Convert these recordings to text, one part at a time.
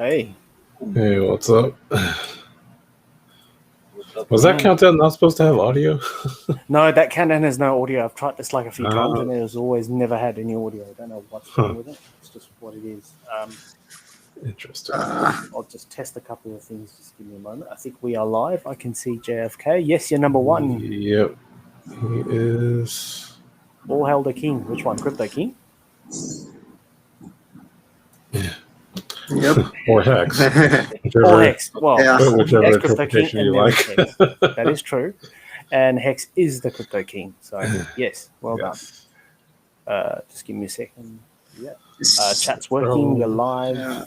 Hey. Hey, what's up? Was that countdown not supposed to have audio? No, that countdown has no audio. I've tried this like a few times and it has always never had any audio. I don't know what's wrong with it. It's just what it is. Interesting. I'll just test a couple of things. Just give me a moment. I think we are live. I can see JFK. Yes, you're number one. Yep. He is. All hail the king. Which one? Crypto King? Yep. Or Hex. Or Hex. Well, Yeah. Whichever Hex Crypto King interpretation and you then like. Hex. That is true. And Hex is the Crypto King. So, yes, well Yes. done. Just give me a second. Yeah. Chat's working. We're live.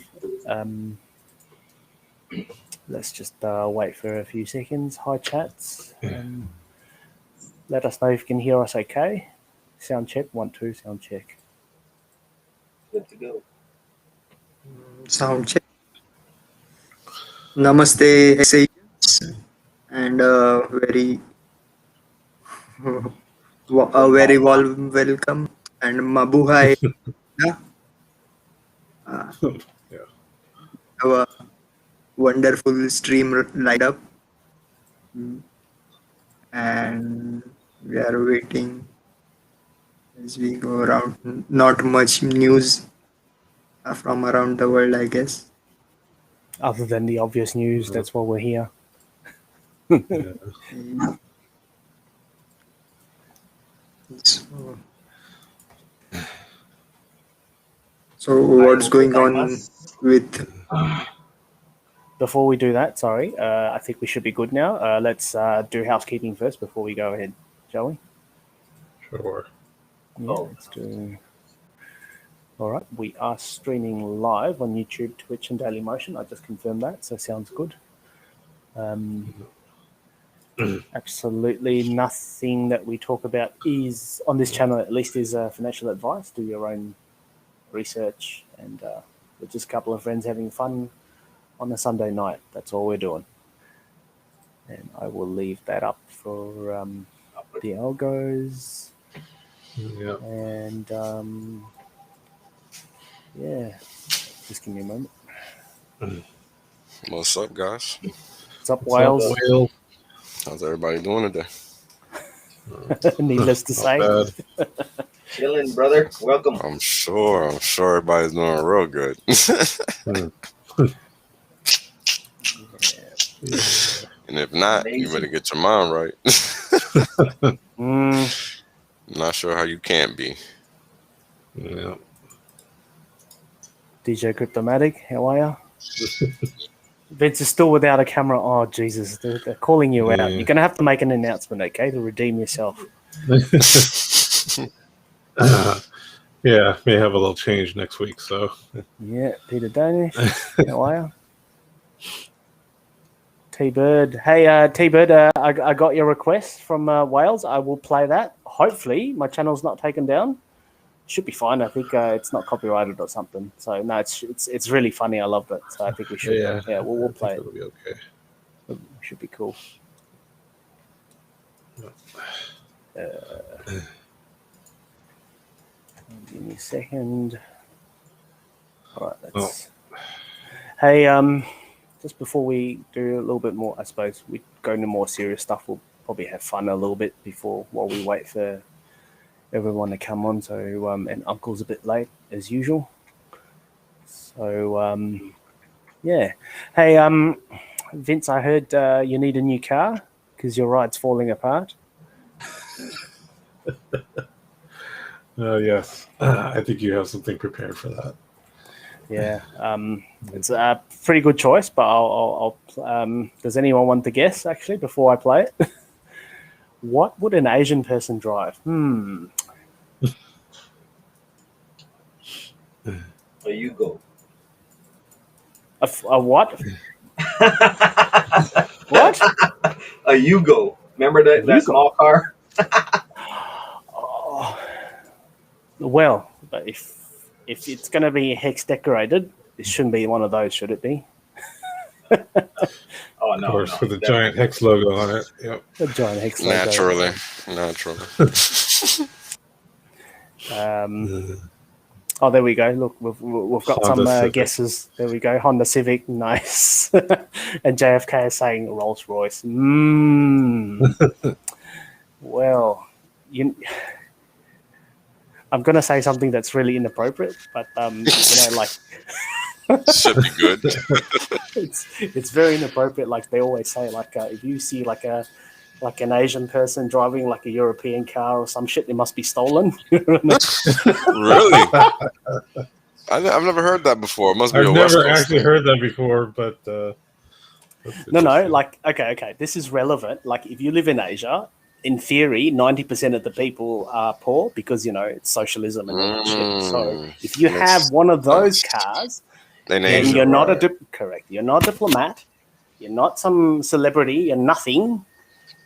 Let's just wait for a few seconds. Hi, chats. Let us know if you can hear us okay. Sound check. 1, 2, sound check. Good to go. Sound check. Namaste, HexAsians, and very warm welcome and mabuhay. Yeah. Have a wonderful stream lined up, and we are waiting as we go around. Not much news from around the world, I guess. Other than the obvious news, that's why we're here. So what's going on with... Before we do that, sorry, I think we should be good now. Let's do housekeeping first before we go ahead, shall we? Sure. Yeah, let's do... All right, we are streaming live on YouTube, Twitch, and Dailymotion. I just confirmed that, so sounds good. Absolutely nothing that we talk about is on this channel, at least, is financial advice. Do your own research, and we're just a couple of friends having fun on a Sunday night. That's all we're doing. And I will leave that up for the algos. Yeah. And yeah, just give me a moment. What's up, guys? What's up, Wales? Whale? How's everybody doing today? Needless to say. Bad. Chilling, brother. Welcome. I'm sure everybody's doing real good. And if not, you better get your mind right. Not sure how you can't be. Yeah. DJ Cryptomatic, how are you? Vince is still without a camera. Oh, Jesus. They're calling you out. You're going to have to make an announcement, okay, to redeem yourself. Yeah, may have a little change next week, so. Yeah, Peter Danish, how are you? T-Bird. Hey, T-Bird, I got your request from Wales. I will play that. Hopefully, my channel's not taken down. Should be fine. I think it's not copyrighted or something. So, no, it's really funny. I loved it. So, I think we should. Yeah, we'll play it. It'll be okay. It should be cool. Give me a second. All right, let's... Hey, just before we do a little bit more, I suppose we go into more serious stuff. We'll probably have fun a little bit while we wait for everyone to come on. So, and Uncle's a bit late as usual. So, yeah. Hey, Vince, I heard you need a new car because your ride's falling apart. Yes. I think you have something prepared for that. Yeah, it's a pretty good choice, but I'll does anyone want to guess, actually, before I play it? What would an Asian person drive? A Yugo. A what? What? A Yugo. Remember that Yugo? small car? Oh, well, but if it's going to be hex decorated, it shouldn't be one of those, should it be? Oh, no. Of course, no, with the giant hex logo on it. Yep. The giant hex logo. Naturally. Oh, there we go. Look, we've got Honda some Civic. guesses. There we go. Honda Civic, nice. And JFK is saying Rolls Royce. Well, I'm going to say something that's really inappropriate, but like Should be good. it's very inappropriate. Like they always say, like if you see like an Asian person driving like a European car or some shit, it must be stolen. Really? I've never heard that before. It must be I've a West never Coast actually thing. heard that before, but that's No, interesting. like okay. This is relevant. Like if you live in Asia, in theory, 90% of the people are poor because it's socialism and all that shit. So if you Makes have one of those sense. cars, They then named you're it not right. correct. You're not a diplomat. You're not some celebrity. You're nothing.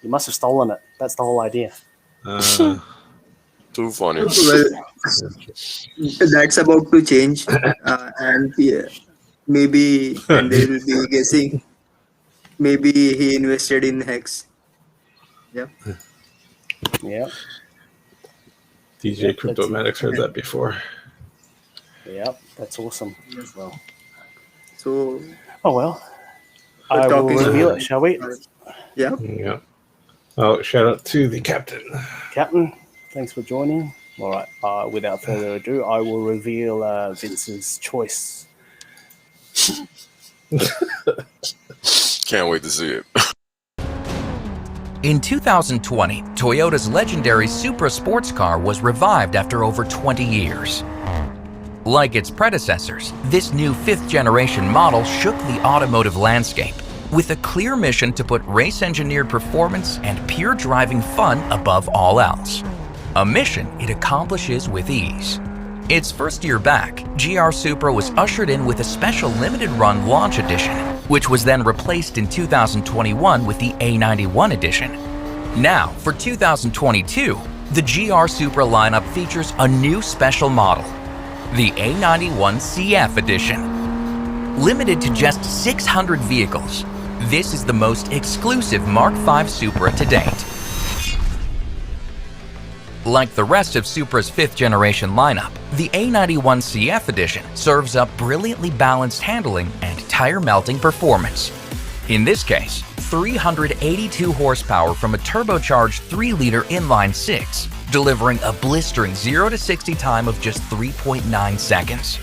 You must have stolen it. That's the whole idea. Too funny. Well, that's about to change, and maybe and they will be guessing. Maybe he invested in Hex. Yeah. Yeah. DJ That's it. Cryptomatics heard that before. Yeah. That's awesome as well. So Oh well. We're I will talking reveal about- it, shall we? yeah. Yeah. Oh, shout out to the captain. Captain, thanks for joining. All right. Without further ado, I will reveal Vince's choice. Can't wait to see it. In 2020, Toyota's legendary Supra sports car was revived after over 20 years. Like its predecessors, this new fifth-generation model shook the automotive landscape with a clear mission to put race-engineered performance and pure driving fun above all else. A mission it accomplishes with ease. Its first year back, GR Supra was ushered in with a special limited-run launch edition, which was then replaced in 2021 with the A91 edition. Now, for 2022, the GR Supra lineup features a new special model, the A91 CF edition. Limited to just 600 vehicles, this is the most exclusive Mark V Supra to date. Like the rest of Supra's fifth-generation lineup, the A91 CF edition serves up brilliantly balanced handling and tire-melting performance. In this case, 382 horsepower from a turbocharged 3-liter inline-six, delivering a blistering 0 to 60 time of just 3.9 seconds.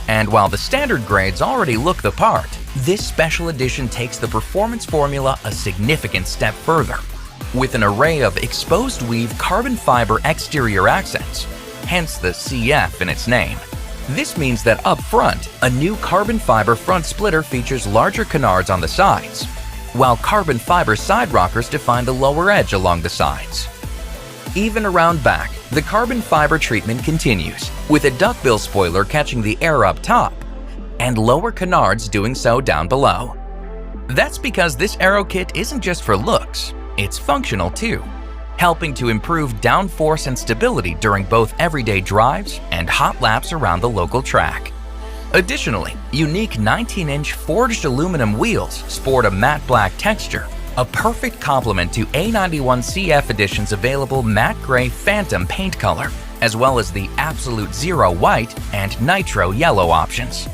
And while the standard grades already look the part, this special edition takes the performance formula a significant step further, with an array of exposed weave carbon fiber exterior accents, hence the CF in its name. This means that up front, a new carbon fiber front splitter features larger canards on the sides, while carbon fiber side rockers define the lower edge along the sides. Even around back, the carbon fiber treatment continues, with a duckbill spoiler catching the air up top, and lower canards doing so down below. That's because this aero kit isn't just for looks, it's functional too, helping to improve downforce and stability during both everyday drives and hot laps around the local track. Additionally, unique 19-inch forged aluminum wheels sport a matte black texture, a perfect complement to A91 CF Edition's available matte gray Phantom paint color, as well as the Absolute Zero white and Nitro yellow options.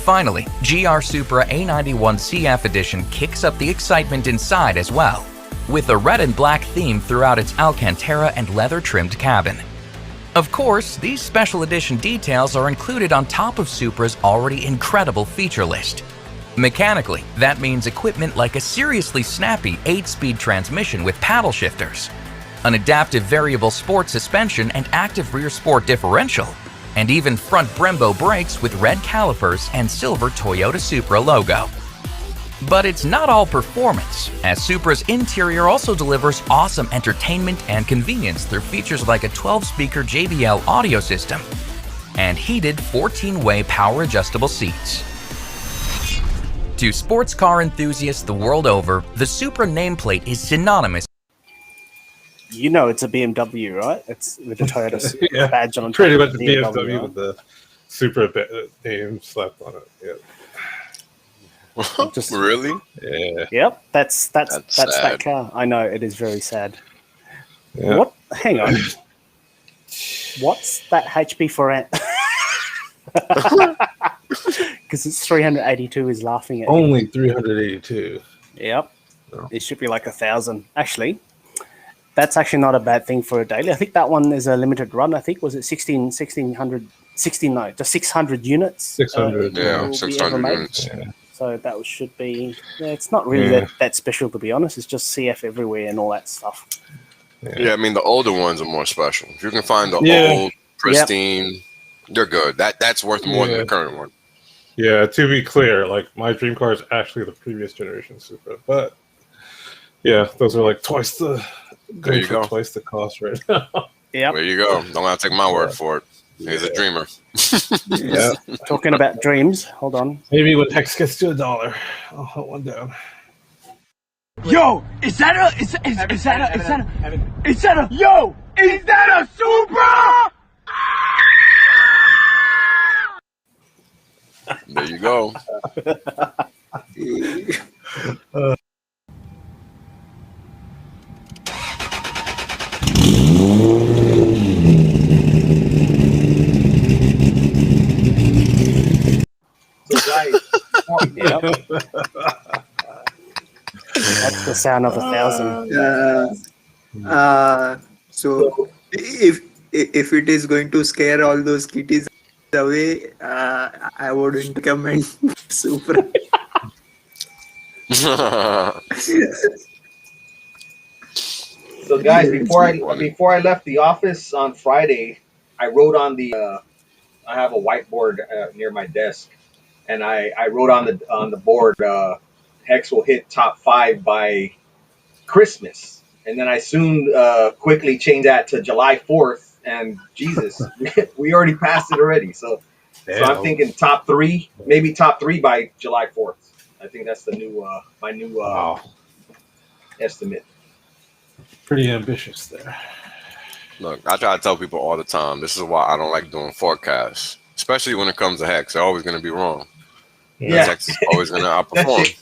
Finally, GR Supra A91 CF Edition kicks up the excitement inside as well, with a red and black theme throughout its Alcantara and leather-trimmed cabin. Of course, these special edition details are included on top of Supra's already incredible feature list. Mechanically, that means equipment like a seriously snappy 8-speed transmission with paddle shifters, an adaptive variable sport suspension and active rear sport differential, and even front Brembo brakes with red calipers and silver Toyota Supra logo. But it's not all performance, as Supra's interior also delivers awesome entertainment and convenience through features like a 12-speaker JBL audio system and heated 14-way power-adjustable seats. To sports car enthusiasts the world over, the Supra nameplate is synonymous. You know it's a BMW, right? It's with the Toyota Yeah, badge on Pretty top much of the BMW right? with the Supra name slapped on it. Just- Really? Yeah. Yep, that's That's that sad. car. I know it is very sad. Yeah. What? Hang on. What's that HP for? Because it's 382 is laughing at you. Only 382. Yep. No. It should be like 1,000. Actually, that's actually not a bad thing for a daily. I think that one is a limited run. I think was it 1600, 16, no, just 600 units. 600. Yeah, will be 600 ever made. units. Yeah. So that should be, yeah, it's not really that special, to be honest. It's just CF everywhere and all that stuff. Yeah, I mean, the older ones are more special. If you can find the old, pristine, they're good. That's worth more than the current one. Yeah, to be clear, like my dream car is actually the previous generation Supra, but yeah, those are like twice the twice the cost right now. Yep. There you go. Don't have to take my word for it. He's a dreamer. Yeah. Talking about dreams, hold on. Maybe when Hex gets to $1, I'll hunt one down. Yo, is that a Supra? There you go. So guys, Yep. That's the sound of 1,000. So if it is going to scare all those kitties away, I wouldn't recommend Supra. so guys, before I left the office on Friday, I wrote on the I have a whiteboard near my desk, and I wrote on the board Hex will hit top 5 by Christmas, and then I soon quickly changed that to July 4th, and Jesus, we already passed it already. So I'm thinking top 3, maybe top 3 by July 4th. I think that's the new my new estimate. Pretty ambitious there. Look, I try to tell people all the time, this is why I don't like doing forecasts, especially when it comes to Hex. They're always going to be wrong. Yeah. Hex is always going to outperform.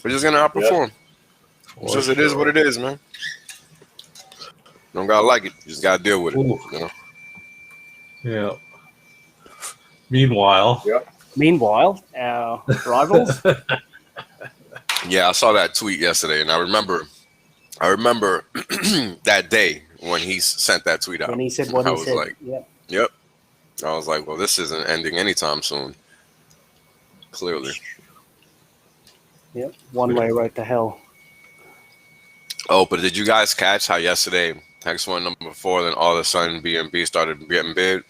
We're just going to outperform. It's just, it is what it is, man. Don't got to like it. You just got to deal with it. Ooh. You know? Yeah. Meanwhile. Meanwhile, our rivals. Yeah, I saw that tweet yesterday, and I remember that day when he sent that tweet out. When he said what he said. Like, yep. I was like, well, this isn't ending anytime soon. Clearly. Yep. One-way road to hell. Oh, but did you guys catch how yesterday Hex went number 4, then all of a sudden BNB started getting bid?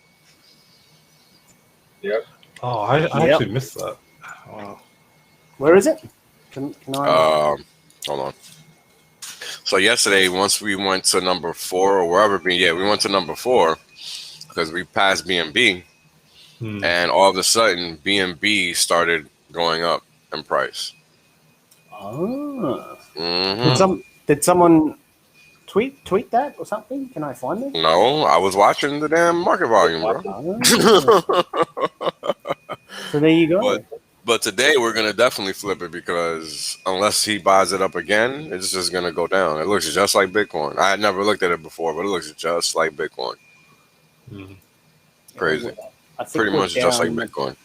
Yep. Oh, I actually missed that. Wow. Where is it? Can I? Hold on. So yesterday, once we went to number 4 or wherever, we went to number 4 because we passed BNB, and all of a sudden BNB started going up in price. Oh. Mm-hmm. Did someone tweet that or something? Can I find it? No, I was watching the damn market volume, bro. Oh. So there you go. But today we're gonna definitely flip it because unless he buys it up again, it's just gonna go down. It looks just like Bitcoin. I had never looked at it before, but it looks just like Bitcoin. Crazy. Pretty much just like Bitcoin.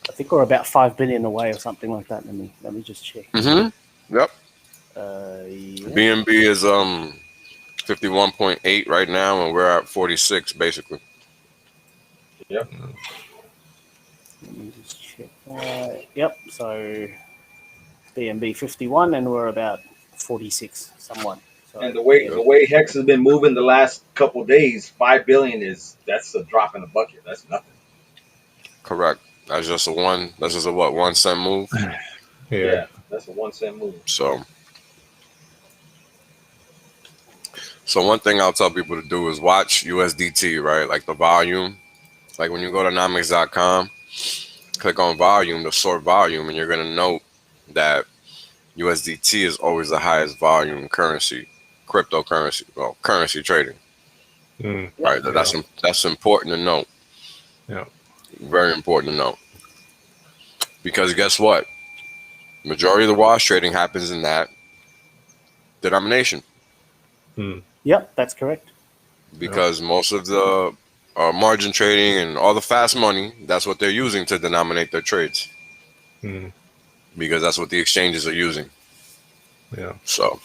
I think we're about 5 billion away or something like that. Let me just check. Yep. Yeah. BNB is 51.8 right now, and we're at 46 basically. Yep. Let me just check. Yep. So BNB 51, and we're about 46 somewhat. So, and the way Hex has been moving the last couple of days, 5 billion that's a drop in the bucket. That's nothing. Correct. That's just a 1 cent move. Yeah, that's a 1 cent move. So one thing I'll tell people to do is watch USDT, right? Like the volume. Like when you go to nomics.com, click on volume, the sort volume, and you're going to note that USDT is always the highest volume currency, cryptocurrency, currency trading. Right? That's important to note. Yeah. Very important to note. Because guess what? Majority of the wash trading happens in that denomination. Yep, that's correct. Because most of the margin trading and all the fast money, that's what they're using to denominate their trades. Because that's what the exchanges are using. Yeah. So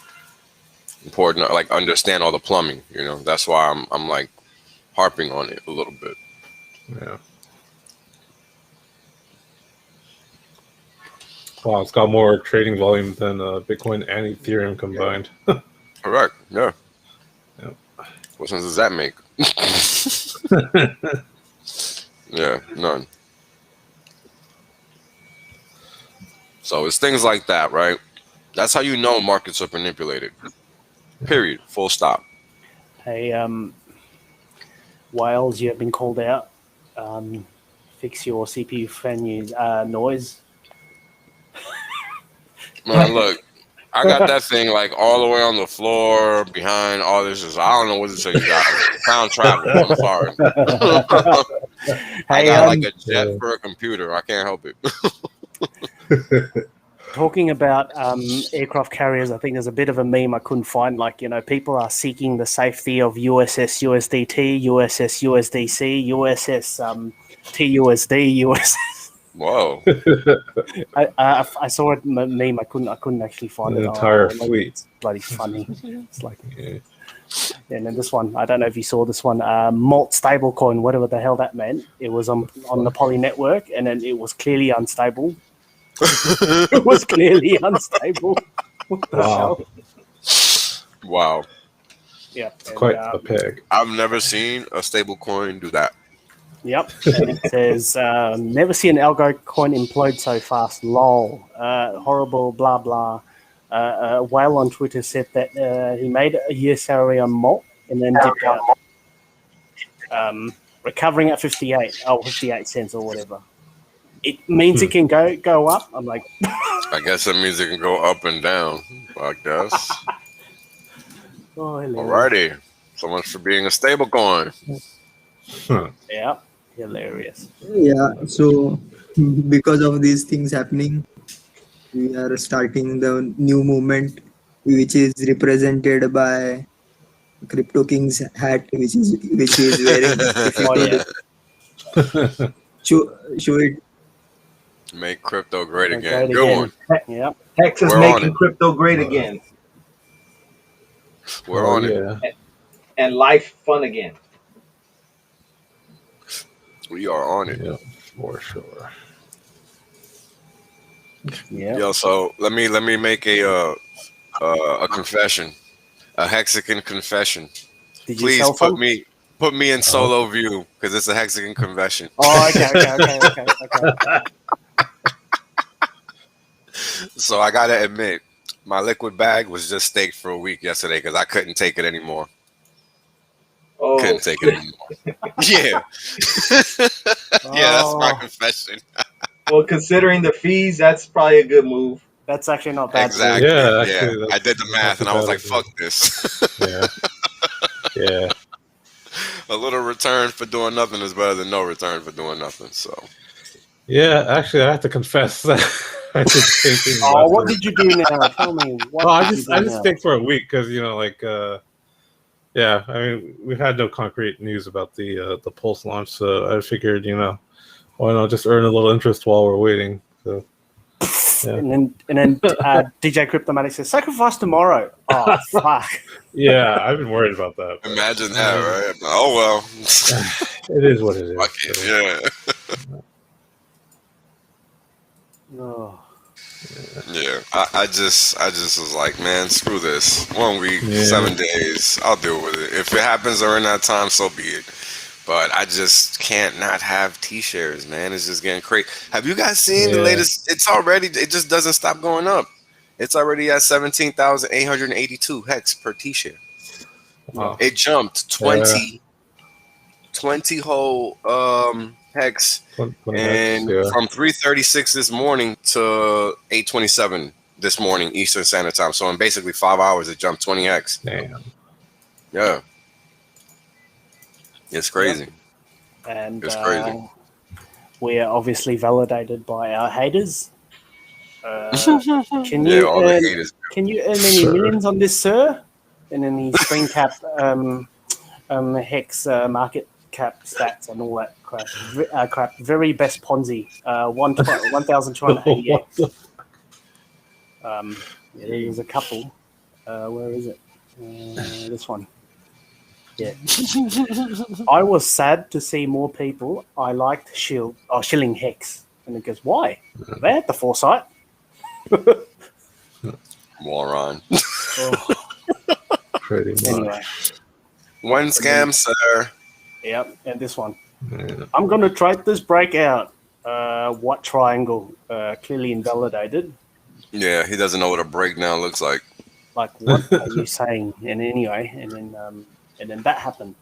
important to like understand all the plumbing, That's why I'm like harping on it a little bit. Yeah. Wow, it's got more trading volume than Bitcoin and Ethereum combined. Correct. Yeah. Yep. What sense does that make? Yeah, none. So it's things like that, right? That's how you know markets are manipulated. Period. Full stop. Hey, Wales, you have been called out. Fix your CPU fan noise. Man, look, I got that thing like all the way on the floor behind all this. I don't know what to tell you guys. Found travel. I'm sorry. I got like a jet for a computer. I can't help it. Talking about aircraft carriers, I think there's a bit of a meme I couldn't find. Like, people are seeking the safety of USS USDT, USS USDC, USS TUSD, USS. Whoa! I saw it meme. I couldn't actually find An it. entire fleet. It's bloody funny. It's like, and then this one. I don't know if you saw this one. Malt stablecoin, whatever the hell that meant. It was on the Poly network, and then it was clearly unstable. It was clearly unstable. What the hell? Wow. Yeah, it's quite a peg. I've never seen a stable coin do that. Yep, and it says, never see an algo coin implode so fast, lol, horrible, blah, blah. Whale on Twitter said that he made a year's salary on Malt and then dipped out, recovering at 58 cents or whatever. It means it can go up. I'm like... I guess it means it can go up and down, I guess. Alrighty. So much for being a stable coin. Yeah. Hilarious. Yeah, so because of these things happening, we are starting the new movement, which is represented by Crypto King's hat, which is wearing. Show it. Make crypto great again. Good one. Yep. Hex is making crypto great again. We're on it. And life fun again. We are on it. Yeah, for sure. Yeah. Yo, so let me make a confession, a Hexican confession. Please put me in solo view because it's a Hexican confession. Oh, okay. So I gotta admit, my liquid bag was just staked for a week yesterday because I couldn't take it anymore. Oh. Couldn't take it anymore. Yeah. Yeah, that's my confession. Well, considering the fees, that's probably a good move. That's actually not bad. Exactly. Yeah, I did the math and I was like, fuck this. Yeah. A little return for doing nothing is better than no return for doing nothing. So. Yeah, actually, I have to confess that I did the same thing. Oh, what did you do now? Tell me. I just stayed for a week because yeah, I mean, we've had no concrete news about the Pulse launch, so I figured, why not just earn a little interest while we're waiting? So, yeah. And then DJ Cryptomatic says, "Sacrifice tomorrow." Oh, fuck. Yeah, I've been worried about that. Imagine that, right? Oh well. It is what it is. Fuck it, yeah. Oh. Yeah, I just was like, man, screw this. 1 week, 7 days, I'll deal with it. If it happens during that time, so be it. But I just can't not have T-shares, man. It's just getting crazy. Have you guys seen the latest? It just doesn't stop going up. It's already at 17,882 hex per T-share. Wow. It jumped 20 whole hex and from 3:36 this morning to 8:27 this morning Eastern Standard Time. So in basically 5 hours, it jumped 20 hex. Damn. Yeah. It's crazy. And it's crazy. We are obviously validated by our haters. Can you earn any millions on this, sir? And then the screen cap hex market cap stats and all that crap. Very best Ponzi. 1,288. There's a couple. Where is it? This one. Yeah. I was sad to see more people I liked shilling Hex. And it goes, why? They had the foresight. Moron. Pretty much. Anyway. One scam, sir. Yep, and this one. Yeah. I'm going to try this breakout. What triangle? Clearly invalidated. Yeah, he doesn't know what a breakdown looks like. Like, what are you saying? And anyway, and then that happened.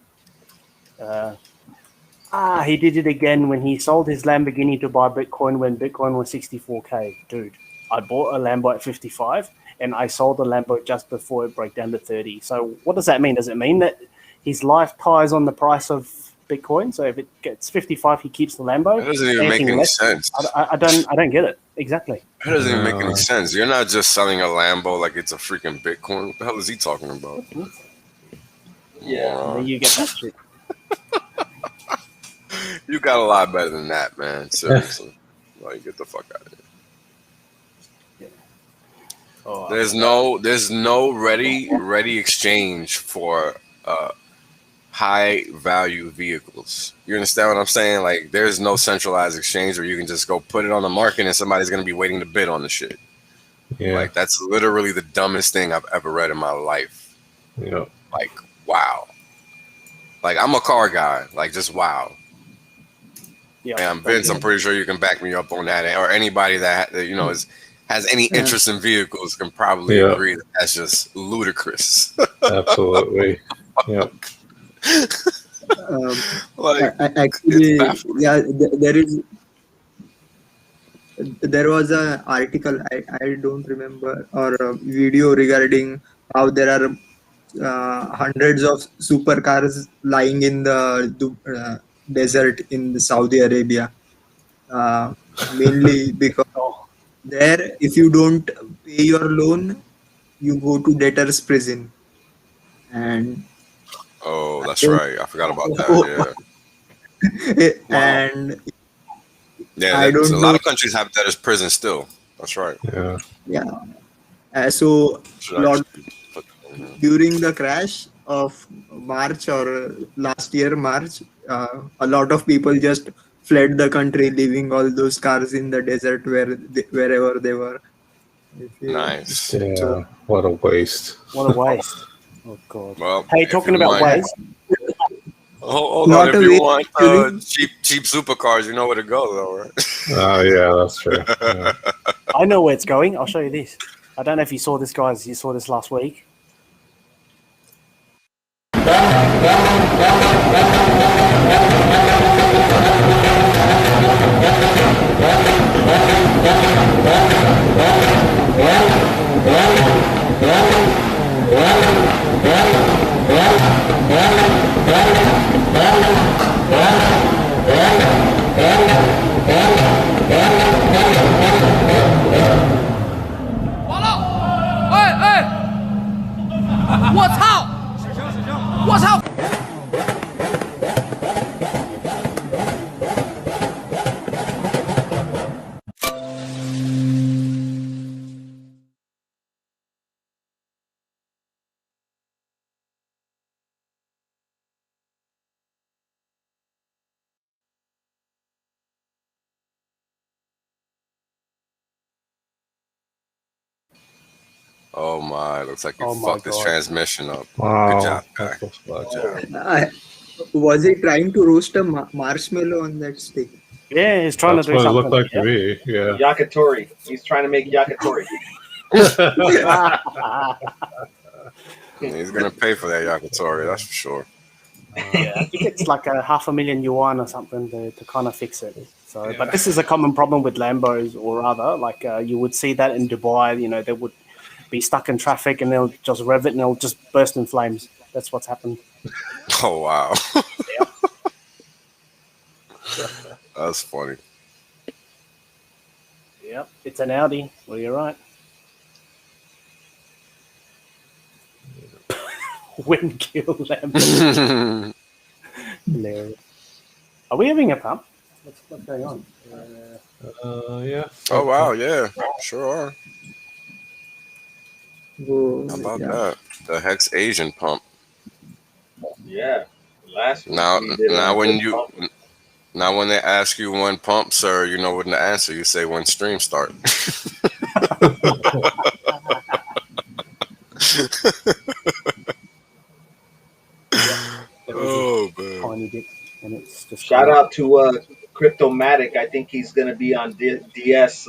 He did it again when he sold his Lamborghini to buy Bitcoin when Bitcoin was 64K. Dude, I bought a Lambo at 55 and I sold the Lambo just before it broke down to 30. So what does that mean? Does it mean that his life ties on the price of Bitcoin? So if it gets 55, he keeps the Lambo? That doesn't even make any sense. I don't get it. Exactly. That doesn't even make any sense. You're not just selling a Lambo like it's a freaking Bitcoin. What the hell is he talking about? Yeah. And then you get that shit. You got a lot better than that, man. Seriously. Like, get the fuck out of here. Oh, There's no ready exchange for high value vehicles. You understand what I'm saying? Like, there's no centralized exchange where you can just go put it on the market and somebody's gonna be waiting to bid on the shit. Yeah. Like, that's literally the dumbest thing I've ever read in my life. Yeah. Like, wow. Like, I'm a car guy. Like, just wow. yeah. And Vince, I'm pretty sure you can back me up on that, or anybody that has any interest in vehicles can probably agree that that's just ludicrous. Absolutely. Yeah. Like, Actually, there was an article, I don't remember, or a video regarding how there are hundreds of supercars lying in the desert in Saudi Arabia, mainly because there, if you don't pay your loan, you go to debtor's prison. And oh, that's right. I forgot about that. Yeah. And Yeah, I don't a know. lot of countries have that as prison still. That's right. Yeah. So during the crash of March or last year March, a lot of people just fled the country, leaving all those cars in the desert wherever they were. Nice. Yeah. So, What a waste. What a waste. Oh, God. Well, Hey, talking about waste. Hold Not on. a If you waste, want cheap supercars, you know where to go, though, right? Oh, yeah, that's true. Yeah. I know where it's going. I'll show you this. I don't know if you saw this, guys. You saw this last week. Oh, my. Looks like you Oh, my fucked this God. transmission up. Wow. Good job, guy. That's what's Good job. was he trying to roast a marshmallow on that stick? Yeah, he's trying That's to do what it something. looked like to me. Yeah. Yakitori. He's trying to make yakitori. He's going to pay for that yakitori, that's for sure. Yeah, I think it's like $500,000 yuan or something to kind of fix it. So, but this is a common problem with Lambos, or rather, like you would see that in Dubai. You know, they would be stuck in traffic and they'll just rev it and they'll just burst in flames. That's what's happened. Oh, wow. Yeah. That's funny. Yep, it's an Audi. Well, you're right. Wind kill Lambo. Hilarious. Are we having a pump? What's going on? Yeah. Oh wow, yeah, sure are. Oh, How about yeah. that? The HexAsian pump. Yeah. Last week Now, we did now a when good you pump. now when they ask you when pump, sir, you know what the answer. You say when stream start. Oh man. Tiny bit, and it's just Shout gone. out to Cryptomatic. I think he's gonna be on DS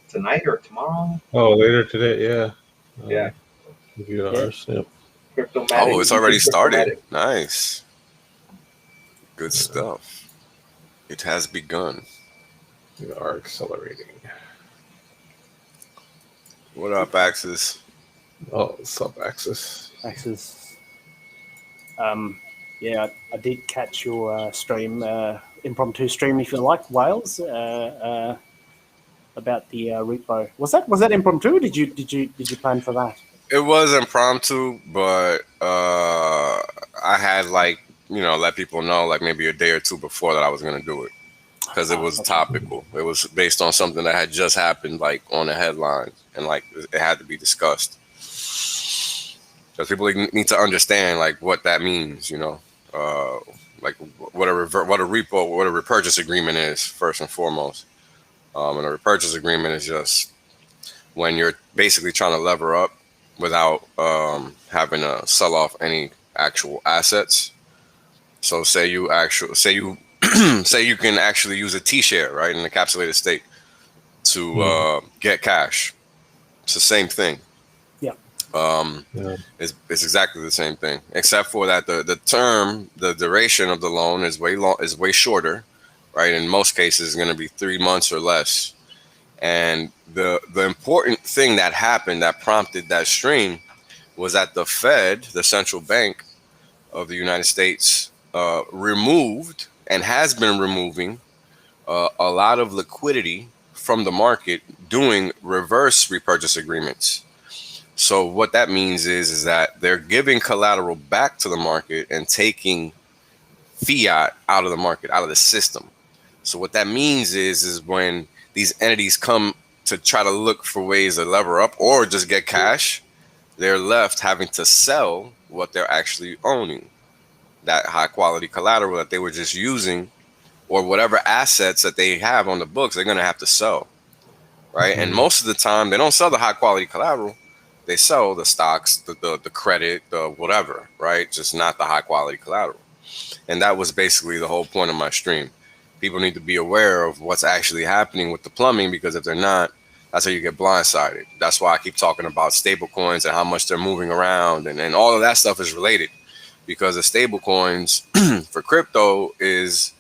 tonight or tomorrow. Oh, later today, yeah. Yeah. Review Yeah. ours. Yep. Cryptomatic. Oh, it's already started. Cryptomatic. Nice. Good stuff. It has begun. We are accelerating. What up, Axis? Oh, sub-axis. Axis. Yeah, I did catch your stream, impromptu stream, if you like, Wales, about the repo. Was that impromptu? Or did you plan for that? It was impromptu, but I had let people know like maybe a day or two before that I was gonna do it because it was topical. It was based on something that had just happened, like on the headlines, and like it had to be discussed. Because people need to understand like what that means, like what a repo, what a repurchase agreement is first and foremost. And a repurchase agreement is just when you're basically trying to lever up without having to sell off any actual assets. So say you say you can actually use a T-share, right, an encapsulated stake to get cash. It's the same thing. It's exactly the same thing, except for that the duration of the loan is way shorter, right? In most cases, it's going to be 3 months or less. And the important thing that happened that prompted that stream was that the Fed, the central bank of the United States, removed and has been removing a lot of liquidity from the market doing reverse repurchase agreements. So what that means is that they're giving collateral back to the market and taking fiat out of the market, out of the system. So what that means is when these entities come to try to look for ways to lever up or just get cash, they're left having to sell what they're actually owning, that high quality collateral that they were just using, or whatever assets that they have on the books, they're going to have to sell, right? And most of the time, they don't sell the high quality collateral. They sell the stocks, the credit, the whatever, right? Just not the high quality collateral. And that was basically the whole point of my stream. People need to be aware of what's actually happening with the plumbing, because if they're not, that's how you get blindsided. That's why I keep talking about stable coins and how much they're moving around, and all of that stuff is related, because the stable coins for crypto is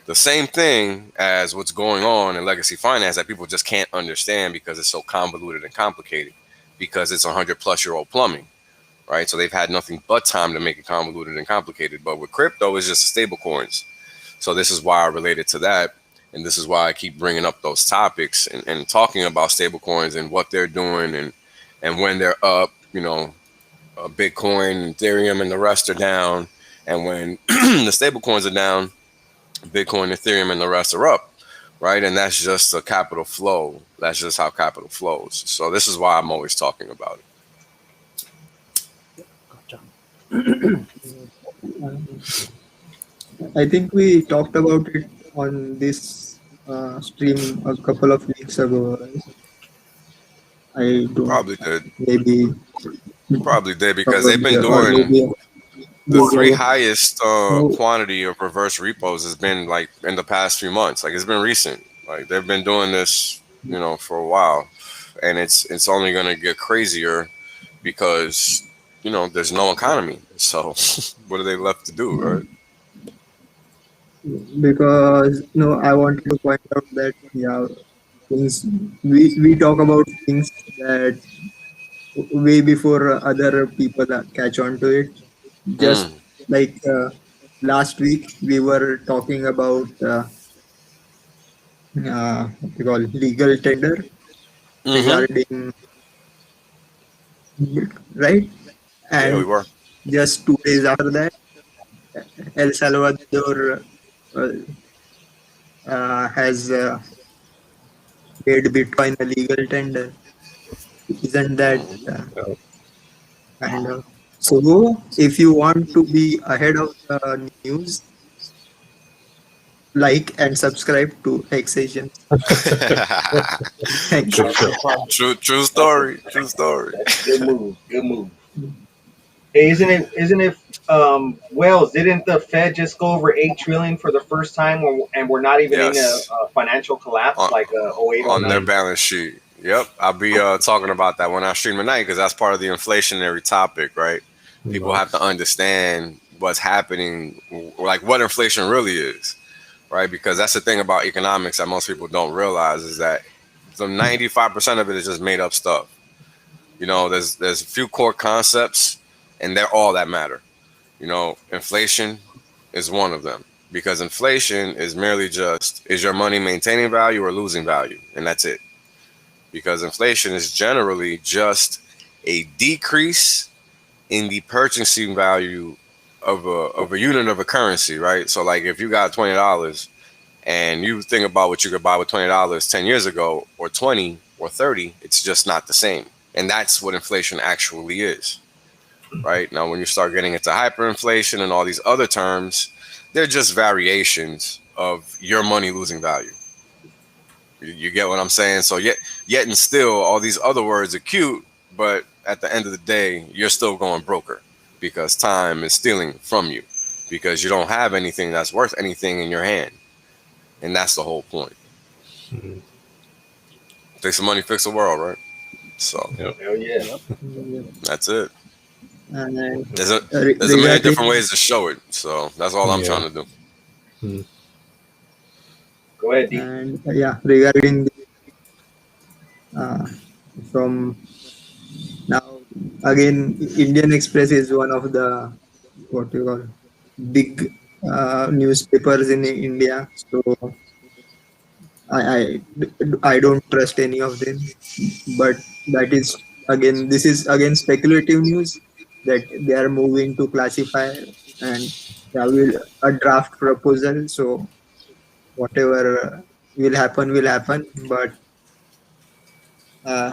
the same thing as what's going on in legacy finance that people just can't understand because it's so convoluted and complicated, because it's 100-plus-year-old plumbing, right? So they've had nothing but time to make it convoluted and complicated. But with crypto, it's just the stable coins. So this is why I related to that. And this is why I keep bringing up those topics and talking about stable coins and what they're doing and when they're up, Bitcoin, Ethereum, and the rest are down. And when the stable coins are down, Bitcoin, Ethereum, and the rest are up, right? And that's just a capital flow. That's just how capital flows. So this is why I'm always talking about it. Gotcha. I think we talked about it on this stream a couple of weeks ago. Right? I don't. Probably did. Maybe. Probably did, because they've been doing the three highest quantity of reverse repos has been like in the past few months. Like it's been recent. Like they've been doing this, for a while, and it's only going to get crazier because there's no economy. So what are they left to do, right? Because I wanted to point out that things we talk about things that way before other people catch on to it. Just like last week we were talking about what we call legal tender regarding, right? And yeah, we were. just 2 days after that, El Salvador has made Bitcoin a legal tender. Isn't that kind of? So, if you want to be ahead of the news, like and subscribe to HexAsians. Thank Good you. show. True story. True story. That's a good move. Good move. Hey, isn't it Wells, didn't the Fed just go over 8 trillion for the first time and we're not even in Yes. a financial collapse On, like 08, on their 09? balance sheet. Yep. I'll be talking about that when I stream tonight because that's part of the inflationary topic, right? People have to understand what's happening, like what inflation really is, right? Because that's the thing about economics that most people don't realize is that the 95% of it is just made up stuff. You know, there's a few core concepts, and they're all that matter. You know, inflation is one of them because inflation is merely just is your money maintaining value or losing value, and that's it. Because inflation is generally just a decrease in the purchasing value of a unit of a currency, right? So, like if you got $20 and you think about what you could buy with $20 10 years ago, or 20 or 30, it's just not the same, and that's what inflation actually is. Right now, when you start getting into hyperinflation and all these other terms, they're just variations of your money losing value. You get what I'm saying? So yet and still, all these other words are cute, but at the end of the day, you're still going broker because time is stealing from you because you don't have anything that's worth anything in your hand, and that's the whole point. Take some money, fix the world, right? So Hell yeah. that's it. And There's a million different regarding ways to show it. So that's all I'm trying to do. Go ahead, D. and regarding uh, from now again, Indian Express is one of the what you call big newspapers in India. So I, I I don't trust any of them. But that is again, this is again speculative news that they are moving to classify and will a draft proposal. So whatever will happen. But uh,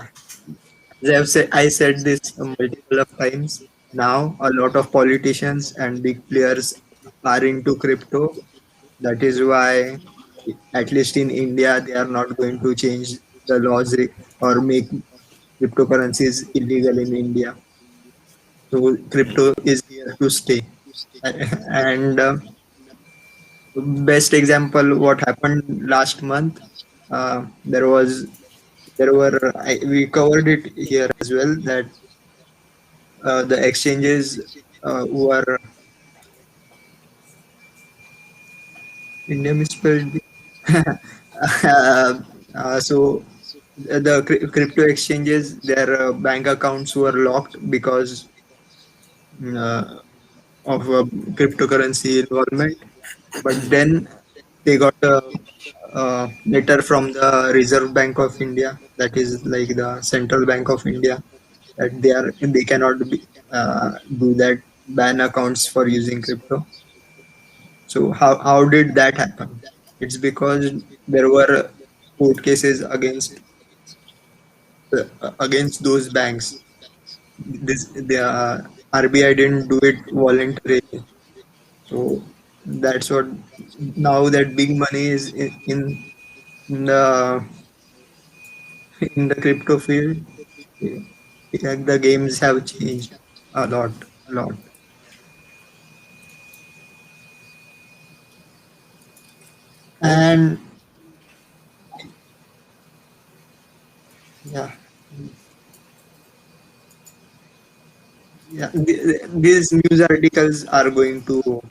as I said this multiple of times. Now a lot of politicians and big players are into crypto. That is why, at least in India, they are not going to change the laws or make cryptocurrencies illegal in India. So crypto is here to stay. And best example, what happened last month, there was there were we covered it here as well that the exchanges were India misspelled. So the crypto exchanges, their bank accounts were locked because uh, of cryptocurrency involvement. But then they got a letter from the Reserve Bank of India, that is like the Central Bank of India, that they cannot do that, ban accounts for using crypto. So how did that happen? It's because there were court cases against those banks. The RBI didn't do it voluntarily. So that's what, now that big money is in the in the crypto field, the games have changed a lot, a lot. And yeah, these news articles are going to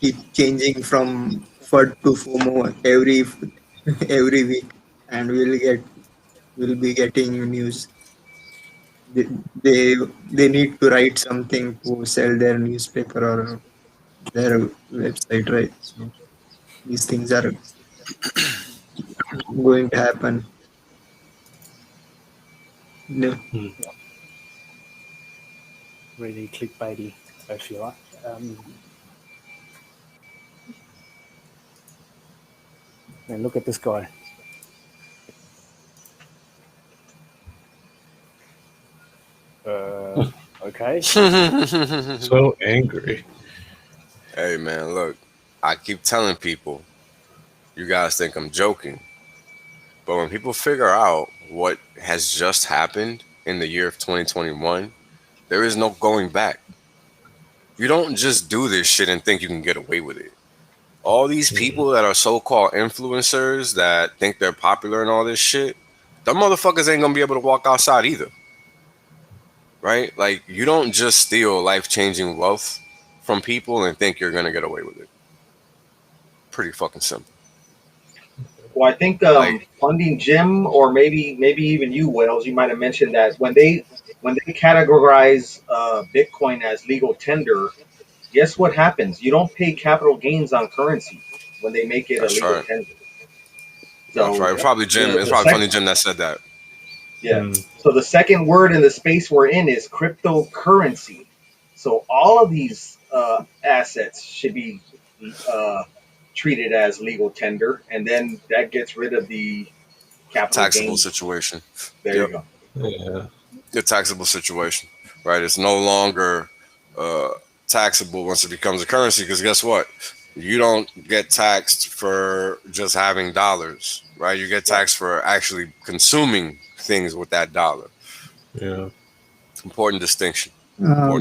keep changing from FUD to FOMO every week, and we'll be getting news. They, they they need to write something to sell their newspaper or their website, right? So these things are going to happen. No. Really clickbaity, if you like. And look at this guy. Okay. So angry. Hey man, look, I keep telling people, you guys think I'm joking, but when people figure out what has just happened in the year of 2021, there is no going back. You don't just do this shit and think you can get away with it. All these people that are so-called influencers that think they're popular and all this shit, them motherfuckers ain't gonna be able to walk outside either. Right? Like, you don't just steal life-changing wealth from people and think you're gonna get away with it. Pretty fucking simple. Well, I think funding Jim, or maybe even you, Wales, you might have mentioned that when they categorize Bitcoin as legal tender, guess what happens? You don't pay capital gains on currency when they make it a That's legal right. tender. That's So right. It's probably Jim. It's probably funny Jim that said that. Yeah. So the second word in the space we're in is cryptocurrency. So all of these assets should be treated as legal tender, and then that gets rid of the capital Taxable gains. situation. There you go. Yeah. The taxable situation, right? It's no longer taxable once it becomes a currency, because guess what? You don't get taxed for just having dollars, right? You get taxed for actually consuming things with that dollar. Yeah. Important distinction. I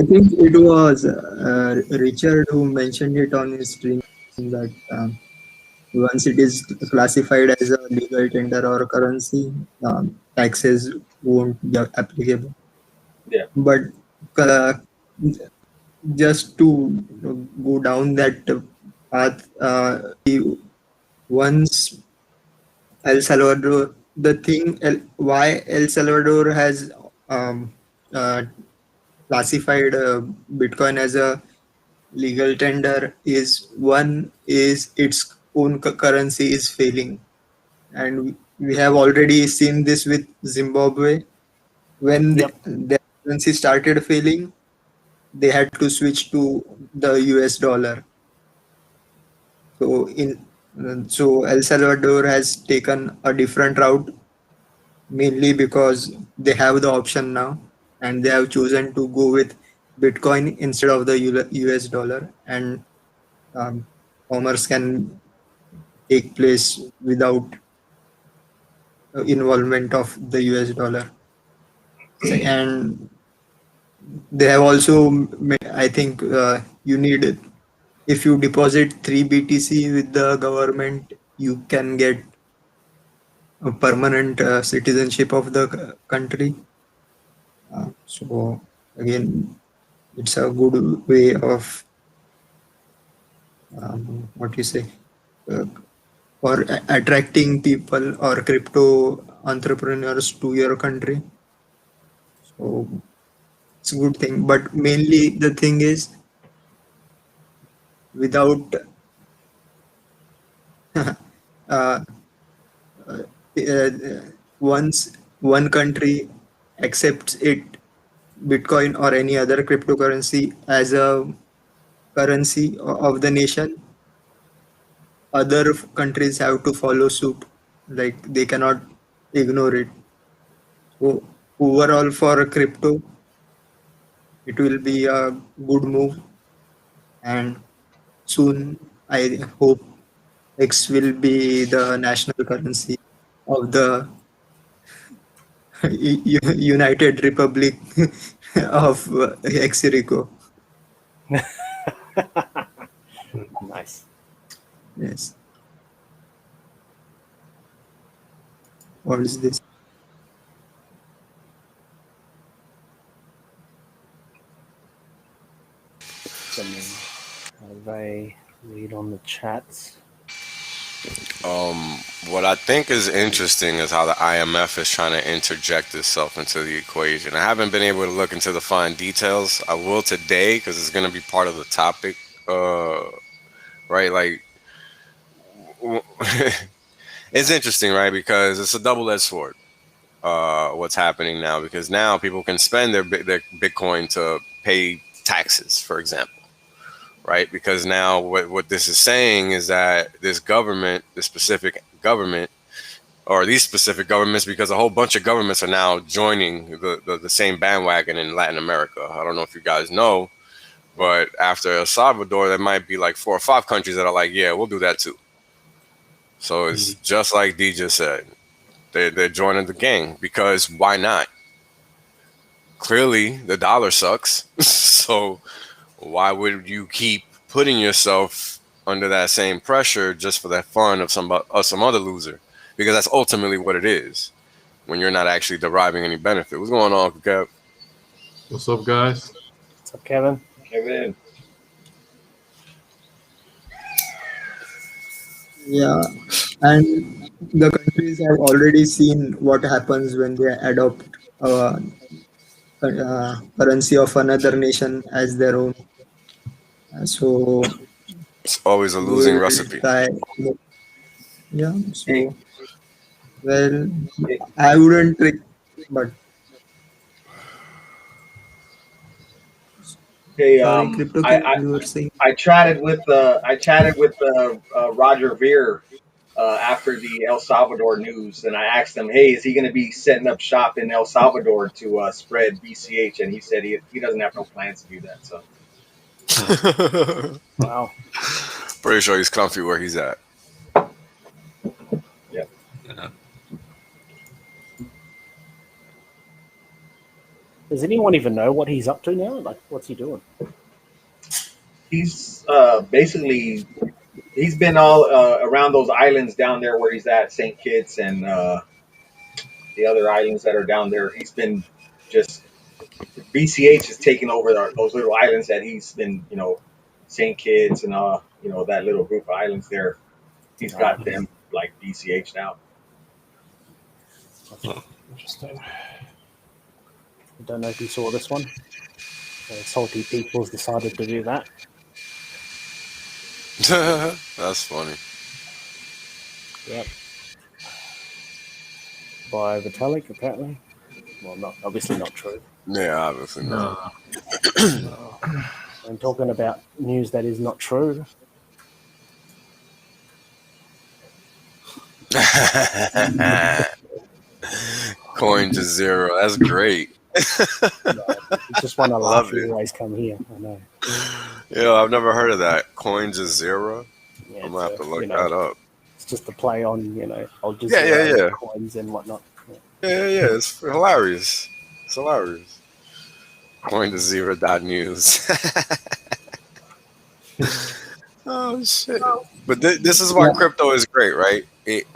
think it was Richard who mentioned it on his stream that once it is classified as a legal tender or currency, taxes won't be applicable. Yeah. But just to go down that path, once El Salvador, why El Salvador has classified Bitcoin as a legal tender is its own currency is failing, and we have already seen this with Zimbabwe. When their currency started failing, they had to switch to the US dollar. So El Salvador has taken a different route, mainly because they have the option now, and they have chosen to go with Bitcoin instead of the US dollar, and commerce can take place without involvement of the US dollar. And they have also, I think, you need, if you deposit 3 BTC with the government, you can get a permanent citizenship of the country. So again, it's a good way of what you say, for attracting people or crypto entrepreneurs to your country. So it's a good thing, but mainly the thing is, without once one country accepts it, Bitcoin or any other cryptocurrency, as a currency of the nation, other countries have to follow suit. Like, they cannot ignore it. So overall, for crypto, it will be a good move, and soon I hope X will be the national currency of the United Republic of Exirico. Nice. Yes. What is this? How do they read on the chats? What I think is interesting is how the IMF is trying to interject itself into the equation. I haven't been able to look into the fine details. I will today, because it's going to be part of the topic. Right, like it's interesting, right? Because it's a double-edged sword. What's happening now? Because now people can spend their Bitcoin to pay taxes, for example. right? Because now what this is saying is that this government, this specific government, or these specific governments, because a whole bunch of governments are now joining the same bandwagon in Latin America. I don't know if you guys know, but after El Salvador, there might be like 4 or 5 countries that are like, yeah, we'll do that too. So it's just like D just said. They're joining the gang because why not? Clearly, the dollar sucks. So why would you keep putting yourself under that same pressure just for the fun of some other loser? Because that's ultimately what it is when you're not actually deriving any benefit. What's going on, Kev? What's up, guys? What's up, Kevin? Kevin. Yeah, and the countries have already seen what happens when they adopt currency of another nation as their own. So It's always a they losing will recipe. try. Yeah. Hey, So well, I wouldn't trick, but hey, sorry, Crypto King, you were saying. I chatted with Roger Veer after the El Salvador news, and I asked him, "Hey, is he going to be setting up shop in El Salvador to spread BCH?" And he said he doesn't have no plans to do that. So Wow. Pretty sure he's comfy where he's at. yeah, Does anyone even know what he's up to now? Like, what's he doing? he's basically he's been all around those islands down there where he's at, St. Kitts and the other islands that are down there. He's been just BCH is taking over those little islands that he's been, St. Kitts and that little group of islands there. He's got them like BCH now. Interesting. I don't know if you saw this one. Salty People's decided to do that. That's funny. Yep. By Vitalik, apparently. Well, obviously not true. Yeah, obviously not. I'm talking about news that is not true. Coin to zero. That's great. You just want to laugh. You always come here. I know. Yeah, I've never heard of that. Coin to zero. Yeah, I'm gonna have to look that up. It's just a play on, old Yeah. coins and whatnot. Yeah. It's hilarious. It's hilarious. Coin to zero.news. Oh shit! But this is why crypto is great, right? It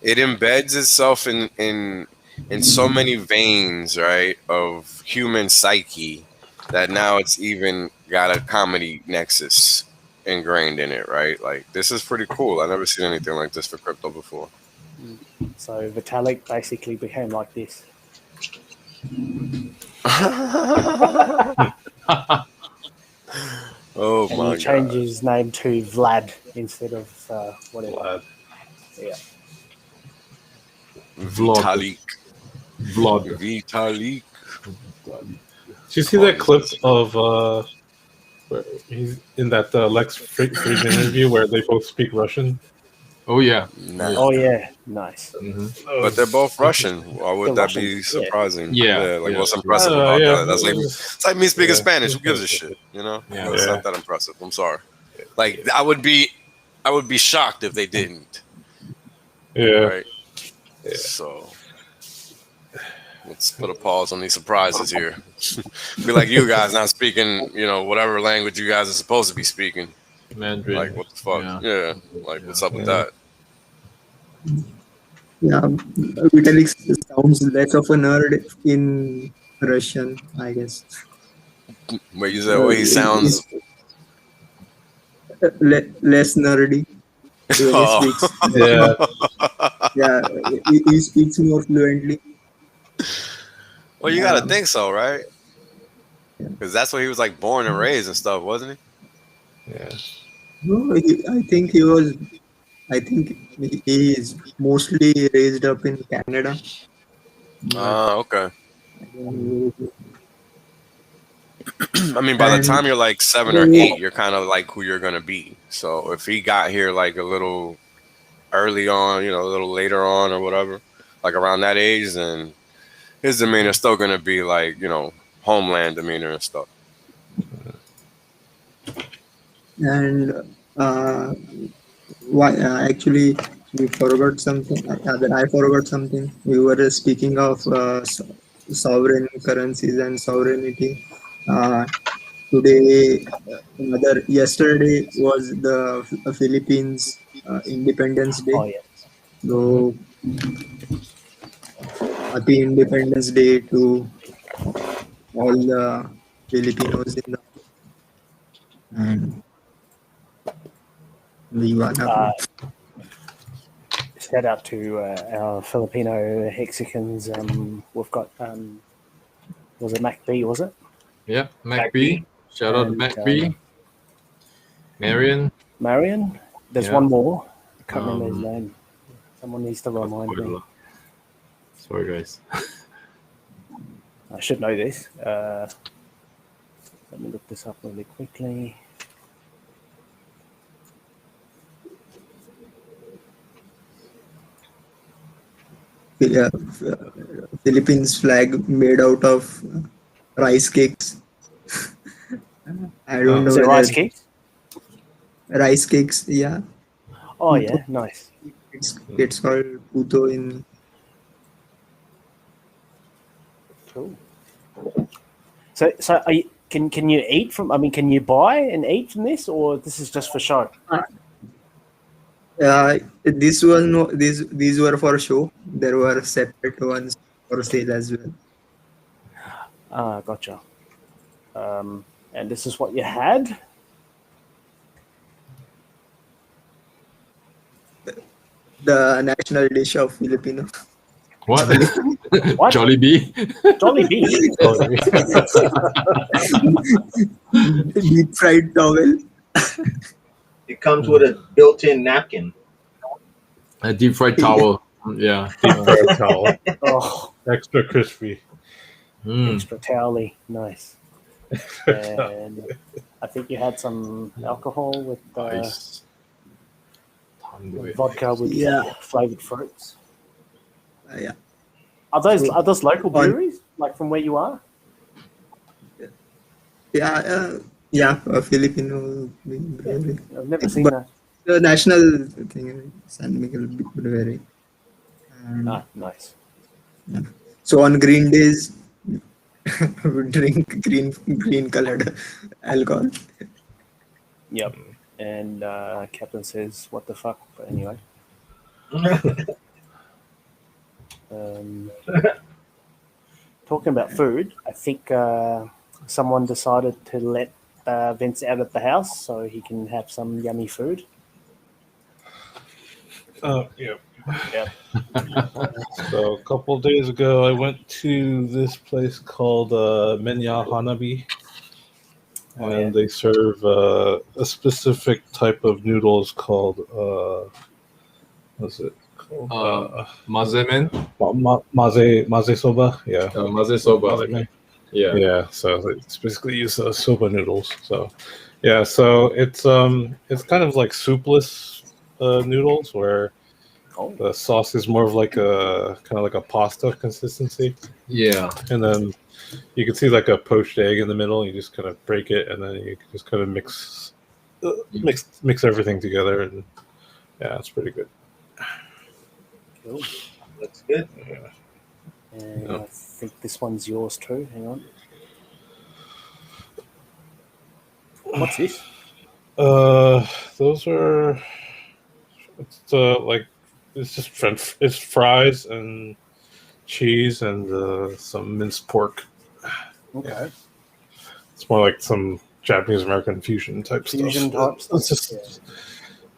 embeds itself in so many veins, right, of human psyche that now it's even got a comedy nexus ingrained in it, right? Like this is pretty cool. I've never seen anything like this for crypto before. So Vitalik basically became like this. Oh and my he changed god! his name to Vlad instead of whatever. Vlad. Yeah. Vitalik. Did you see that clip of where he's in that Lex Friedman interview where they both speak Russian? Oh yeah. Nah. Oh yeah, nice. Mm-hmm. But they're both Russian. Why would They're that be Russians, surprising? Yeah. What's impressive about that? That's like, Yeah. it's like me speaking Spanish. Who gives a shit? It's not that impressive. I'm sorry. Like I would be shocked if they didn't. Yeah. Right. Yeah. So let's put a pause on these surprises here. Be like you guys not speaking, whatever language you guys are supposed to be speaking. Mandarin. Like what the fuck? Yeah. Like what's up with that? Yeah, Vitalik sounds less of a nerd in Russian, I guess. Wait, you said he sounds less nerdy when he speaks. He speaks more fluently. Well, you gotta think so, right? Because that's where he was like born and raised and stuff, wasn't he? Yeah. No, I think he is mostly raised up in Canada. Okay. I mean, by the And time you're like 7 or 8, you're kind of like who you're gonna be. So if he got here like a little early on, a little later on or whatever, like around that age, then his demeanor is still gonna be like, homeland demeanor and stuff. and why actually we forgot something. That I forgot something. We were speaking of sovereign currencies and sovereignty. Today, yesterday was the Philippines Independence Day. Oh yeah. So happy Independence Day to all the Filipinos in the and Viva Uh, Napo. Shout out to our Filipino Hexicans. We've got was it Mac B? Was it? Yeah, Mac Mac B. B. Shout out to And, Mac B. Marion. Marion. There's Yeah. one more. I can't remember his Um, name. Someone needs to remind me. Sorry, guys. I should know this. Let me look this up really quickly. Yeah, Philippines flag made out of rice cakes. I don't know Is it whether rice cakes? rice cakes. Yeah, Oh yeah, nice. it's called puto in. Cool. So are you, can you eat from? I mean, can you buy and eat from this, or this is just for show? This one, these were for show. There were separate ones for sale as well. Ah, gotcha. And this is what you had. The national dish of Filipino. What? What? Jollibee? Jollibee. Deep fried towel. It comes with a built-in napkin. A deep fried towel. Yeah. Deep fried towel, Oh, extra crispy. extra towely. Nice. And I think you had some alcohol with Nice. vodka with flavored fruits. Yeah. Are those local breweries, like from where you are? Filipino brewery. I've never seen But that. the national thing, San Miguel Brewery. Ah, nice. So on green days, we drink green colored alcohol. Yep. And Captain says, "What the fuck?" But anyway. Talking about food, I think someone decided to let Vince out of the house so he can have some yummy food. Yeah. Yep. So a couple of days ago, I went to this place called Menya Hanabi, and they serve a specific type of noodles called what's it called? Mazemen? Maze soba. Yeah. Maze soba. Mazemen. Yeah. Yeah. So it's basically use soba noodles. So yeah. So it's kind of like soupless noodles where the sauce is more of like a kind of like a pasta consistency. Yeah. And then you can see like a poached egg in the middle. You just kind of break it, and then you can just kind of mix everything together, and yeah, it's pretty good. Cool. Looks good. Yeah. And I think this one's yours too. Hang on. What's this? Those are it's just it's fries and cheese and some minced pork. Okay. Yeah. It's more like some Japanese American fusion type stuff. Fusion type stuff. It's just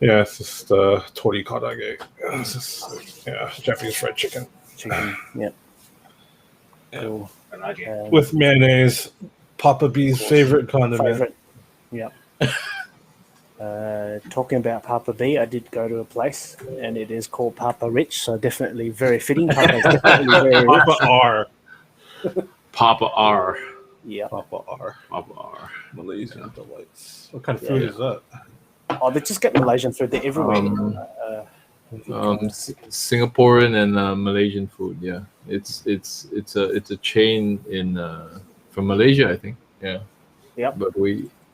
it's just tori karage. It's just Japanese fried chicken. Chicken. Yep. Yeah. Cool. With mayonnaise, Papa B's favorite condiment. Favorite. Yep. Talking about Papa B, I did go to a place and it is called Papa Rich, so definitely very fitting. Papa's definitely very rich. Papa R. Papa R. Yeah. Papa R. Papa R. Malaysian delights. What kind of food is that? Oh, they just get Malaysian food. They're everywhere. Singaporean and Malaysian food. Yeah, it's a chain in from Malaysia, I think. Yeah. Yep.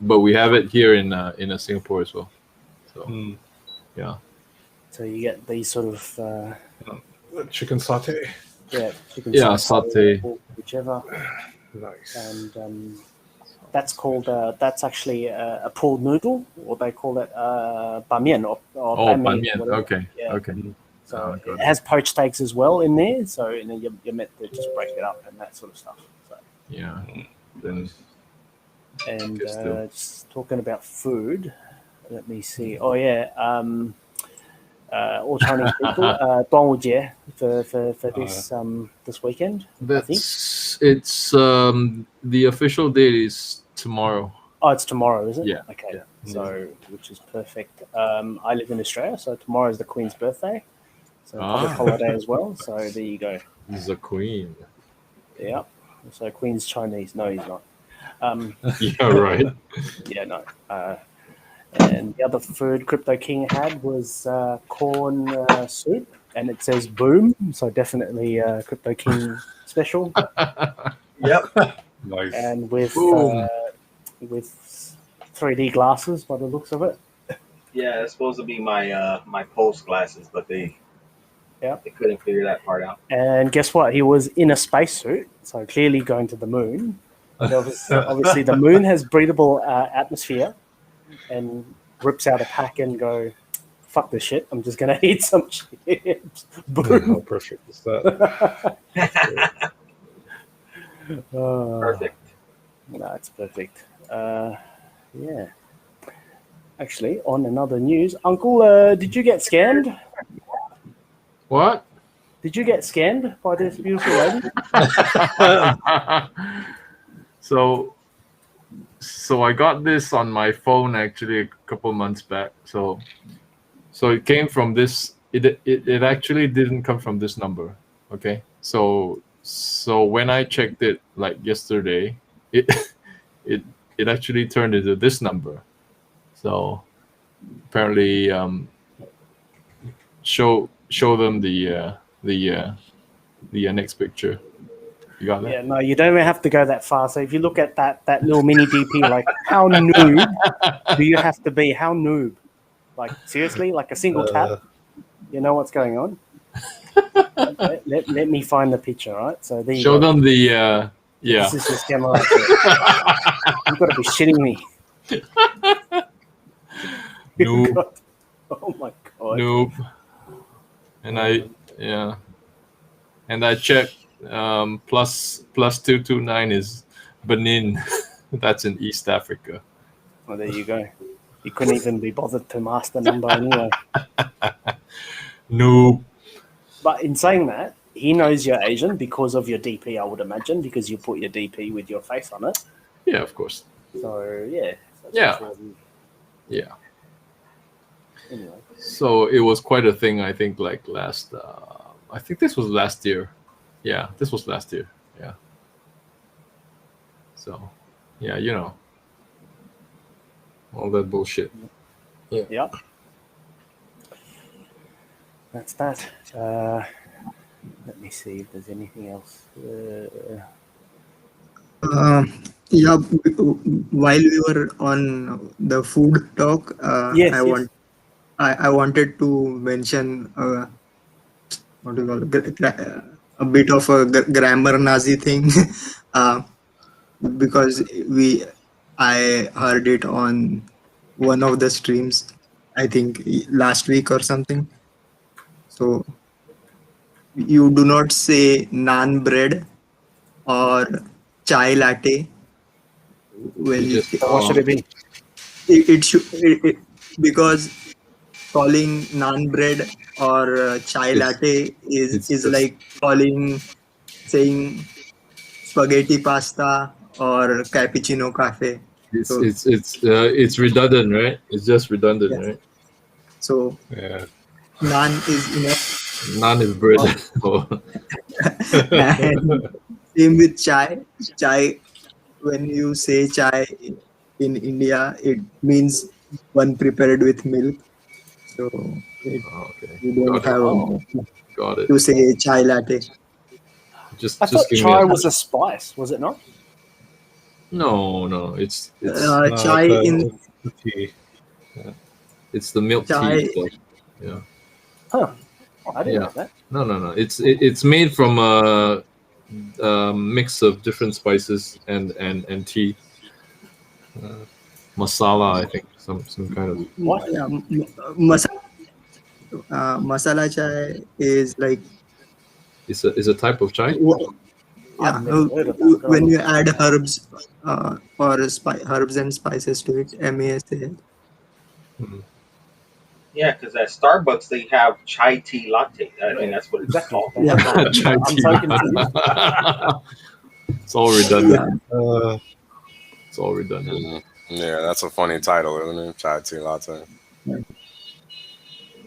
But we have it here in Singapore as well. So yeah. So you get these sort of Chicken satay. chicken satay. or whichever, Nice. and that's called that's actually a pool noodle, or they call it bamian or banh mi, bamian. whatever. Okay. Yeah. Okay. So it has poached eggs as well in there. So you're meant to just break it up and that sort of stuff. So. Yeah. Then. And Good still. just talking about food, let me see. Oh yeah, all Chinese people, 端午节 for this this weekend. I think It's the official date is tomorrow. Oh, it's tomorrow, is it? Yeah. Okay. Yeah. So which is perfect. I live in Australia, so tomorrow is the Queen's birthday, so public holiday as well. So there you go. The Queen. Yeah. So Queen's Chinese. No, he's not. Yeah, right. Yeah, no. And the other food Crypto King had was corn soup, and it says boom, so definitely Crypto King special. Yep. Nice. And with Boom. with 3D glasses by the looks of it. Yeah, it's supposed to be my my post glasses, but they couldn't figure that part out. And guess what? He was in a spacesuit, so clearly going to the moon. But obviously, the moon has breathable atmosphere, and rips out a pack and go, fuck this shit. I'm just gonna eat some shit. Boom. How perfect is that? Perfect. No, it's perfect. Yeah. Actually, on another news, Uncle, did you get scammed? What? Did you get scammed by this beautiful lady? So I got this on my phone actually a couple months back. So it came from this. It actually didn't come from this number. Okay. So when I checked it like yesterday, it actually turned into this number. So apparently, show them the next picture. You got that? Yeah, no, you don't even have to go that far. So if you look at that little mini DP, like how noob do you have to be? How noob? Like seriously, like a single tap, you know what's going on? let me find the picture, right? So there you Show go. them the yeah. This is the scammer right there. You've got to be shitting me. Noob. Oh my god. Noob. And I checked. Plus 229 is Benin. That's in East Africa. Well, there you go. You couldn't even be bothered to mask the number anyway. Noob. But in saying that, he knows you're Asian because of your DP, I would imagine, because you put your DP with your face on it. Yeah, of course. So yeah. Yeah. Yeah. Anyway. So it was quite a thing. I think like last. I think this was last year. Yeah, this was last year. Yeah. So, yeah, you know, all that bullshit. Yeah. Yep. That's that. Let me see if there's anything else. Yeah, while we were on the food talk, Yes, I wanted to mention what do you call it? A bit of a grammar Nazi thing, because I heard it on one of the streams, I think last week or something. So you do not say naan bread or chai latte when you say, What should it be? it should because calling naan bread or chai latte is like saying spaghetti pasta or cappuccino cafe. It's redundant, right? It's just redundant, Yes. right? So Yeah. naan is enough. Naan is bread. And same with chai. Chai when you say chai in India, it means one prepared with milk. So Okay, you don't got it. have Oh. Got it. to say chai latte. I Just thought give me chai a was a spice, was it not? no. It's No, Chai in it's the tea. it's the milk chai. tea. Like, yeah. Huh. I didn't Yeah. know that. No. It's made from a mix of different spices and tea. Masala, I think, some kind of. What? Yeah, masala chai is like Is a type of chai. I've yeah, never heard of that. I'm gonna when look you this add up now. herbs or herbs and spices to it, MASA. Yeah, because at Starbucks they have chai tea latte. I mean, that's what it's Exactly. called. They have that. Chai I'm tea. so confused. It's all redundant. Yeah, It's all redundant. Mhm. Yeah, that's a funny title, isn't it? Chai tea latte.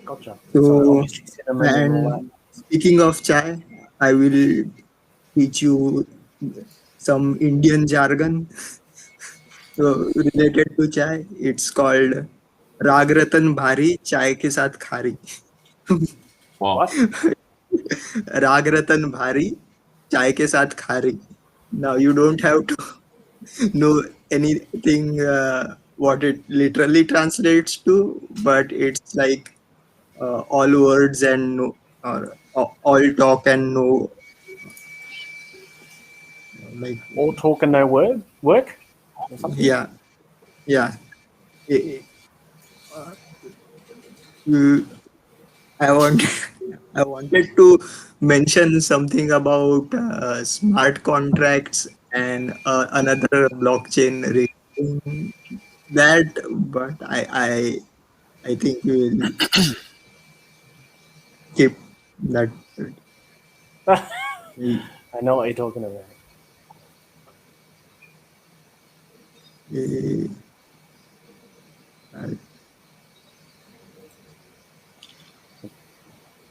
Gotcha. So so obviously cinnamon and all that. and speaking of chai, I will teach you some Indian jargon related to chai. It's called Rag Ratan Bhari Chai ke saath khari. Wow. What? Rag Ratan Bhari Chai ke saath khari. Now you don't have to know anything what it literally translates to, but it's like all words and no, or all talk and no, like All talk and no word work? Or something? yeah, yeah. I- I- I want I wanted to mention something about smart contracts and another blockchain regarding that, but I think we will skip that. I know what you're talking about.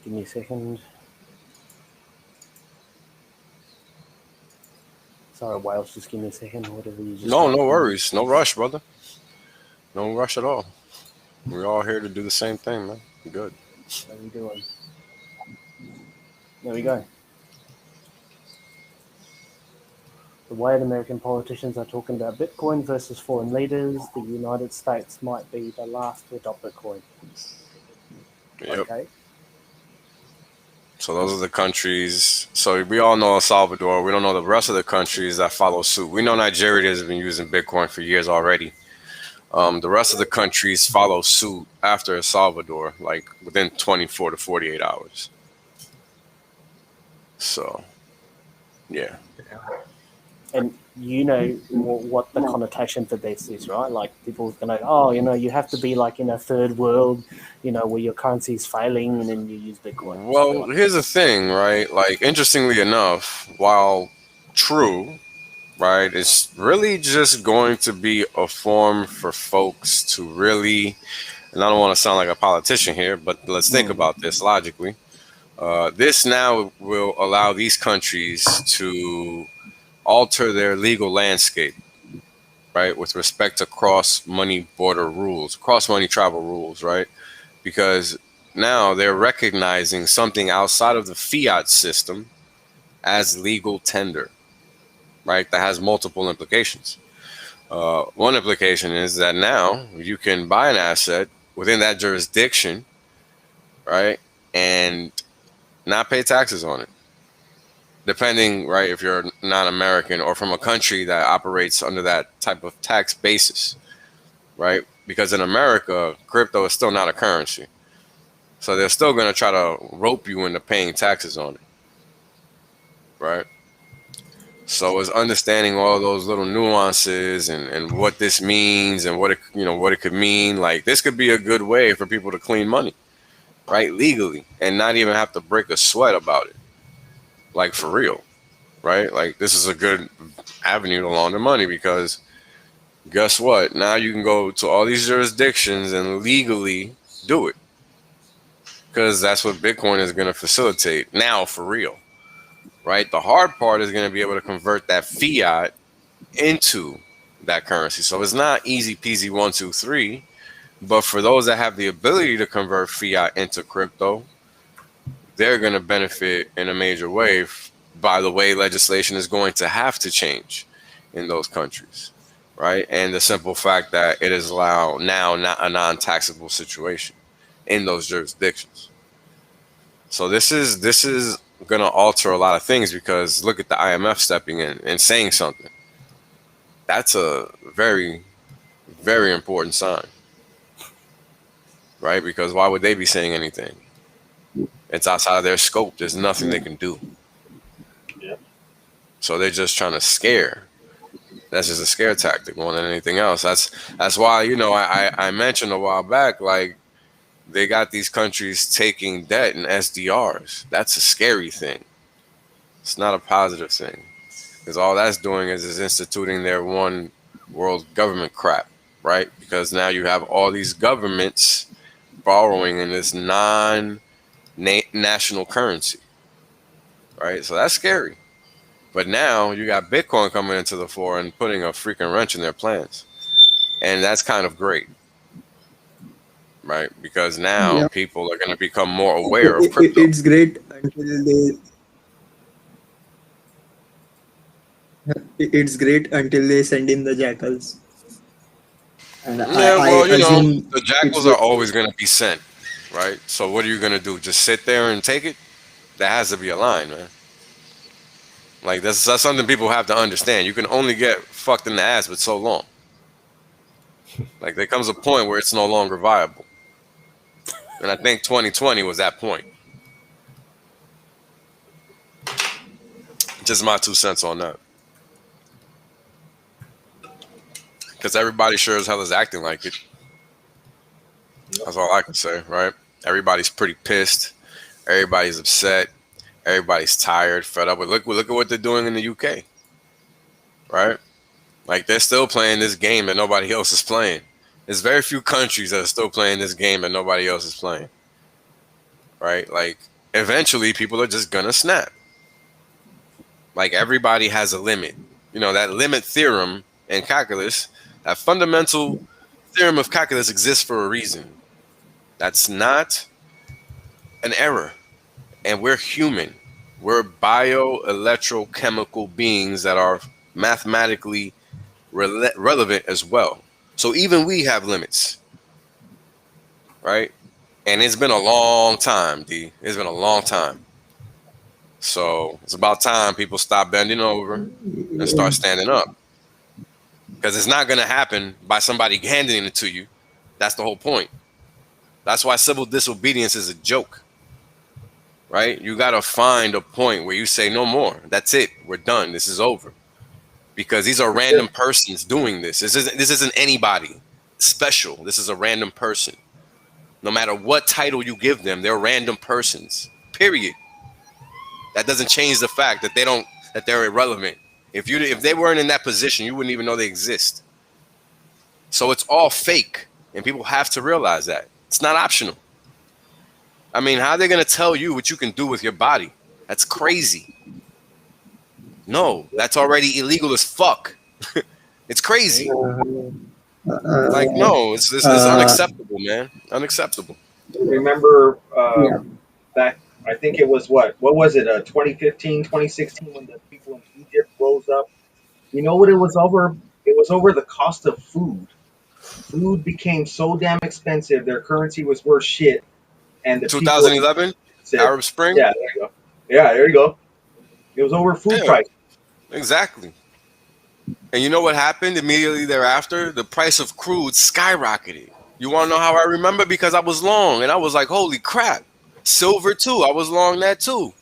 Give me a second. Sorry, Wales, just give me a second. Whatever you just. No, no worries. No rush, brother. No rush at all. We're all here to do the same thing, man. Good. What are we doing? There we go. The way American politicians are talking about Bitcoin versus foreign leaders, the United States might be the last to adopt Bitcoin. Yep. Okay. So those are the countries. So we all know El Salvador. We don't know the rest of the countries that follow suit. We know Nigeria has been using Bitcoin for years already. The rest of the countries follow suit after El Salvador, like within 24 to 48 hours. So, yeah. And you know what the connotation for this is, right? Like people are going to, oh, you have to be like in a third world, where your currency is failing and then you use Bitcoin. Well, here's the thing, right? Like, interestingly enough, while true, right, it's really just going to be a form for folks to really, and I don't want to sound like a politician here, but let's think about this logically. This now will allow these countries to alter their legal landscape, right, with respect to cross-money travel rules, right? Because now they're recognizing something outside of the fiat system as legal tender, right? That has multiple implications. One implication is that now you can buy an asset within that jurisdiction, right, and not pay taxes on it. Depending, right, if you're non-American or from a country that operates under that type of tax basis, right? Because in America, crypto is still not a currency. So they're still going to try to rope you into paying taxes on it, right? So it's understanding all those little nuances and what this means and what it could mean. Like, this could be a good way for people to clean money, right, legally, and not even have to break a sweat about it. Like, for real. Right? Like, this is a good avenue to launder money because guess what? Now you can go to all these jurisdictions and legally do it because that's what Bitcoin is going to facilitate now for real. Right? The hard part is going to be able to convert that fiat into that currency. So it's not easy peasy 1, 2, 3. But for those that have the ability to convert fiat into crypto, they're going to benefit in a major way by the way legislation is going to have to change in those countries, right? And the simple fact that it is allowed now, not a non-taxable situation in those jurisdictions. So this is going to alter a lot of things, because look at the IMF stepping in and saying something. That's a very, very important sign, right? Because why would they be saying anything? It's outside of their scope. There's nothing they can do. Yep. So they're just trying to scare. That's just a scare tactic more than anything else. That's why, you know, I mentioned a while back, like, they got these countries taking debt in SDRs. That's a scary thing. It's not a positive thing, because all that's doing is instituting their one world government crap, right? Because now you have all these governments borrowing in this non-national currency, right? So that's scary. But now you got Bitcoin coming into the fore and putting a freaking wrench in their plans. And that's kind of great, right? Because now Yeah. people are going to become more aware of crypto. It's great until they. It's great until they send in the jackals. And Yeah, well, I you know, assume the jackals it's are always going to be sent, right? So what are you going to do? Just sit there and take it? That has to be a line, man. Like, that's something people have to understand. You can only get fucked in the ass but so long. Like, there comes a point where it's no longer viable. And I think 2020 was that point. Just my 2 cents on that. Because everybody sure as hell is acting like it. That's all I can say, right? Everybody's pretty pissed. Everybody's upset. Everybody's tired, fed up. But look at what they're doing in the UK, right? Like, they're still playing this game that nobody else is playing. There's very few countries that are still playing this game that nobody else is playing, right? Like, eventually people are just gonna snap. Like, everybody has a limit. You know, that limit theorem in calculus, that fundamental theorem of calculus exists for a reason. That's not an error. And we're human. We're bioelectrochemical beings that are mathematically relevant as well. So even we have limits, right? And it's been a long time, D. It's been a long time. So it's about time people stop bending over and start standing up. Because it's not going to happen by somebody handing it to you. That's the whole point. That's why civil disobedience is a joke, right? You got to find a point where you say no more. That's it. We're done. This is over. Because these are random persons doing this. This isn't anybody special. This is a random person. No matter what title you give them, they're random persons. Period. That doesn't change the fact that they're irrelevant. If they weren't in that position, you wouldn't even know they exist. So it's all fake, and people have to realize that. It's not optional. I mean, how are they going to tell you what you can do with your body? That's crazy. No, that's already illegal as fuck. It's crazy. Like, no, it's unacceptable, man. Unacceptable. Remember back, I think it was what was it, 2015, 2016, when the people in Egypt rose up? You know what it was over? It was over the cost of food. Food became so damn expensive, their currency was worth shit. And the 2011 Arab Spring? Yeah, there you go. Yeah, there you go. It was over food price. Exactly. And you know what happened immediately thereafter? The price of crude skyrocketed. You want to know how I remember? Because I was long, and I was like, holy crap. Silver, too. I was long that, too.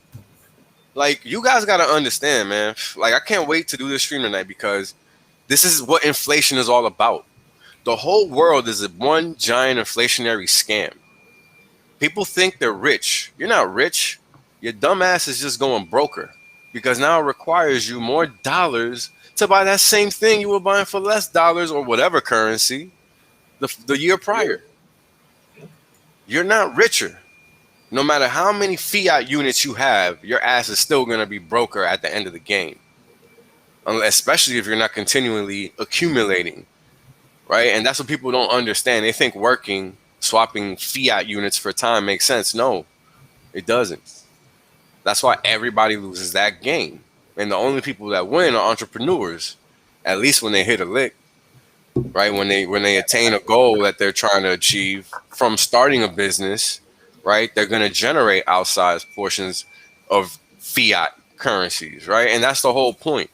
Like, you guys got to understand, man. Like, I can't wait to do this stream tonight, because this is what inflation is all about. The whole world is one giant inflationary scam. People think they're rich. You're not rich. Your dumb ass is just going broker, because now it requires you more dollars to buy that same thing you were buying for less dollars or whatever currency the year prior. You're not richer. No matter how many fiat units you have, your ass is still going to be broker at the end of the game. especially if you're not continually accumulating, right? And that's what people don't understand. They think swapping fiat units for time makes sense. No, it doesn't. That's why everybody loses that game. And the only people that win are entrepreneurs, at least when they hit a lick, right? When they attain a goal that they're trying to achieve from starting a business, right? They're going to generate outsized portions of fiat currencies, right? And that's the whole point.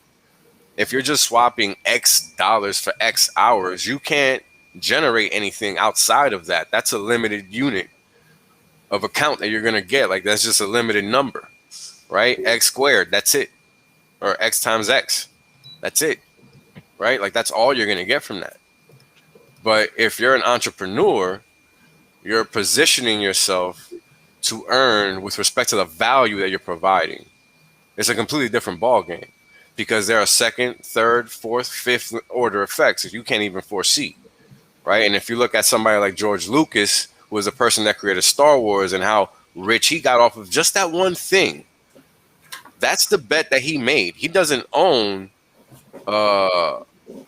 If you're just swapping X dollars for X hours, you can't generate anything outside of that. That's a limited unit of account that you're going to get. Like, that's just a limited number, right? X squared, that's it. Or X times X, that's it, right? Like, that's all you're going to get from that. But if you're an entrepreneur, you're positioning yourself to earn with respect to the value that you're providing. It's a completely different ball game because there are second, third, fourth, fifth order effects that you can't even foresee, right? And if you look at somebody like George Lucas, who was the person that created Star Wars, and how rich he got off of just that one thing, that's the bet that he made. He doesn't own the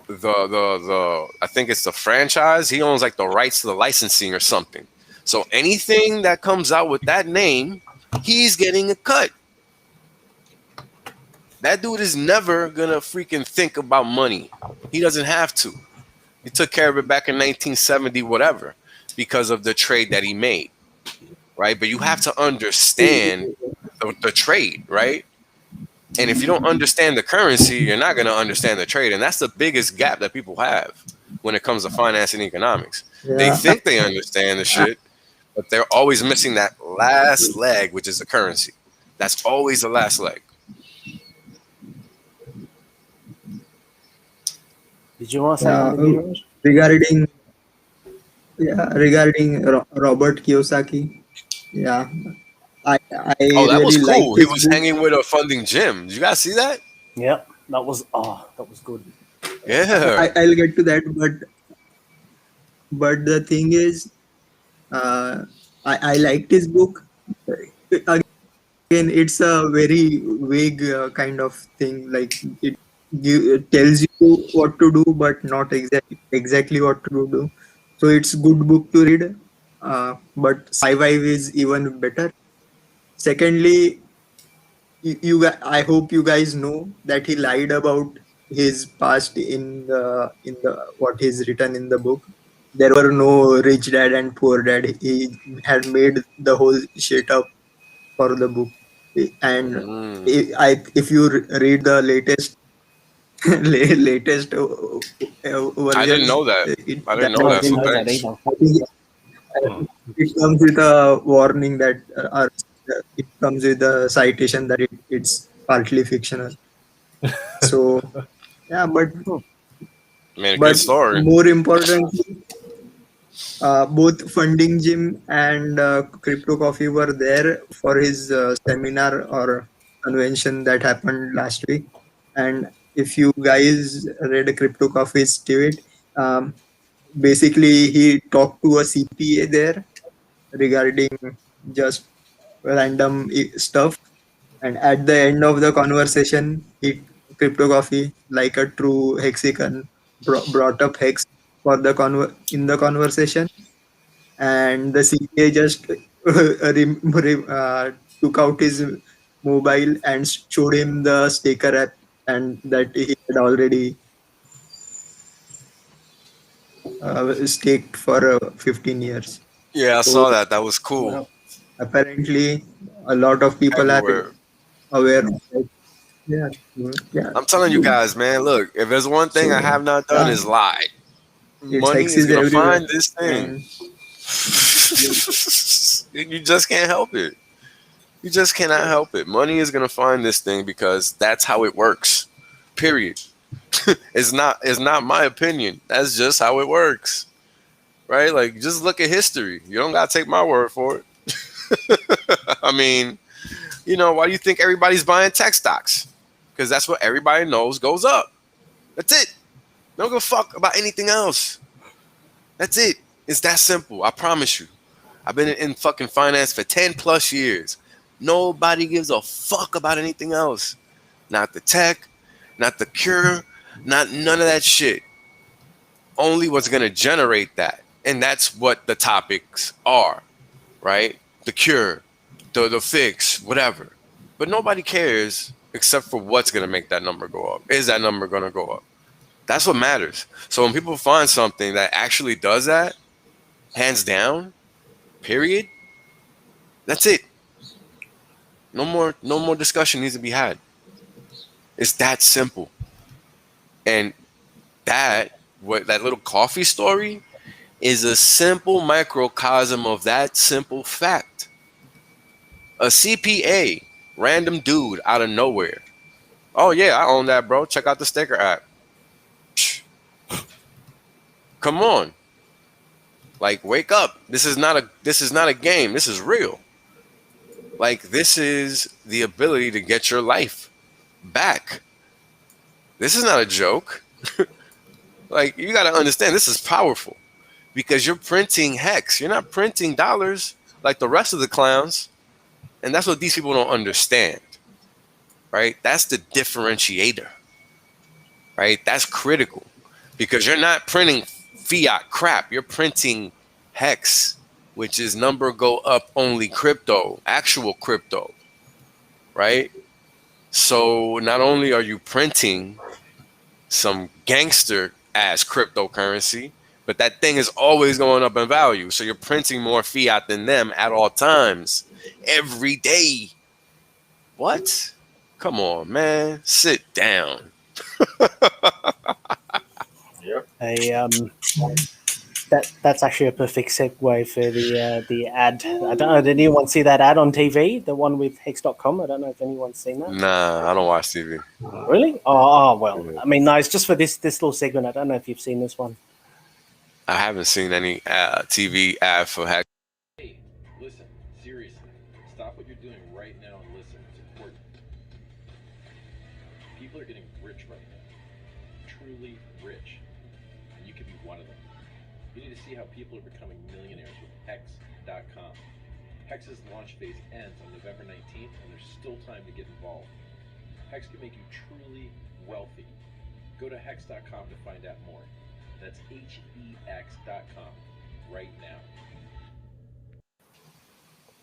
I think it's the franchise. He owns like the rights to the licensing or something. So anything that comes out with that name, he's getting a cut. That dude is never gonna freaking think about money. He doesn't have to. He took care of it back in 1970, whatever, because of the trade that he made, right? But you have to understand the trade, right? And if you don't understand the currency, you're not going to understand the trade. And that's the biggest gap that people have when it comes to finance and economics. Yeah. They think they understand the shit, but they're always missing that last leg, which is the currency. That's always the last leg. Did you want to say something, Raj? regarding Robert Kiyosaki? Yeah, I Oh, that really was liked cool. He his was book. hanging with a funding gym. Did you guys see that? Yeah, that was good. Yeah. I'll get to that, but the thing is, I liked his book. Again, it's a very vague kind of thing. Like it tells you what to do, but not exactly what to do. So it's good book to read. But sci-fi is even better. Secondly, I hope you guys know that he lied about his past in the what he's written in the book. There were no rich dad and poor dad. He had made the whole shit up for the book. And if you read the latest versions, I didn't know that. I didn't know No, I that. So didn't know that thanks. either. I think it comes with a warning that it comes with a citation that it's partly fictional. So yeah, but Man, good story. more importantly, both Funding Jim and Crypto Coffee were there for his seminar or convention that happened last week. And if you guys read Crypto Coffee's tweet, basically he talked to a CPA there regarding just random stuff. And at the end of the conversation, Crypto Coffee, like a true Hexican, brought up Hex for the in the conversation, and the CPA just took out his mobile and showed him the staker app, and that he had already staked for 15 years. Yeah, I saw that. That was cool. Well, Apparently, a lot of people Everywhere. are aware of it. Yeah. I'm telling you guys, man, look, if there's one thing I have not done is lie. Money Hex is going to everywhere. find this thing. And You just can't help it. You just cannot help it. Money is going to find this thing because that's how it works. Period. It's not my opinion. That's just how it works. Right? Like, just look at history. You don't got to take my word for it. I mean, why do you think everybody's buying tech stocks? Because that's what everybody knows goes up. That's it. Don't give a fuck about anything else. That's it. It's that simple. I promise you. I've been in fucking finance for 10 plus years. Nobody gives a fuck about anything else. Not the tech, not the cure, not none of that shit. Only what's going to generate that. And that's what the topics are, right? The cure, the fix, whatever. But nobody cares except for what's going to make that number go up. Is that number going to go up? That's what matters. So when people find something that actually does that, hands down, period, that's it. No more discussion needs to be had. It's that simple. And that little coffee story is a simple microcosm of that simple fact. A CPA, random dude out of nowhere. Oh yeah, I own that, bro. Check out the sticker app. Come on. Like, wake up. This is not a game. This is real. Like, this is the ability to get your life back. This is not a joke. Like, you got to understand, this is powerful because you're printing hex. You're not printing dollars like the rest of the clowns. And that's what these people don't understand, right? That's the differentiator, right? That's critical because you're not printing fiat crap. You're printing hex, which is number go up only crypto, actual crypto, right? So not only are you printing some gangster ass cryptocurrency, but that thing is always going up in value. So you're printing more fiat than them at all times, every day. What? Come on, man. Sit down. Yep. That's actually a perfect segue for the ad. I don't know. Did anyone see that ad on TV? The one with Hex.com? I don't know if anyone's seen that. Nah, I don't watch TV. Really? Oh well. I mean, no. It's just for this little segment. I don't know if you've seen this one. I haven't seen any TV ad for Hex. Hey, listen, seriously. Stop what you're doing right now and listen. It's important. People are getting rich right now. Truly rich. And you could be one of them. You need to see how people are becoming millionaires with Hex.com. Hex's launch phase ends on November 19th, and there's still time to get involved. Hex can make you truly wealthy. Go to Hex.com to find out more. That's HEX.com right now.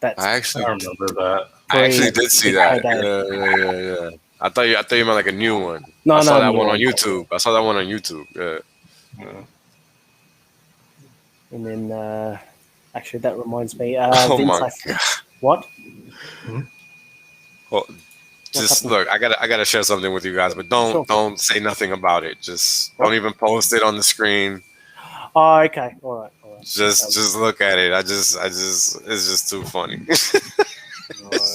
That's I actually remember that. I actually did see that. Yeah. I thought you meant like a new one. I saw that one on YouTube. I saw that one on YouTube. Yeah. And then, actually, that reminds me. Oh Vince, my God. What? Well, just look, I gotta share something with you guys, but don't say nothing about it. Just don't even post it on the screen. Oh, okay. All right. Just look at it. It's just too funny. It's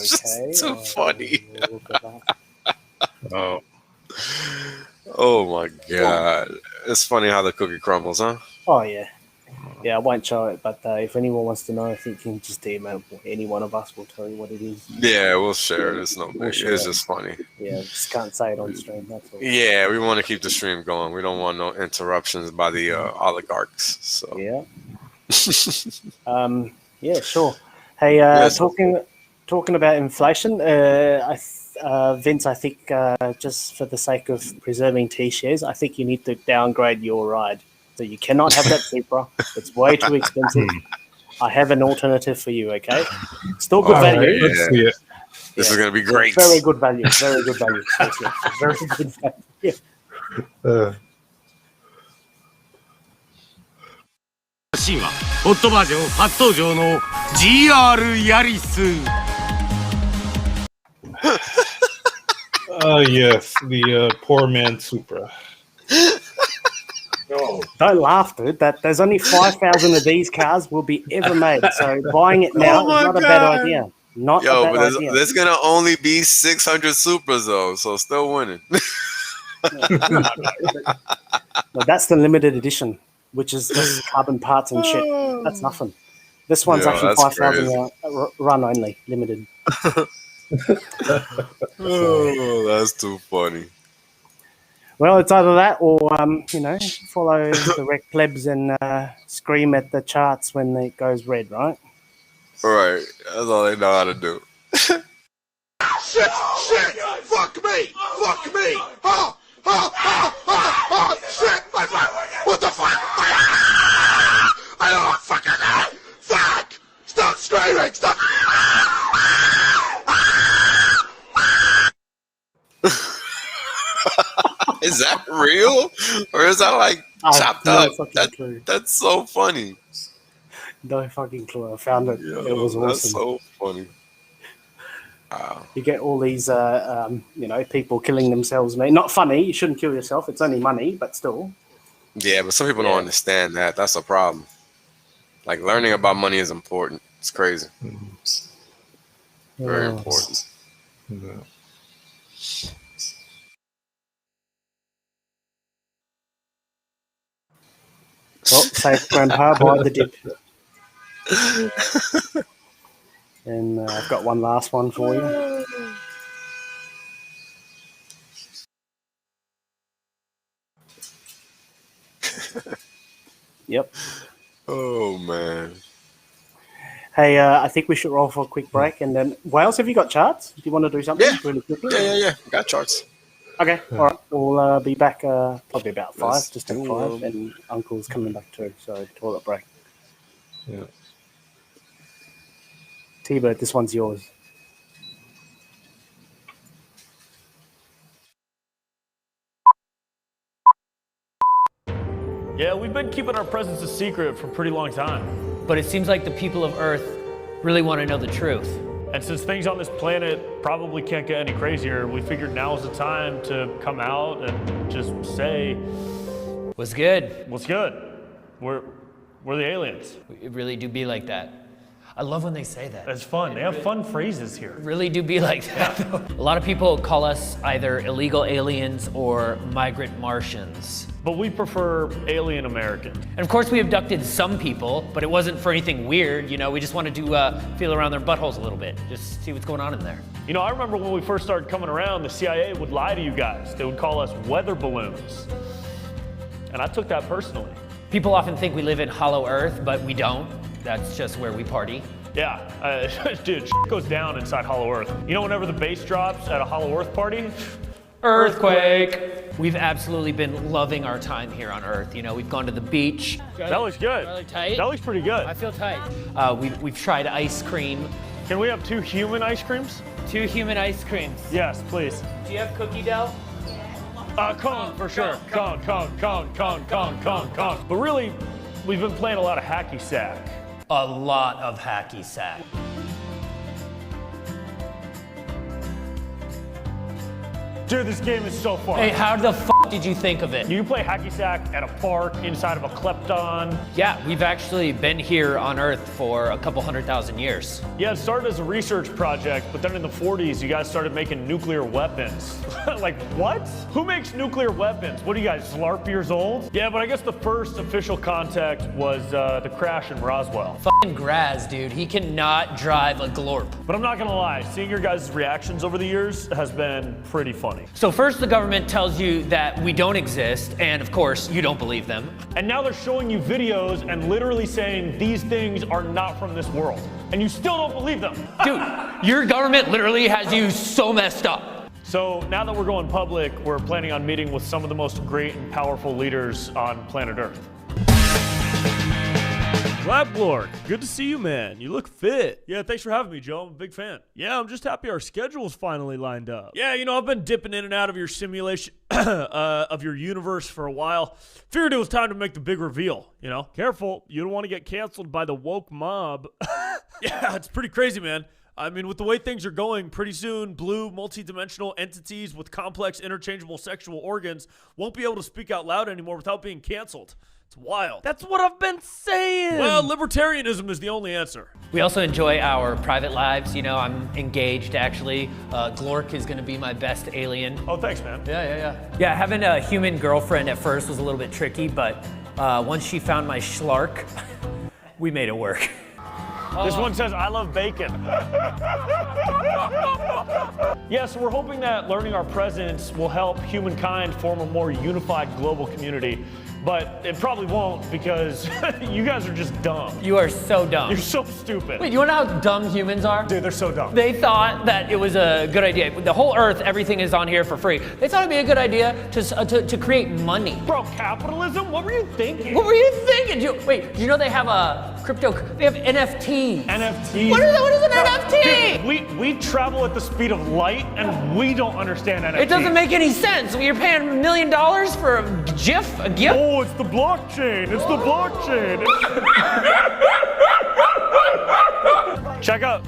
just too funny. Oh my God. It's funny how the cookie crumbles, huh? Oh yeah. Yeah, I won't show it, but if anyone wants to know, I think you can just email any one of us. We'll tell you what it is. Yeah, we'll share it. It's no big. It's just funny. Yeah, just can't say it on stream. That's all. Yeah, we want to keep the stream going. We don't want no interruptions by the oligarchs. So yeah. Yeah, sure. Hey, talking about inflation, Vince, I think just for the sake of preserving T shares, I think you need to downgrade your ride. So you cannot have that Supra. It's way too expensive. I have an alternative for you, okay? Still good value. Let's see it. This is going to be great. Very good value. Very good value. Very good value. Yeah. シーンはホットバージョン初登場の GR ヤリス Yes, the poor man Supra. No. Don't laugh, dude. There's only 5,000 of these cars will be ever made. So buying it now is not a bad idea. Not a bad idea. There's going to only be 600 Supras, though, so still winning. No, that's the limited edition, which is just carbon parts and shit. That's nothing. This one's actually 5,000 run only, limited. Oh, that's too funny. Well, it's either that or, follow the rec plebs and scream at the charts when it goes red, right? Right. That's all they know how to do. Shit! Fuck me! Fuck me! Oh! Is that real? Or is that like chopped no up? fucking clue. That's so funny. No fucking clue. I found it. Yo, It was that's awesome. so funny. Wow. You get all these, people killing themselves. Not funny. You shouldn't kill yourself. It's only money, but still. Yeah, but some people don't understand that. That's a problem. Like learning about money is important. It's crazy. Very important. Yeah. Well, safe grandpa, buy the dip. And I've got one last one for you. Yep. Oh man. Hey, I think we should roll for a quick break, and then Wales, have you got charts? Do you want to do something really quickly? Yeah. Got charts. Okay, all right. We'll be back probably about 5, Let's just at do 5, and Uncle's coming back too, so toilet break. Yeah. T-Bird, this one's yours. Yeah, we've been keeping our presence a secret for a pretty long time. But it seems like the people of Earth really want to know the truth. And since things on this planet probably can't get any crazier, we figured now is the time to come out and just say, What's good? what's good? We're the aliens. It really do be like that. I love when they say that. It's fun. They have fun phrases here. Really do be like that. A lot of people call us either illegal aliens or migrant Martians. But we prefer alien Americans. And of course we abducted some people, but it wasn't for anything weird, we just wanted to feel around their buttholes a little bit, just see what's going on in there. I remember when we first started coming around, the CIA would lie to you guys. They would call us weather balloons. And I took that personally. People often think we live in hollow earth, but we don't. That's just where we party. Yeah, dude, shit goes down inside hollow earth. Whenever the bass drops at a hollow earth party? Earthquake! We've absolutely been loving our time here on Earth. We've gone to the beach. That looks good. Do I look tight? That looks pretty good. I feel tight. We've tried ice cream. Can we have 2 human ice creams? 2 human ice creams. Yes, please. Do you have cookie dough? Cone, for sure. Cone. But really, we've been playing a lot of hacky sack. A lot of hacky sack. Dude, this game is so fun. Hey, how the f did you think of it? You can play hacky sack at a park inside of a klepton. Yeah, we've actually been here on Earth for a couple 100,000 years. Yeah, it started as a research project, but then in the 40s, you guys started making nuclear weapons. Like, what? Who makes nuclear weapons? What are you guys, LARP years old? Yeah, but I guess the first official contact was the crash in Roswell. Fucking Graz, dude. He cannot drive a glorp. But I'm not gonna lie, seeing your guys' reactions over the years has been pretty funny. So first the government tells you that we don't exist, and of course, you don't believe them. And now they're showing you videos and literally saying these things are not from this world. And you still don't believe them. Dude, your government literally has you so messed up. So now that we're going public, we're planning on meeting with some of the most great and powerful leaders on planet Earth. Glork, good to see you, man. You look fit. Yeah, thanks for having me, Joe. I'm a big fan. Yeah, I'm just happy our schedule's finally lined up. Yeah, I've been dipping in and out of your simulation of your universe for a while. Figured it was time to make the big reveal, Careful, you don't want to get canceled by the woke mob. Yeah, it's pretty crazy, man. I mean, with the way things are going, pretty soon, blue, multi-dimensional entities with complex, interchangeable sexual organs won't be able to speak out loud anymore without being canceled. It's wild. That's what I've been saying. Well, libertarianism is the only answer. We also enjoy our private lives. I'm engaged, actually. Glork is going to be my best alien. Oh, thanks, man. Yeah, having a human girlfriend at first was a little bit tricky, but once she found my schlark, we made it work. This one says, I love bacon. Yeah, so we're hoping that learning our presence will help humankind form a more unified global community. But it probably won't because you guys are just dumb. You are so dumb. You're so stupid. Wait, you wanna know how dumb humans are? Dude, they're so dumb. They thought that it was a good idea. The whole Earth, everything is on here for free. They thought it'd be a good idea to create money. Bro, capitalism? What were you thinking? What were you thinking? Wait, do you know they have a crypto. They have NFT. NFT. What is an NFT? Dude, we travel at the speed of light, and we don't understand NFT. It doesn't make any sense. You're paying $1 million for a GIF, a GIF. Oh, it's the blockchain. It's the blockchain. Check out.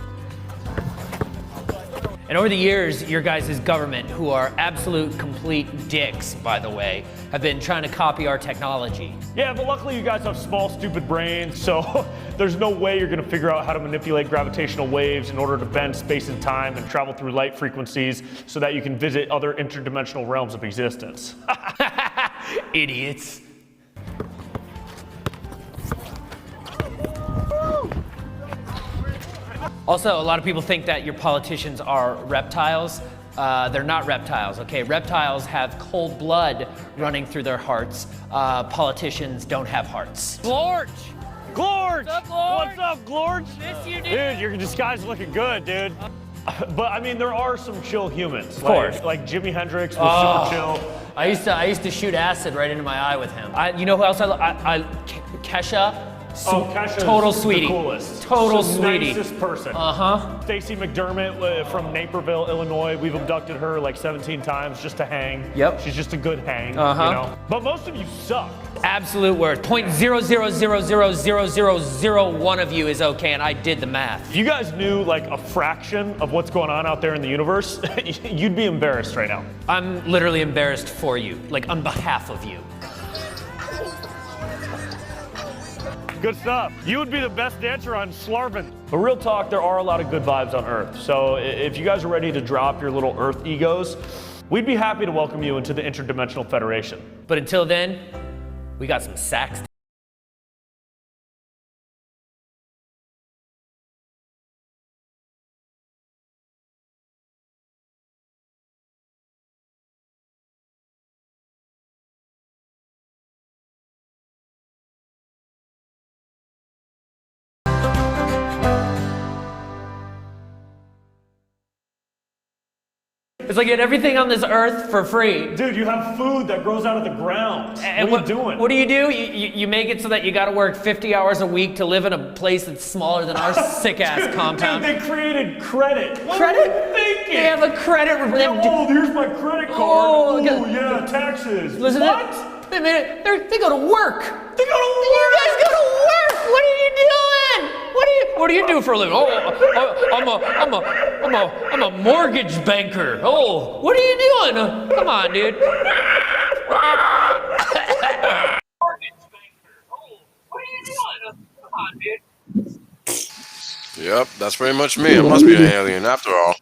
And over the years, your guys' government, who are absolute complete dicks, by the way, have been trying to copy our technology. Yeah, but luckily you guys have small, stupid brains, so there's no way you're gonna figure out how to manipulate gravitational waves in order to bend space and time and travel through light frequencies so that you can visit other interdimensional realms of existence. Idiots. Also, a lot of people think that your politicians are reptiles. They're not reptiles, okay? Reptiles have cold blood running through their hearts. Politicians don't have hearts. Glorch! Glorch! What's up, Glorch? What's up, Glorch? Miss you, Dude, your disguise is looking good, dude. But I mean, there are some chill humans. Of course. Like Jimi Hendrix was super chill. I used to shoot acid right into my eye with him. You know who else Kesha? Kesha's total sweetie. The coolest. Total She's the sweetie. nicest person. Uh-huh. Stacey McDermott from Naperville, Illinois. We've abducted her like 17 times just to hang. Yep. She's just a good hang, Uh-huh. you know. But most of you suck. Absolute word. 0.0000001 of you is okay, and I did the math. If you guys knew like a fraction of what's going on out there in the universe, you'd be embarrassed right now. I'm literally embarrassed for you, like on behalf of you. Good stuff. You would be the best dancer on Slarvin. But real talk, there are a lot of good vibes on Earth. So if you guys are ready to drop your little Earth egos, we'd be happy to welcome you into the Interdimensional Federation. But until then, we got some sax. It's like you had everything on this earth for free. Dude, you have food that grows out of the ground. And what are you doing? What do? You make it so that you got to work 50 hours a week to live in a place that's smaller than our sick-ass compound. Dude, they created credit. What Credit? are you thinking? They have a credit. Oh, here's my credit card. Oh, Oh, yeah, taxes. Listen what? They go to work. They go to work. You guys go to work. What are you doing? What do you do for a living? Oh, I'm a mortgage banker. Oh, what are you doing? Come on, dude. Yep, that's pretty much me. I must be an alien after all.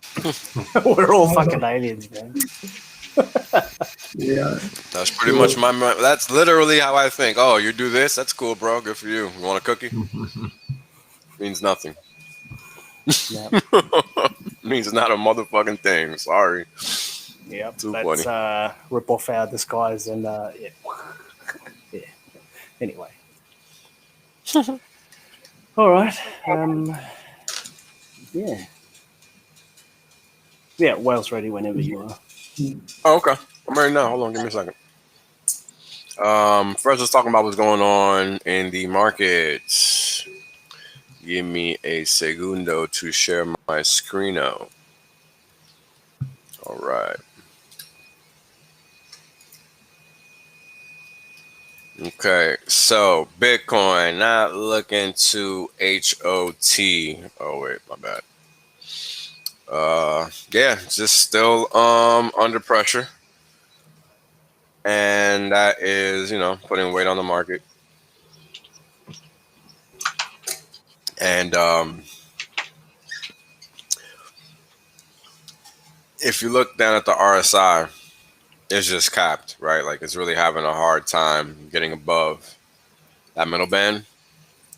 We're all fucking aliens, man. Yeah. That's pretty much that's literally how I think. Oh, you do this? That's cool, bro. Good for you. You want a cookie? Means nothing. Yep. Means not a motherfucking thing. Sorry. Yep. Too Let's funny. rip off our disguise and yeah. Yeah. Anyway. All right. Yeah. Yeah, Wales ready whenever you are. Oh, okay. I'm ready now. Hold on. Give me a second. First, let's talk about what's going on in the markets. Give me a segundo to share my screeno. All right. Okay, so Bitcoin not looking to HOT. Oh wait, my bad. Yeah, just still under pressure, and that is, you know, putting weight on the market. And if you look down at the RSI, it's just capped, right? Like it's really having a hard time getting above that middle band.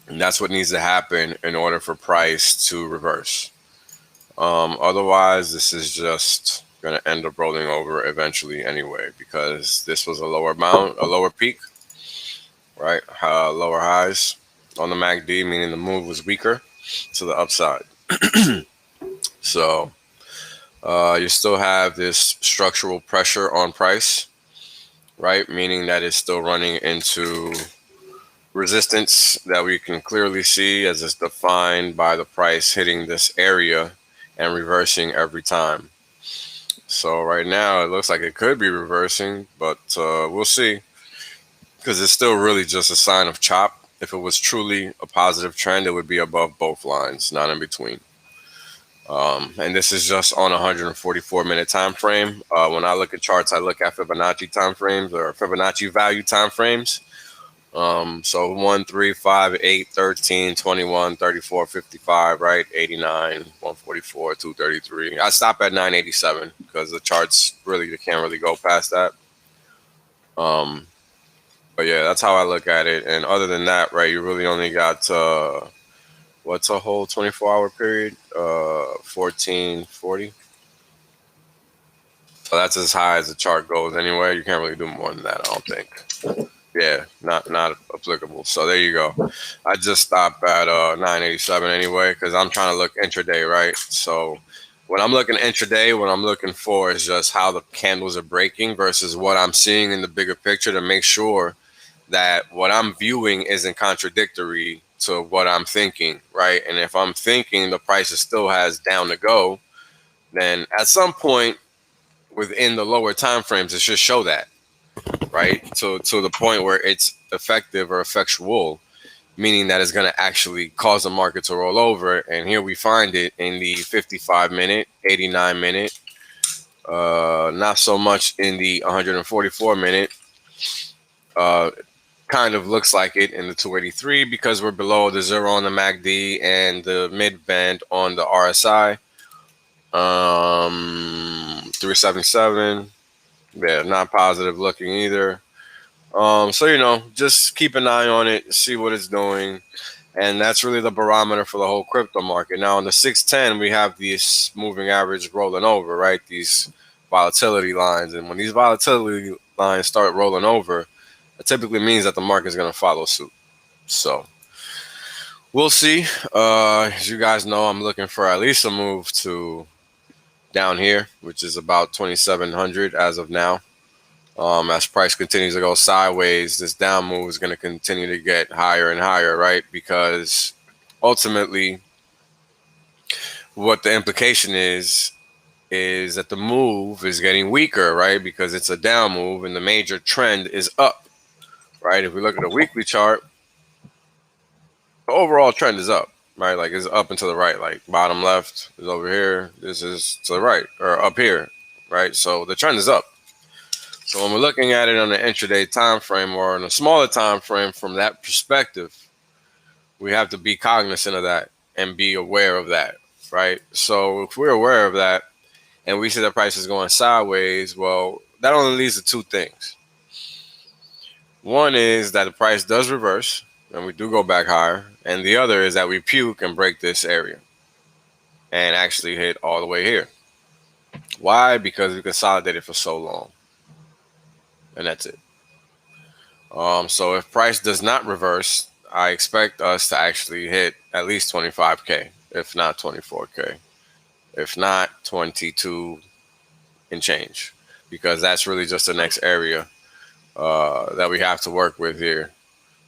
And that's what needs to happen in order for price to reverse. Otherwise, this is just going to end up rolling over eventually anyway, because this was a lower bound, a lower peak, right? Lower highs on the MACD, meaning the move was weaker to the upside. So you still have this structural pressure on price, right? Meaning that it's still running into resistance that we can clearly see as it's defined by the price hitting this area and reversing every time. So right now it looks like it could be reversing, but we'll see, because it's still really just a sign of chop. If it was truly a positive trend, it would be above both lines, not in between. And this is just on a 144-minute time frame. When I look at charts, I look at Fibonacci time frames, or Fibonacci value time frames. So 1, 3, 5, 8, 13, 21, 34, 55, right? 89, 144, 233. I stop at 987 because the charts really, you can't really go past that. But yeah, that's how I look at it. And other than that, right, you really only got, what's a whole 24-hour period? 1440. So that's as high as the chart goes anyway. You can't really do more than that, I don't think. Yeah, not applicable. So there you go. I just stopped at 987 anyway, because I'm trying to look intraday, right? So when I'm looking intraday, what I'm looking for is just how the candles are breaking versus what I'm seeing in the bigger picture, to make sure that what I'm viewing isn't contradictory to what I'm thinking, right? And if I'm thinking the price still has down to go, then at some point within the lower time frames, it should show that, right? To the point where it's effective or effectual, meaning that it's going to actually cause the market to roll over. And here we find it in the 55-minute, 89-minute, not so much in the 144-minute. Kind of looks like it in the 283 because we're below the 0 on the MACD and the mid band on the RSI. 377. Yeah, not positive looking either. So, you know, just keep an eye on it, see what it's doing. And that's really the barometer for the whole crypto market. Now, on the 610, we have these moving average rolling over, right? These volatility lines. And when these volatility lines start rolling over, it typically means that the market is going to follow suit. So we'll see. As you guys know, I'm looking for at least a move to down here, which is about 2,700 as of now. As price continues to go sideways, this down move is going to continue to get higher and higher, right? Because ultimately, what the implication is that the move is getting weaker, right? Because it's a down move and the major trend is up, right? If we look at the weekly chart, the overall trend is up, right? Like it's up and to the right, like bottom left is over here. This is to the right or up here, right? So the trend is up. So when we're looking at it on the intraday time frame or on a smaller time frame, from that perspective, we have to be cognizant of that and be aware of that, right? So if we're aware of that and we see the price is going sideways, well, that only leads to two things. One is that the price does reverse and we do go back higher, and the other is that we puke and break this area and actually hit all the way here. Why? Because we consolidated for so long. And that's it. So if price does not reverse, I expect us to actually hit at least 25K, if not 24K, if not 22 and change, because that's really just the next area that we have to work with here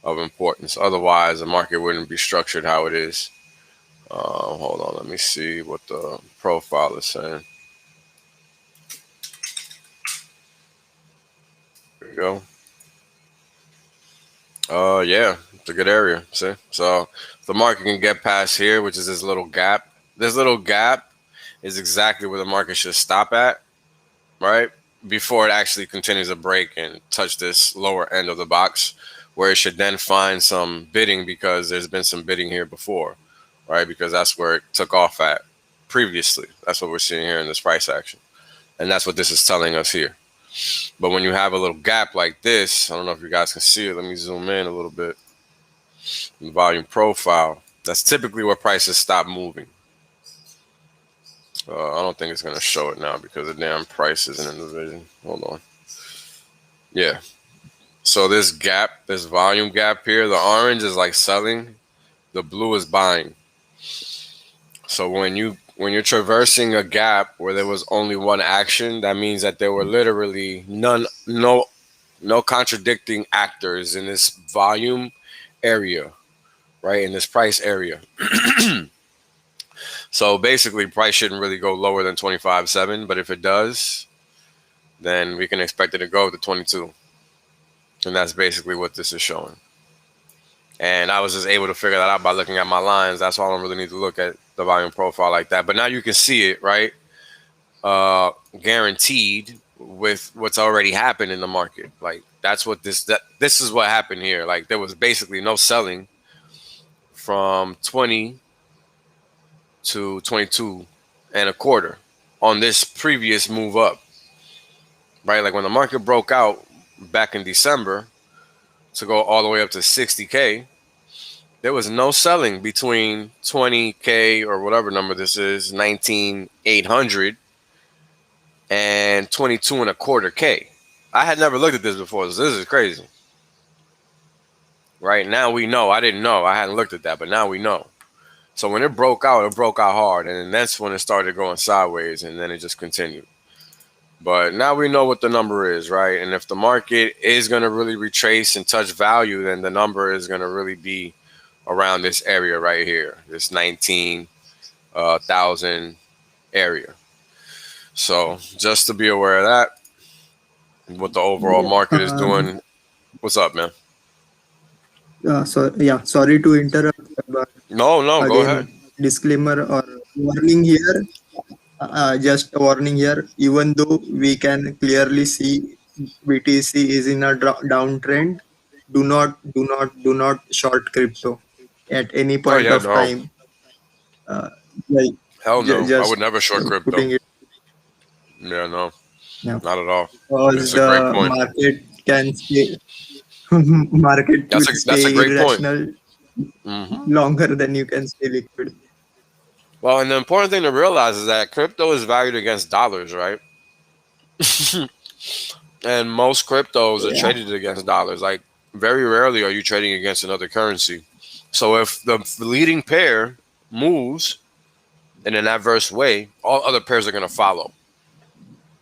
of importance. Otherwise, the market wouldn't be structured how it is. Hold on, let me see what the profile is saying. There we go. Yeah, it's a good area. See, so the market can get past here, which is this little gap. This little gap is exactly where the market should stop at, right? Before it actually continues to break and touch this lower end of the box, where it should then find some bidding, because there's been some bidding here before, right? Because that's where it took off at previously. That's what we're seeing here in this price action. And that's what this is telling us here. But when you have a little gap like this, I don't know if you guys can see it. Let me zoom in a little bit. The volume profile, that's typically where prices stop moving. I don't think it's going to show it now because the damn price isn't in the vision. Hold on. Yeah. So this gap, this volume gap here, the orange is like selling, the blue is buying. So when you're traversing a gap where there was only one action, that means that there were literally no contradicting actors in this volume area, right? In this price area. So basically, price shouldn't really go lower than 25.7, but if it does, then we can expect it to go to 22. And that's basically what this is showing. And I was just able to figure that out by looking at my lines. That's why I don't really need to look at the volume profile like that. But now you can see it, right? Guaranteed with what's already happened in the market. Like that's what this is what happened here. Like there was basically no selling from 20 to 22 and a quarter on this previous move up, right? Like when the market broke out back in December to go all the way up to 60K, there was no selling between 20K or whatever number this is, 19,800 and 22 and a quarter K. I had never looked at this before, so this is crazy. Right now we know. I didn't know. I hadn't looked at that, but now we know. So when it broke out hard, and that's when it started going sideways, and then it just continued. But now we know what the number is, right? And if the market is going to really retrace and touch value, then the number is going to really be around this area right here, this 19,000 area. So just to be aware of that, what the overall market is doing. What's up, man? Sorry to interrupt, but no, go ahead. Disclaimer or warning here. Just a warning here. Even though we can clearly see BTC is in a downtrend, do not short crypto at any point of time. Hell no, I would never short crypto. Yeah, no, not at all. Because the market can stay. That's a great irrational point. Longer than you can stay liquid. Well, and the important thing to realize is that crypto is valued against dollars, right? And most cryptos are traded against dollars. Like very rarely are you trading against another currency. So if the leading pair moves in an adverse way, all other pairs are going to follow,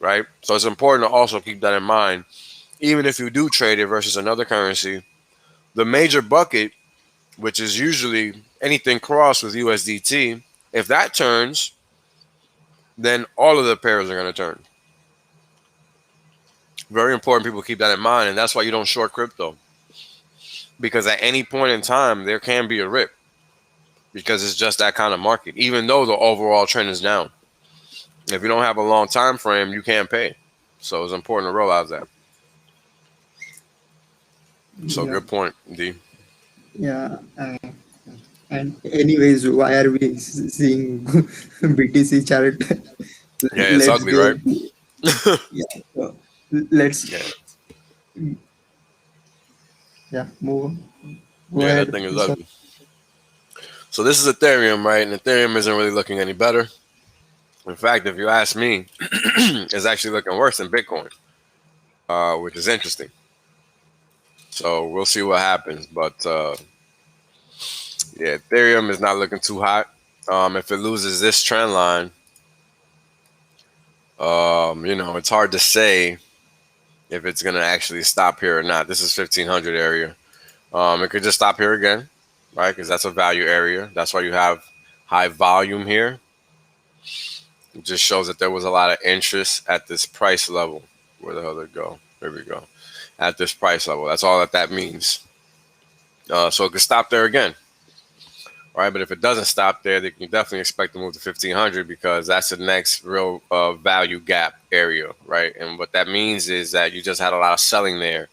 right? So it's important to also keep that in mind. Even if you do trade it versus another currency, the major bucket, which is usually anything crossed with USDT, if that turns, then all of the pairs are going to turn. Very important people keep that in mind, and that's why you don't short crypto. Because at any point in time, there can be a rip. Because it's just that kind of market, even though the overall trend is down. If you don't have a long time frame, you can't pay. So it's important to realize that. So good point, D. Yeah. And anyways, why are we seeing BTC chart? Yeah, it's ugly, right? So let's move on. Go ahead. That thing is ugly. So this is Ethereum, right? And Ethereum isn't really looking any better. In fact, if you ask me, it's actually looking worse than Bitcoin, which is interesting. So we'll see what happens. But Ethereum is not looking too hot. If it loses this trend line, it's hard to say if it's going to actually stop here or not. This is 1500 area. It could just stop here again, right? Because that's a value area. That's why you have high volume here. It just shows that there was a lot of interest at this price level. Where the hell did it go? There we go. At this price level. That's all that means. So it could stop there again. Right, but if it doesn't stop there, they can definitely expect to move to 1500 because that's the next real value gap area, right? And what that means is that you just had a lot of selling there.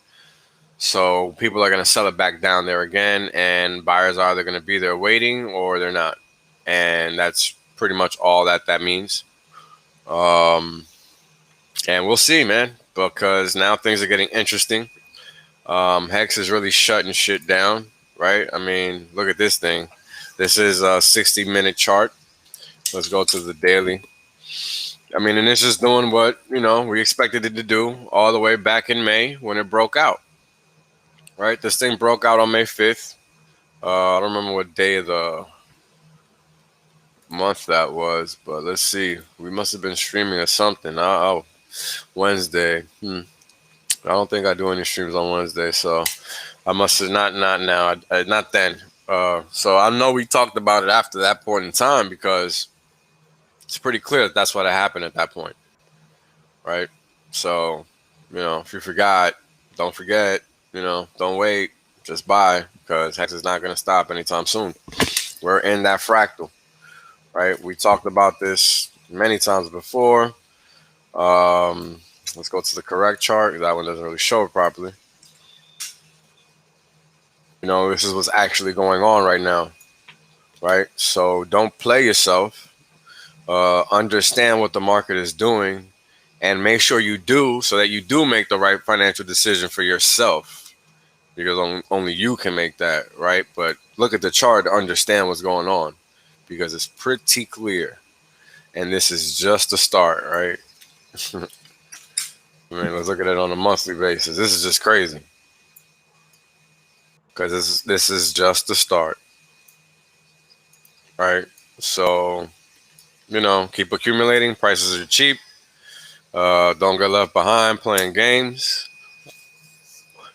So people are going to sell it back down there again, and buyers are either going to be there waiting or they're not. And that's pretty much all that means. And we'll see, man, because now things are getting interesting. Hex is really shutting shit down, right? I mean, look at this thing. This is a 60-minute chart. Let's go to the daily. I mean, and it's just doing what, we expected it to do all the way back in May when it broke out. Right? This thing broke out on May 5th. I don't remember what day of the month that was, but let's see. We must have been streaming or something. Wednesday. I don't think I do any streams on Wednesday, so I must have not now, not then. So I know we talked about it after that point in time because it's pretty clear that that's what happened at that point, right? So, if you forgot, don't forget. Don't wait, just buy because Hex is not going to stop anytime soon. We're in that fractal, right? We talked about this many times before. Let's go to the correct chart. That one doesn't really show it properly. This is what's actually going on right now, right? So don't play yourself. Understand what the market is doing and make sure you do so that you do make the right financial decision for yourself because only you can make that, right? But look at the chart to understand what's going on because it's pretty clear. And this is just the start, right? Let's look at it on a monthly basis. This is just crazy because this is just the start, right? So, keep accumulating. Prices are cheap. Don't get left behind playing games.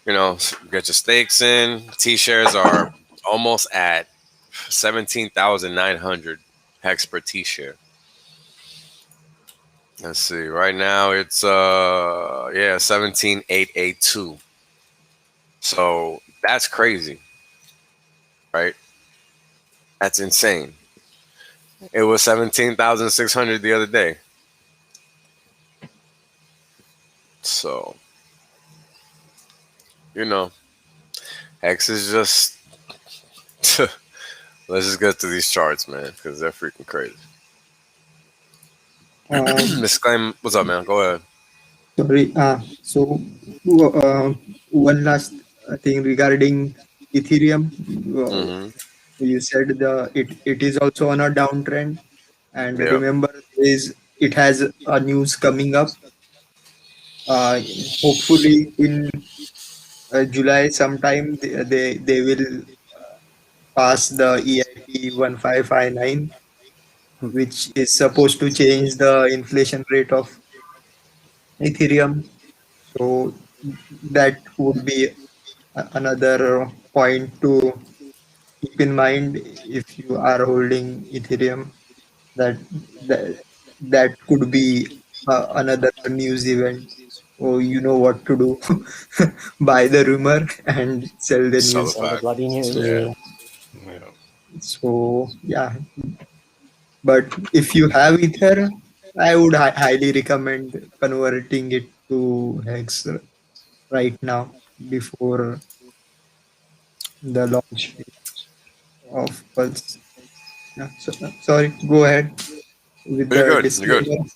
Get your stakes in. T-shares are almost at 17,900 hex per T-share. Let's see. Right now it's 17,882. So that's crazy, right? That's insane. It was 17,600 the other day. So, Hex is just. Let's just get to these charts, man, because they're freaking crazy. Disclaim. What's up, man? Go ahead. Sorry. So one last thing regarding Ethereum. You said it is also on a downtrend, and remember it has a news coming up. Hopefully in July sometime they will pass the EIP 1559, which is supposed to change the inflation rate of Ethereum. So that would be another point to keep in mind if you are holding Ethereum. That could be another news event. So you know what to do: buy the rumor and sell the Sell news. the fact. bloody news. Yeah. So yeah, but if you have Ether, I would highly recommend converting it to Hex right now before the launch of Pulse. Yeah, sorry, go ahead with You're the good. You're disclaimer. good.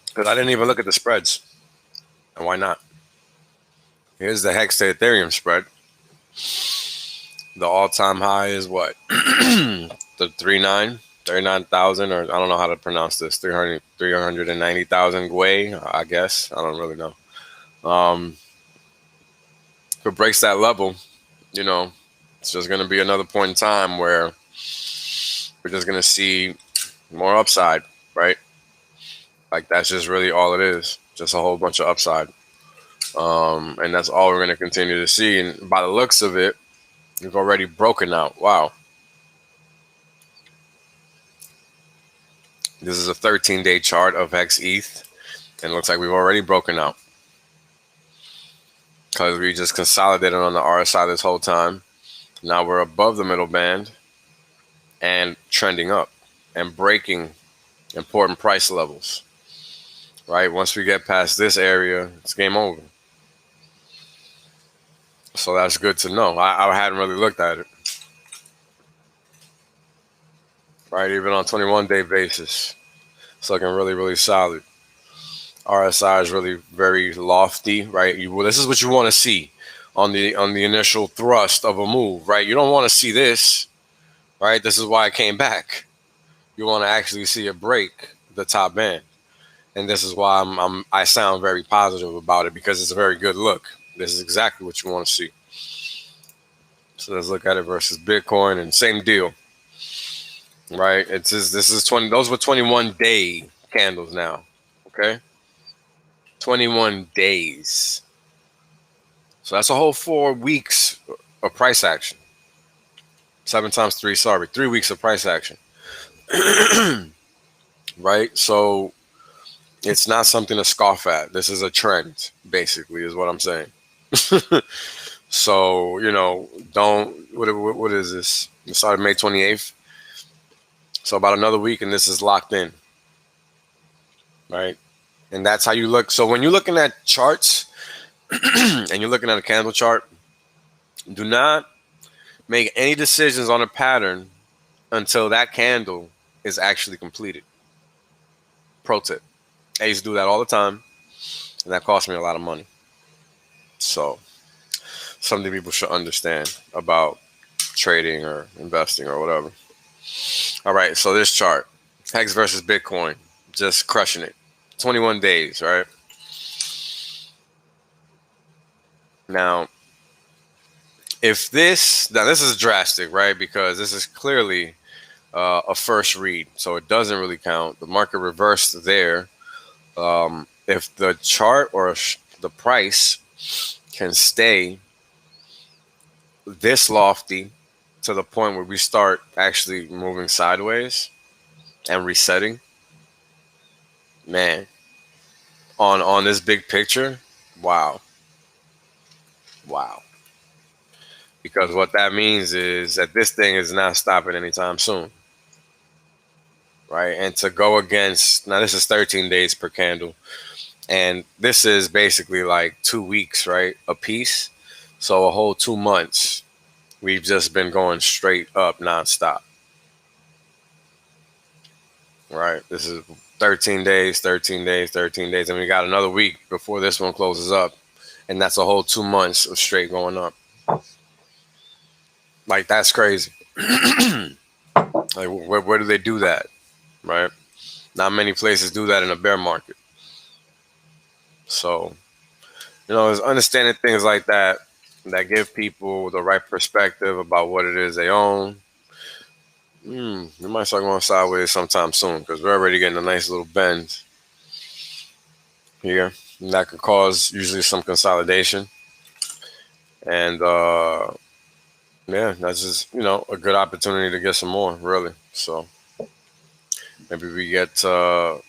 Because I didn't even look at the spreads. And why not? Here's the Hex to Ethereum spread. The all-time high is what? The 39,000, or I don't know how to pronounce this. 390,000 Gwei, I guess. I don't really know. If it breaks that level, it's just going to be another point in time where we're just going to see more upside, right? Like that's just really all it is. Just a whole bunch of upside. And that's all we're going to continue to see. And by the looks of it, we've already broken out. Wow. This is a 13-day chart of Hex ETH. And it looks like we've already broken out. Because we just consolidated on the RSI this whole time. Now we're above the middle band and trending up and breaking important price levels. Right? Once we get past this area, it's game over. So that's good to know. I hadn't really looked at it. Right? Even on 21-day basis, it's looking really, really solid. RSI is really very lofty, right? This is what you want to see on the initial thrust of a move, right? You don't want to see this, right? This is why it came back. You want to actually see it break the top band, and this is why I sound very positive about it because it's a very good look. This is exactly what you want to see. So let's look at it versus Bitcoin, and same deal, right? This is 20. Those were 21-day candles now, okay? 21 days. So that's a whole 4 weeks of price action. 7 times 3, 3 weeks of price action. Right? So it's not something to scoff at. This is a trend, basically, is what I'm saying. So, you know, what is this? It started May 28th. So about another week and this is locked in. Right? And that's how you look. So when you're looking at charts and you're looking at a candle chart, do not make any decisions on a pattern until that candle is actually completed. Pro tip. I used to do that all the time, and that cost me a lot of money. So something people should understand about trading or investing or whatever. All right, so this chart, Hex versus Bitcoin, just crushing it. 21 days, right? Now this is drastic, right? Because this is clearly a first read, so it doesn't really count. The market reversed there. If the chart or the price can stay this lofty to the point where we start actually moving sideways and resetting, man, on this big picture, wow. Because what that means is that this thing is not stopping anytime soon. Right? And to go against, now this is 13 days per candle. And this is basically like 2 weeks, right? A piece. So a whole 2 months, we've just been going straight up nonstop. Right? This is 13 days, 13 days, 13 days. And we got another week before this one closes up. And that's a whole 2 months of straight going up. Like, that's crazy. Like, where do they do that? Right? Not many places do that in a bear market. So, you know, it's understanding things like that give people the right perspective about what it is they own. We might start going sideways sometime soon because we're already getting a nice little bend here. And that could cause usually some consolidation. And, yeah, that's just, you know, a good opportunity to get some more, really. So maybe we get, I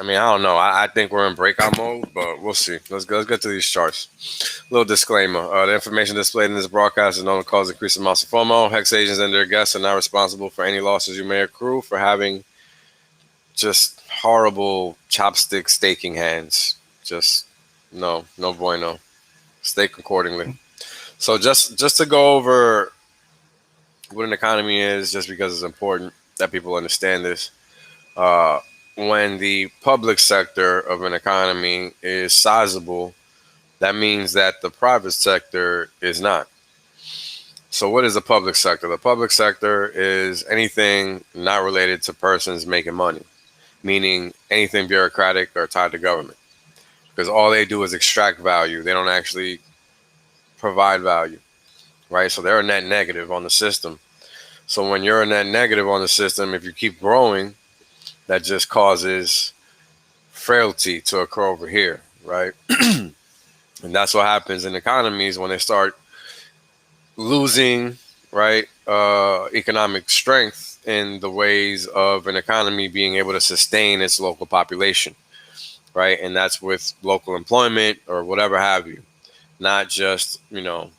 mean, I don't know. I think we're in breakout mode, but we'll see. Let's get to these charts. Little disclaimer. The information displayed in this broadcast is known to cause increased amounts of FOMO. HexAsians and their guests are not responsible for any losses you may accrue for having just horrible chopstick staking hands. Just no bueno. Stake accordingly. So just to go over what an economy is, just because it's important that people understand this. When the public sector of an economy is sizable, that means that the private sector is not. So what is the public sector? The public sector is anything not related to persons making money, meaning anything bureaucratic or tied to government, because all they do is extract value. They don't actually provide value, right? So they're a net negative on the system. So when you're a net negative on the system, if you keep growing, that just causes frailty to occur over here, right? And that's what happens in economies when they start losing, right, economic strength in the ways of an economy being able to sustain its local population, right? And that's with local employment or whatever have you, not just, you know,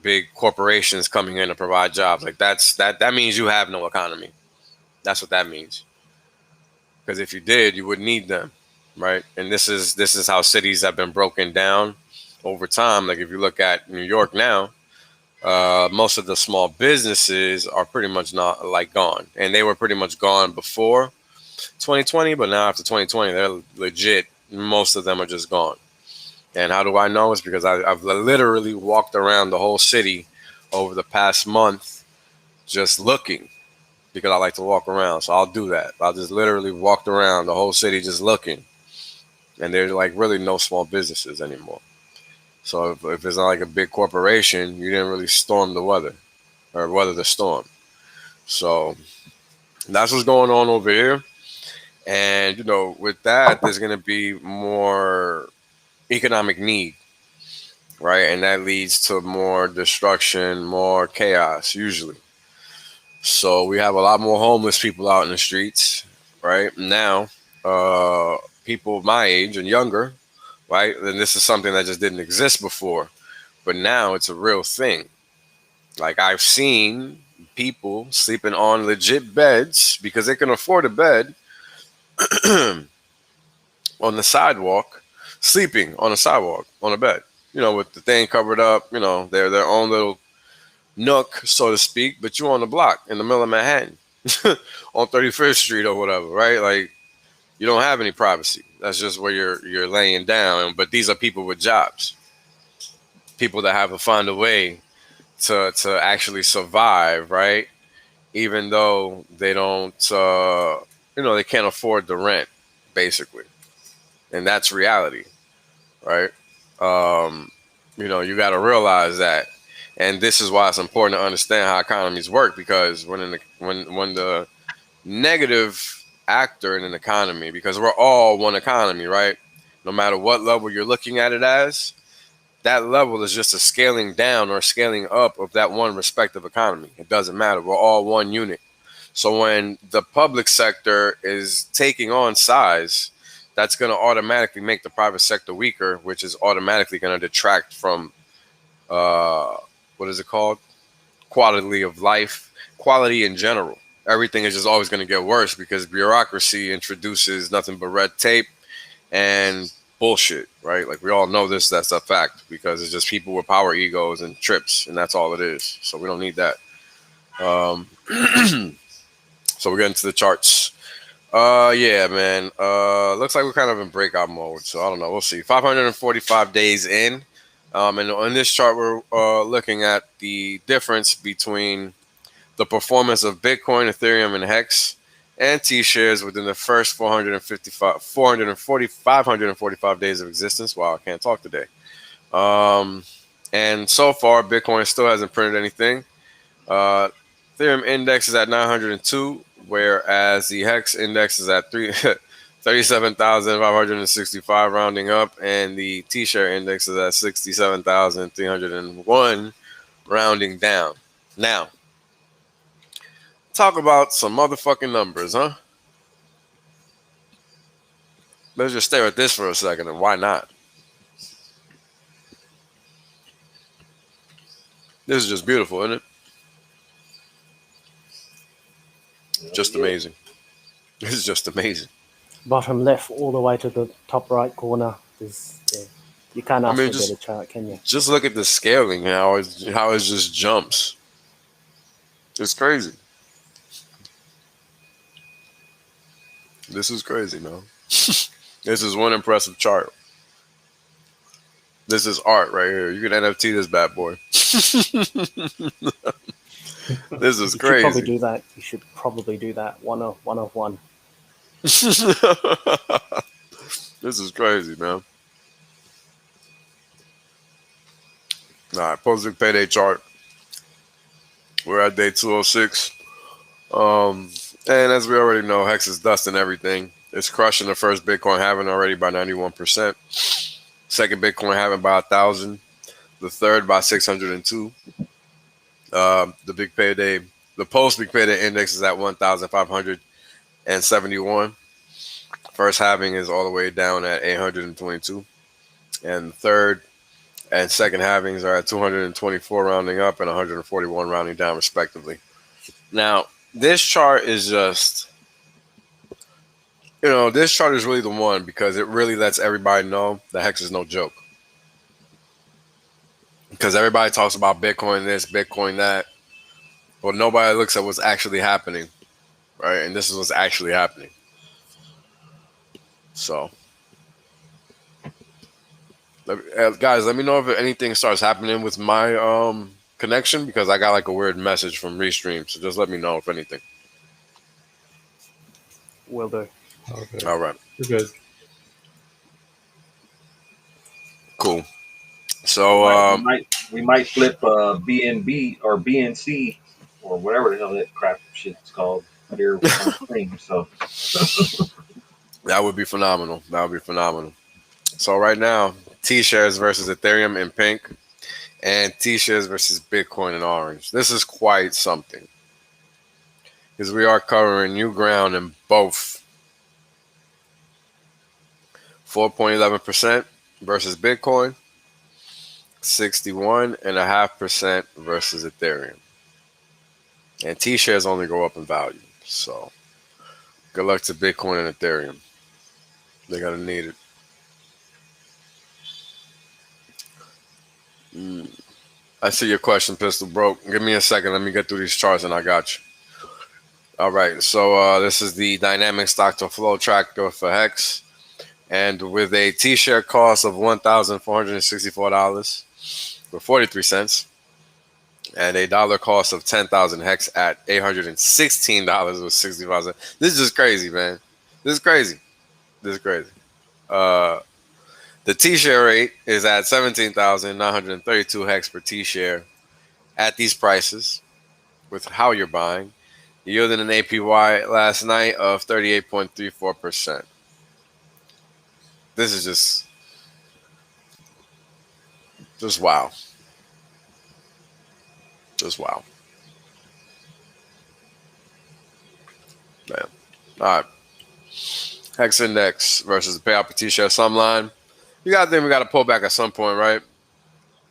big corporations coming in to provide jobs. Like that means you have no economy. That's what that means. Because if you did, you wouldn't need them, right? And this is how cities have been broken down over time. Like if you look at New York now, most of the small businesses are pretty much not like gone, and they were pretty much gone before 2020. But now after 2020, they're legit. Most of them are just gone. And how do I know? It's because I've literally walked around the whole city over the past month just looking, because I like to walk around. So I'll do that. I'll just literally walk around the whole city just looking. And there's like really no small businesses anymore. So if it's not like a big corporation, you didn't really storm the weather or weather the storm. So that's what's going on over here. And, you know, with that, there's going to be more economic need. right? And that leads to more destruction, more chaos, usually. So we have a lot more homeless people out in the streets, right? Now, people my age and younger, right? And this is something that just didn't exist before, but now it's a real thing. Like I've seen people sleeping on legit beds because they can afford a bed on the sidewalk, sleeping on a sidewalk on a bed, with the thing covered up, their own little nook, so to speak, but you on the block in the middle of Manhattan on 35th Street or whatever, right? Like you don't have any privacy. That's just where you're laying down. But these are people with jobs, people that have to find a way to actually survive, right? Even though they don't, they can't afford the rent, basically, and that's reality, right? You got to realize that, and this is why it's important to understand how economies work, because when the negative actor in an economy, because we're all one economy, right? No matter what level you're looking at it as, that level is just a scaling down or scaling up of that one respective economy. It doesn't matter. We're all one unit. So when the public sector is taking on size, that's going to automatically make the private sector weaker, which is automatically going to detract from, what is it called? Quality of life, quality in general. Everything is just always going to get worse because bureaucracy introduces nothing but red tape and bullshit, right? Like we all know this, that's a fact, because it's just people with power egos and trips, and that's all it is. So we don't need that. So we're getting to the charts. Yeah, man. Looks like we're kind of in breakout mode. So I don't know. We'll see. 545 days in. And on this chart, we're looking at the difference between the performance of Bitcoin, Ethereum, and Hex and T-shares within the first 545 days of existence. Wow, I can't talk today. And so far, Bitcoin still hasn't printed anything. Ethereum index is at 902, whereas the Hex index is at 37,565 rounding up, and the T-share index is at 67,301 rounding down. Now, talk about some motherfucking numbers, huh? Let's just stare at this for a second, and why not? This is just beautiful, isn't it? Just amazing. This is just amazing. Bottom left all the way to the top right corner. You can't ask for a better chart, can you? Just look at the scaling, how it just jumps. It's crazy. This is crazy, man. This is one impressive chart. This is art right here. You can NFT this bad boy. This is crazy. You should probably do that. One of one. This is crazy, man. All right, posting payday chart. We're at day 206. And as we already know, Hex is dusting everything. It's crushing the first Bitcoin halving already by 91%. Second Bitcoin halving by 1,000. The third by 602. The big payday, the post big payday index is at 1,571. First halving is all the way down at 822. And the third and second halvings are at 224 rounding up and 141 rounding down, respectively. Now, this chart is just, this chart is really the one because it really lets everybody know that Hex is no joke. Because everybody talks about Bitcoin this, Bitcoin that, but nobody looks at what's actually happening, right? And this is what's actually happening. So, guys, let me know if anything starts happening with my connection, because I got like a weird message from Restream. So just let me know if anything. Will do. Okay. All right. You're good. Cool. So we might flip BNB or BNC or whatever the hell that crap shit's called here on stream. So that would be phenomenal. That would be phenomenal. So right now, T-shares versus Ethereum in pink, and T-shares versus Bitcoin in orange. This is quite something, because we are covering new ground in both. 4.11% versus Bitcoin, 61.5% versus Ethereum. And T-shares only go up in value. So good luck to Bitcoin and Ethereum. They're going to need it. I see your question, Pistol Broke. Give me a second. Let me get through these charts and I got you. All right. So this is the dynamic stock to flow tracker for Hex. And with a T-share cost of $1,464 for 43 cents and a dollar cost of 10,000 Hex at $816 with 65 cents. This is just crazy, man. This is crazy. The T-share rate is at 17,932 Hex per T-share at these prices with how you're buying, yielding an APY last night of 38.34%. This is just wow. Just wow. Man. All right. Hex index versus the payout per T-share sum line. You got to think we got to pull back at some point, right?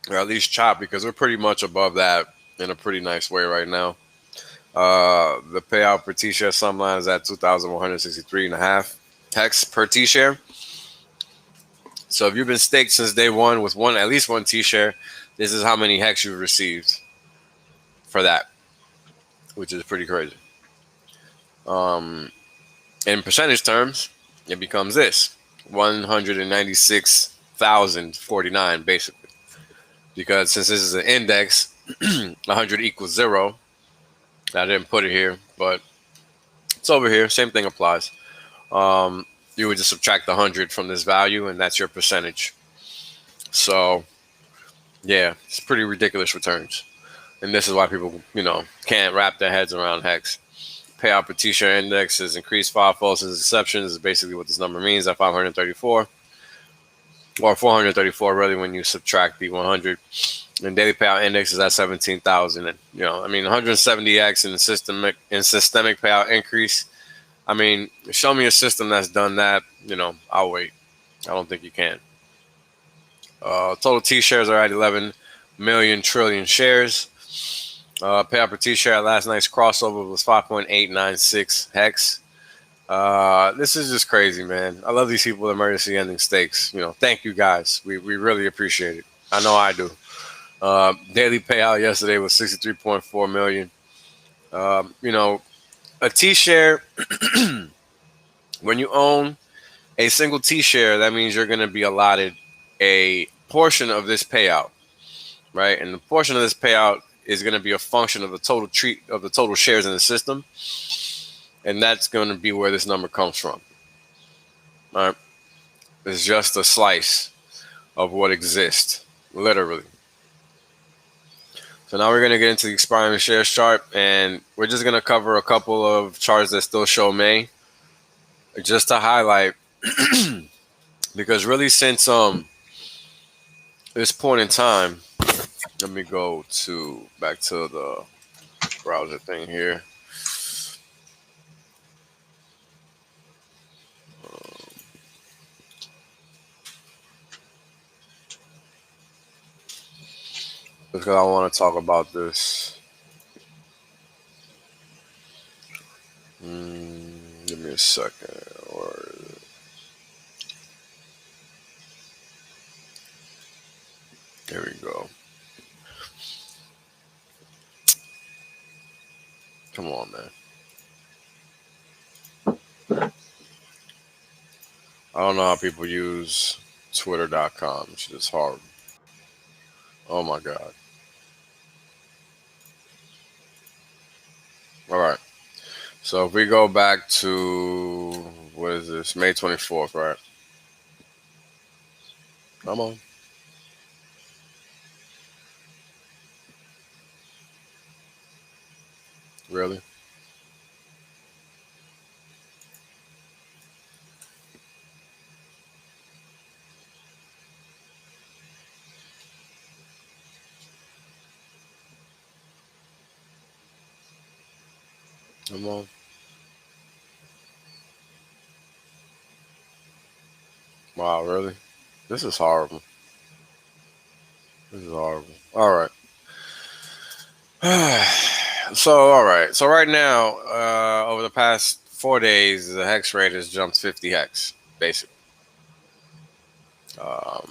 Or at least chop, because we're pretty much above that in a pretty nice way right now. The payout per T-share sum line is at 2,163.5 Hex per T-share. So if you've been staked since day one with at least one T-share, this is how many Hex you've received for that, which is pretty crazy. In percentage terms, it becomes this 196,049 basically, because since this is an index, 100 equals 0. I didn't put it here, but it's over here. Same thing applies. You would just subtract 100 from this value, and that's your percentage. So, yeah, it's pretty ridiculous returns. And this is why people, can't wrap their heads around Hex. Payout per T-share index has increased fivefold since inception. This is basically what this number means at 534. Or 434, really, when you subtract the 100. And daily payout index is at 17,000. And, 170x in systemic payout increase. I mean, show me a system that's done that. I'll wait. I don't think you can. Total T-shares are at 11 million trillion shares. Payout per T-share at last night's crossover was 5.896 Hex. This is just crazy, man. I love these people with emergency ending stakes. Thank you guys. We really appreciate it. I know I do. Daily payout yesterday was 63.4 million. A T-share, when you own a single T-share, that means you're going to be allotted a portion of this payout, right? And the portion of this payout is going to be a function of the total shares in the system, and that's going to be where this number comes from. All right, it's just a slice of what exists, literally. So now we're going to get into the expiring shares chart, and we're just going to cover a couple of charts that still show May, just to highlight, because really since this point in time, let me go back to the browser thing here. Because I want to talk about this. Give me a second. There we go. Come on, man. I don't know how people use Twitter.com. It's just horrible. Oh my God. All right. So if we go back to, what is this? May 24th, right? Come on. Really? Come on. Wow, really? This is horrible. This is horrible. All right. All right. So right now, over the past 4 days, the hex rate has jumped 50 hex, basically. Oh,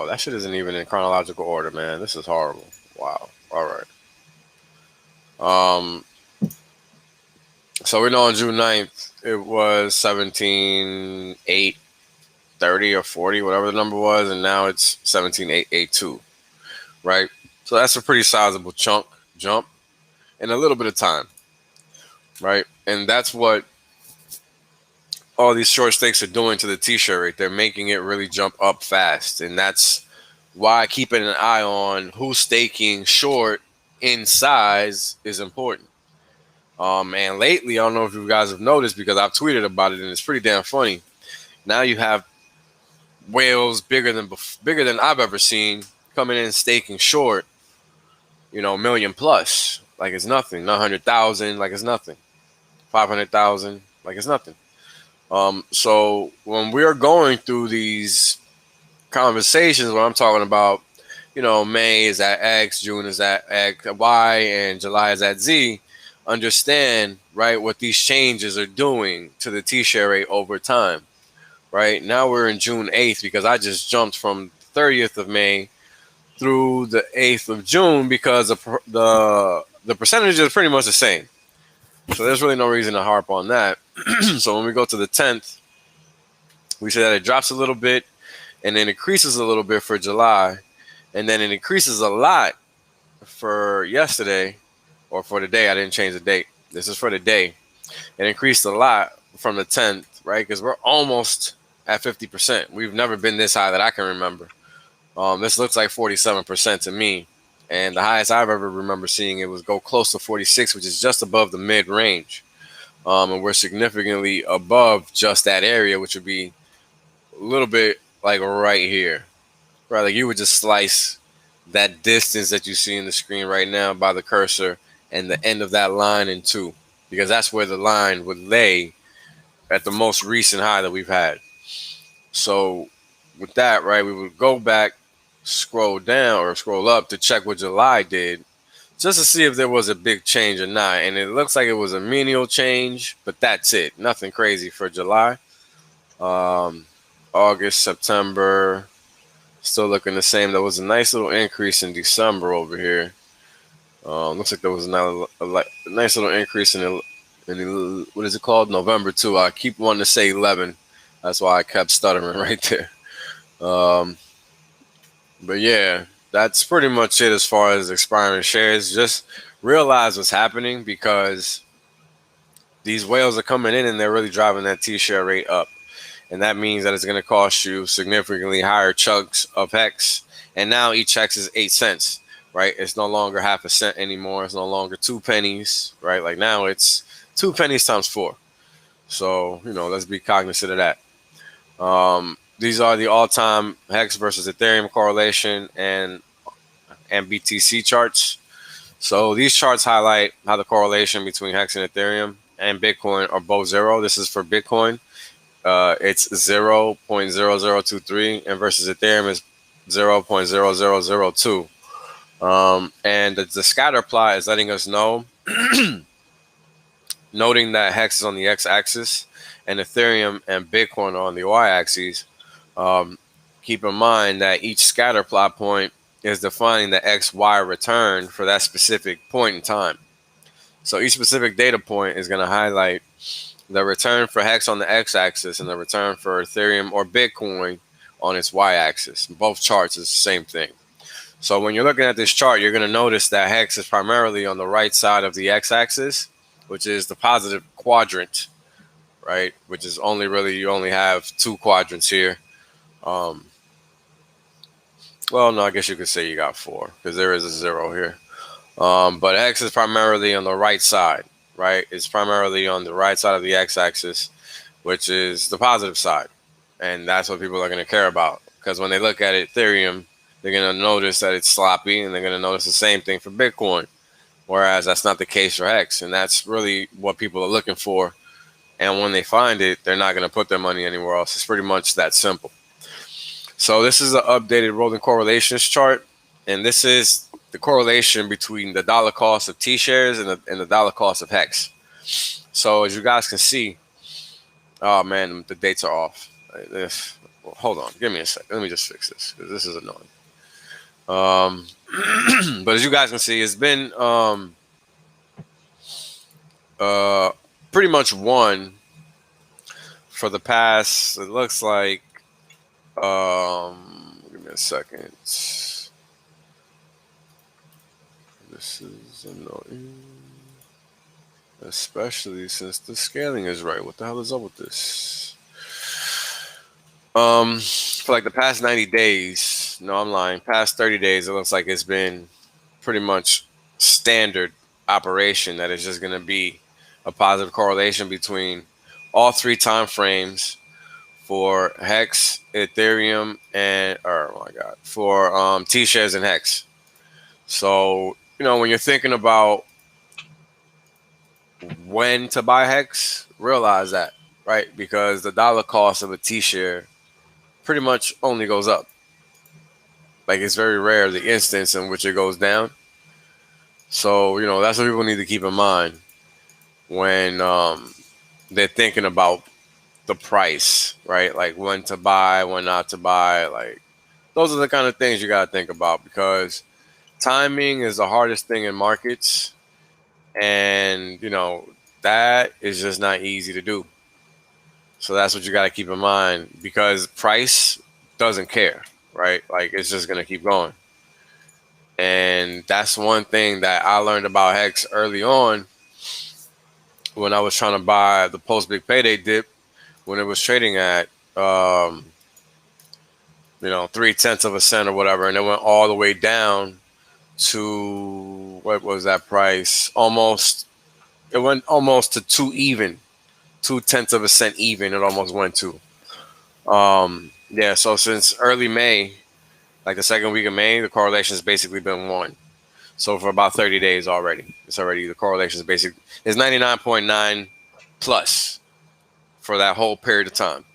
that shit isn't even in chronological order, man. This is horrible. Wow. All right. So we know on June 9th, it was 17,830 or 40, whatever the number was, and now it's 17,882, right? So that's a pretty sizable jump in a little bit of time, right? And that's what all these short stakes are doing to the t-shirt rate. They're making it really jump up fast, and that's why keeping an eye on who's staking short in size is important. And lately, I don't know if you guys have noticed because I've tweeted about it, and it's pretty damn funny. Now you have whales bigger than I've ever seen coming in staking short, million plus, like it's nothing. 900,000, like it's nothing. 500,000, like it's nothing. So when we're going through these conversations where I'm talking about, May is at X, June is at X, Y, and July is at Z, understand, right, what these changes are doing to the t-share rate over time, right? Now we're in June 8th because I just jumped from 30th of May through the 8th of June because the percentage is pretty much the same. So there's really no reason to harp on that. So when we go to the 10th, we say that it drops a little bit and then increases a little bit for July, and then it increases a lot for yesterday, or for the day. I didn't change the date. This is for the day. It increased a lot from the 10th, right? Because we're almost at 50%. We've never been this high that I can remember. This looks like 47% to me. And the highest I've ever remember seeing it was go close to 46, which is just above the mid-range. And we're significantly above just that area, which would be a little bit like right here. Right, like you would just slice that distance that you see in the screen right now by the cursor and the end of that line in two, because that's where the line would lay at the most recent high that we've had. So with that, right, we would go back, scroll down or scroll up to check what July did, just to see if there was a big change or not. And it looks like it was a menial change, but that's it. Nothing crazy for July. August, September, still looking the same. There was a nice little increase in December over here. Looks like there was a nice little increase in what is it called? November too. I keep wanting to say 11. That's why I kept stuttering right there. But yeah, that's pretty much it as far as expiring shares. Just realize what's happening because these whales are coming in and they're really driving that T-share rate up. And that means that it's going to cost you significantly higher chunks of hex. And now each hex is 8 cents, right? It's no longer half a cent anymore. It's no longer 2 pennies, right? Like now it's 2 pennies times 4. So, let's be cognizant of that. These are the all-time hex versus Ethereum correlation and BTC charts. So these charts highlight how the correlation between hex and Ethereum and Bitcoin are both zero. This is for Bitcoin. It's 0.0023 and versus Ethereum is 0.0002. And the scatter plot is letting us know, noting that hex is on the x-axis and Ethereum and Bitcoin are on the y-axis. Keep in mind that each scatter plot point is defining the XY return for that specific point in time. So each specific data point is going to highlight the return for hex on the x-axis and the return for Ethereum or Bitcoin on its y-axis. Both charts is the same thing. So when you're looking at this chart, you're going to notice that hex is primarily on the right side of the x-axis, which is the positive quadrant, right? Which is only really, you only have 2 quadrants here. Well, no, I guess you could say you got 4 because there is a 0 here. But hex is primarily on the right side, right? It's primarily on the right side of the x-axis, which is the positive side. And that's what people are going to care about because when they look at Ethereum, they're going to notice that it's sloppy and they're going to notice the same thing for Bitcoin. Whereas that's not the case for Hex, and that's really what people are looking for. And when they find it, they're not going to put their money anywhere else. It's pretty much that simple. So this is an updated rolling correlations chart, and this is the correlation between the dollar cost of T-shares and the dollar cost of Hex. So as you guys can see, oh man, the dates are off. Hold on, give me a second. Let me just fix this because this is annoying. But as you guys can see, it's been pretty much one for the past. It looks like. Give me a second. This is annoying, especially since the scaling is right. What the hell is up with this? For like the past 90 days, no, I'm lying. Past 30 days, it looks like it's been pretty much standard operation that is just going to be a positive correlation between all three time frames for Hex, Ethereum, and for T-shares and Hex. So, you know, when you're thinking about when to buy Hex, realize that, right? Because the dollar cost of a T-share pretty much only goes up. Like, it's very rare the instance in which it goes down. So, you know, that's what people need to keep in mind when they're thinking about the price, right? Like when to buy, when not to buy. Like, those are the kind of things you got to think about, because timing is the hardest thing in markets. And, you know, that is just not easy to do. So that's what you got to keep in mind, because price doesn't care, right? Like, it's just going to keep going. And that's one thing that I learned about Hex early on when I was trying to buy the post big payday dip, when it was trading at, 0.3 of a cent or whatever. And it went all the way down to, what was that price? It went almost to 0.2 of a cent even. It almost went to. So since early May, like the second week of May, the correlation has basically been 1. So for about 30 days already, the correlation is basically is 99.9 plus for that whole period of time.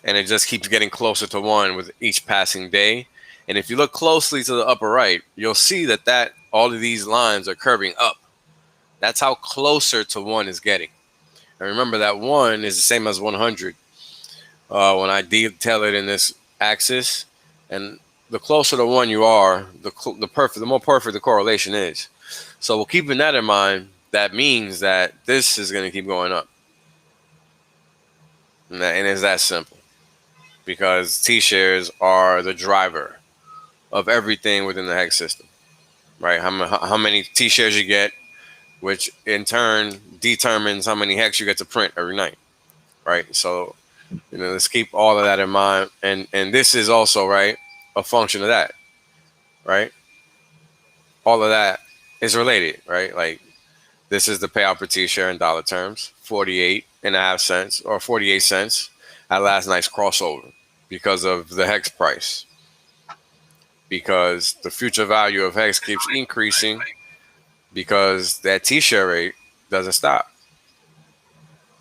And it just keeps getting closer to 1 with each passing day. And if you look closely to the upper right, you'll see that all of these lines are curving up. That's how closer to 1 is getting. And remember that 1 is the same as 100 when I detail it in this axis. And the closer to 1 you are, the more perfect the correlation is. So we're keeping that in mind. That means that this is going to keep going up. And it's that simple. Because T-shares are the driver of everything within the Hex system, right? How many T-shares you get, which in turn determines how many Hex you get to print every night, right? So, let's keep all of that in mind. And this is also, right, a function of that, right? All of that is related, right? Like, this is the payout per T-share in dollar terms, 48.5 cents or 48 cents at last night's crossover because of the Hex price. Because the future value of Hex keeps increasing because that T-share rate doesn't stop.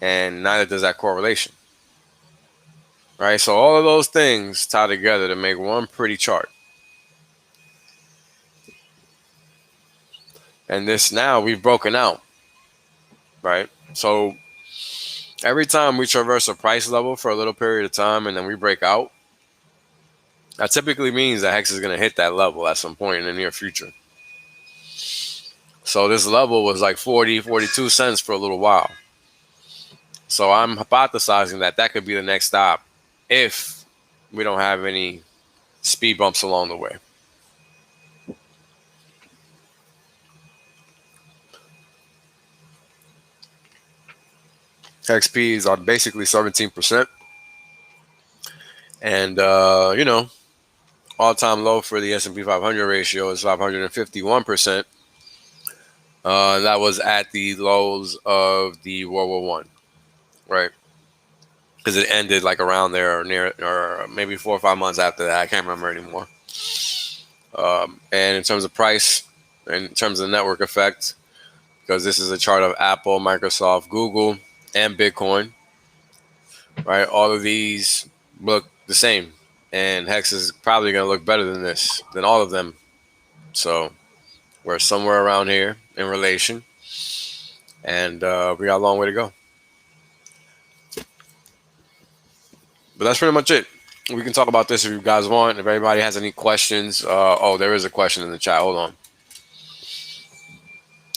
And neither does that correlation. Right? So all of those things tie together to make one pretty chart. And this now we've broken out. Right? So every time we traverse a price level for a little period of time and then we break out, that typically means that Hex is going to hit that level at some point in the near future. So this level was like 42 cents for a little while. So I'm hypothesizing that could be the next stop if we don't have any speed bumps along the way. XPs are basically 17%. And, all-time low for the S&P 500 ratio is 551%. That was at the lows of the World War I, right? Because it ended like around there or near, or maybe 4 or 5 months after that. I can't remember anymore. And in terms of price, in terms of the network effect, because this is a chart of Apple, Microsoft, Google, and Bitcoin. Right, all of these look the same, and Hex is probably going to look better than this, than all of them. So we're somewhere around here in relation, and we got a long way to go. But that's pretty much it. We can talk about this if you guys want. If anybody has any questions. Oh, there is a question in the chat. Hold on.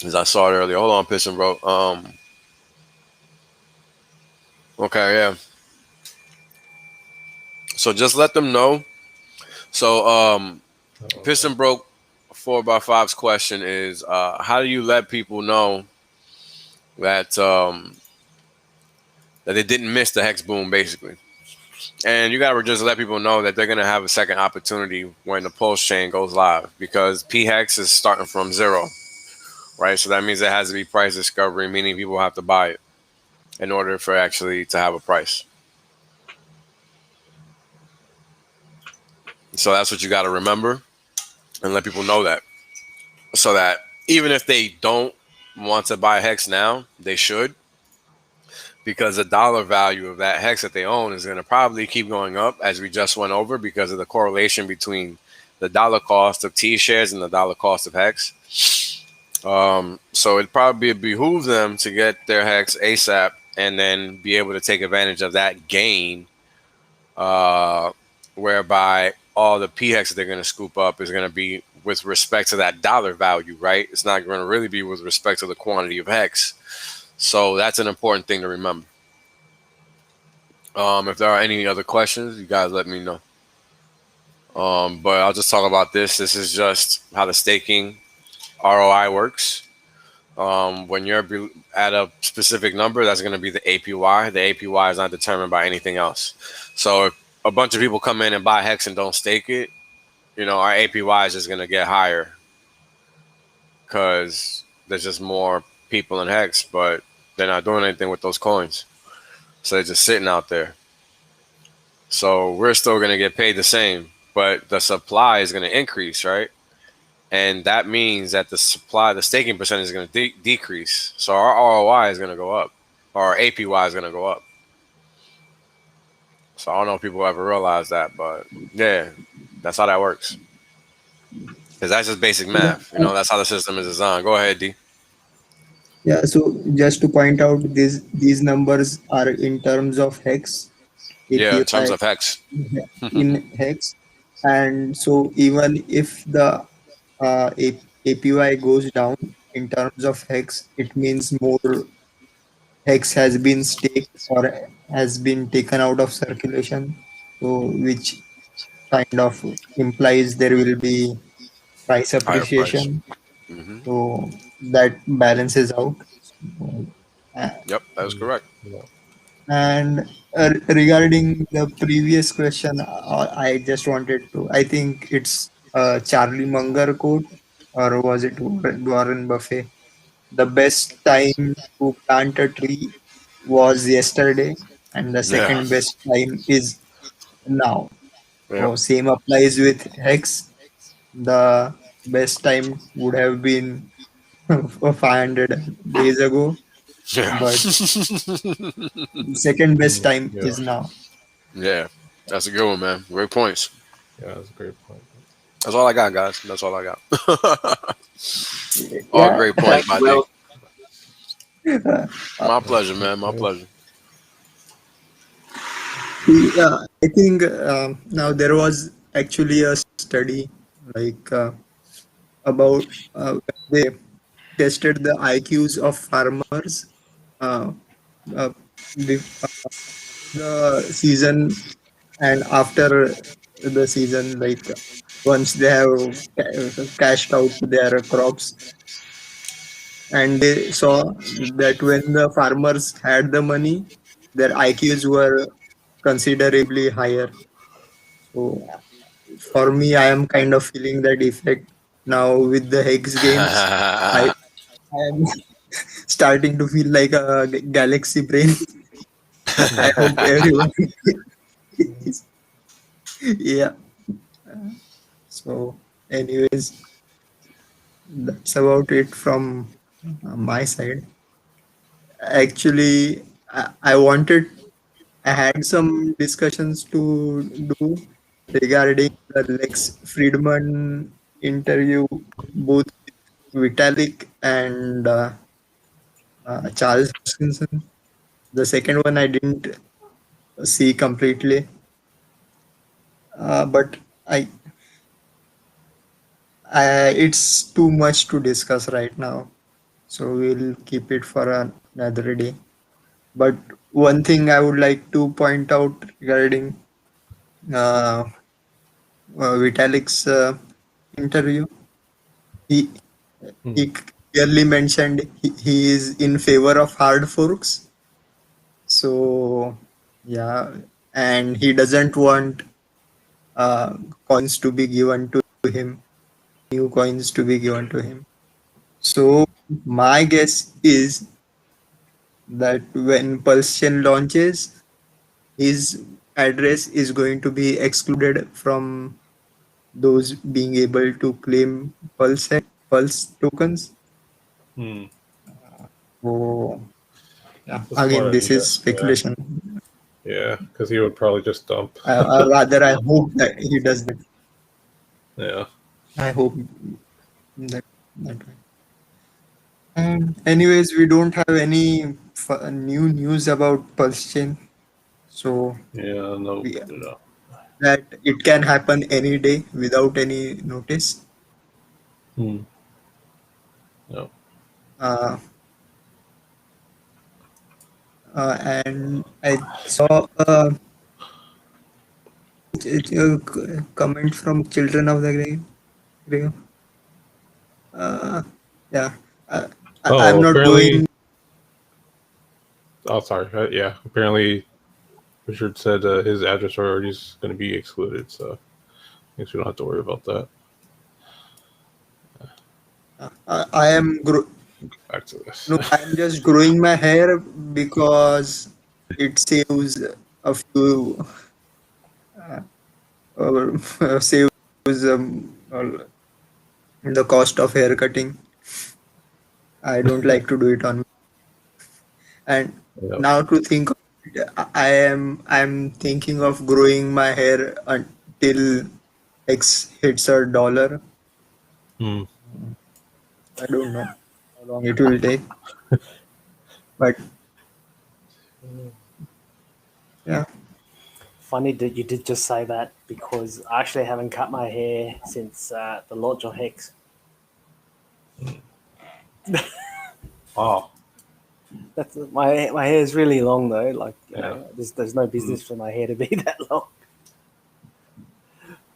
As I saw it earlier. Hold on, Piston Bro. Okay, yeah. So just let them know. So Piston Broke 4x5's question is, how do you let people know that that they didn't miss the Hex boom, basically? And you gotta just let people know that they're gonna have a second opportunity when the pulse chain goes live, because P-Hex is starting from 0, right? So that means there has to be price discovery, meaning people have to buy it in order for actually to have a price. So that's what you got to remember and let people know that, so that even if they don't want to buy Hex now, they should, because the dollar value of that Hex that they own is going to probably keep going up, as we just went over, because of the correlation between the dollar cost of T shares and the dollar cost of Hex. So it'd probably behoove them to get their Hex ASAP and then be able to take advantage of that gain, whereby all the P-Hex that they're going to scoop up is going to be with respect to that dollar value, right? It's not going to really be with respect to the quantity of Hex. So that's an important thing to remember. If there are any other questions, you guys let me know. But I'll just talk about this. This is just how the staking ROI works. When you're at a specific number, that's going to be the APY. The APY is not determined by anything else. So if a bunch of people come in and buy Hex and don't stake it, our APY is just going to get higher because there's just more people in Hex, but they're not doing anything with those coins. So they're just sitting out there. So we're still going to get paid the same, but the supply is going to increase, right? And that means that the staking percentage is going to decrease. So our ROI is going to go up, or our APY is going to go up. So I don't know if people ever realize that, but yeah, that's how that works. Because that's just basic math. That's how the system is designed. Go ahead, D. Yeah, so just to point out, these numbers are in terms of Hex. Yeah, in terms of Hex. In Hex. And so even if the APY goes down in terms of Hex, it means more Hex has been staked or has been taken out of circulation. So which kind of implies there will be price appreciation. Mm-hmm. So that balances out. Yep, that is correct. And regarding the previous question, I just wanted to, I think it's Charlie Munger quote, or was it Warren Buffett? The best time to plant a tree was yesterday, and the second best time is now. So same applies with Hex. The best time would have been 500 days ago, but second best time is now. Yeah, that's a good one, man. Great points. Yeah, that's a great point. That's all I got, guys. That's all I got. All great points, my D. My pleasure, man. My pleasure. Yeah, I think now there was actually a study about they tested the IQs of farmers the season and after the season, once they have cashed out their crops, and they saw that when the farmers had the money, their IQs were considerably higher. So for me, I am kind of feeling that effect now with the Hex games. I am starting to feel like a galaxy brain. I hope everyone is. Yeah. So, anyways, that's about it from my side. Actually, I had some discussions to do regarding the Lex Friedman interview, both Vitalik and Charles Hoskinson. The second one I didn't see completely, but I, it's too much to discuss right now, so we'll keep it for another day. But one thing I would like to point out regarding uh, Vitalik's interview, he he clearly mentioned he is in favor of hard forks. So yeah, and he doesn't want coins to be given to him, new coins to be given to him. So my guess is that when Pulse Chain launches, his address is going to be excluded from those being able to claim Pulse tokens. Hmm. So yeah, That's again, smart, this yeah. is speculation. Yeah, because he would probably just dump. Rather, I hope that he does that. Yeah. I hope that way. And anyways, we don't have any new news about Pulse Chain, so Yeah, no. we, that it can happen any day without any notice. Hmm. No. And I saw a comment from Children of the Grave. Yeah, I'm not apparently. going. Oh, sorry. Yeah, apparently Richard said his address already is going to be excluded, so I guess we don't have to worry about that. I am. Back to this. No, I'm just growing my hair because it saves a few. Saves the cost of hair cutting. I don't like to do it on. And now to think of it, I'm thinking of growing my hair until X hits $1. Hmm. I don't know how long it will take, but yeah. Funny that you did just say that, because I actually haven't cut my hair since the launch of Hex. Wow. That's my hair is really long though. Like you know, there's no business for my hair to be that long.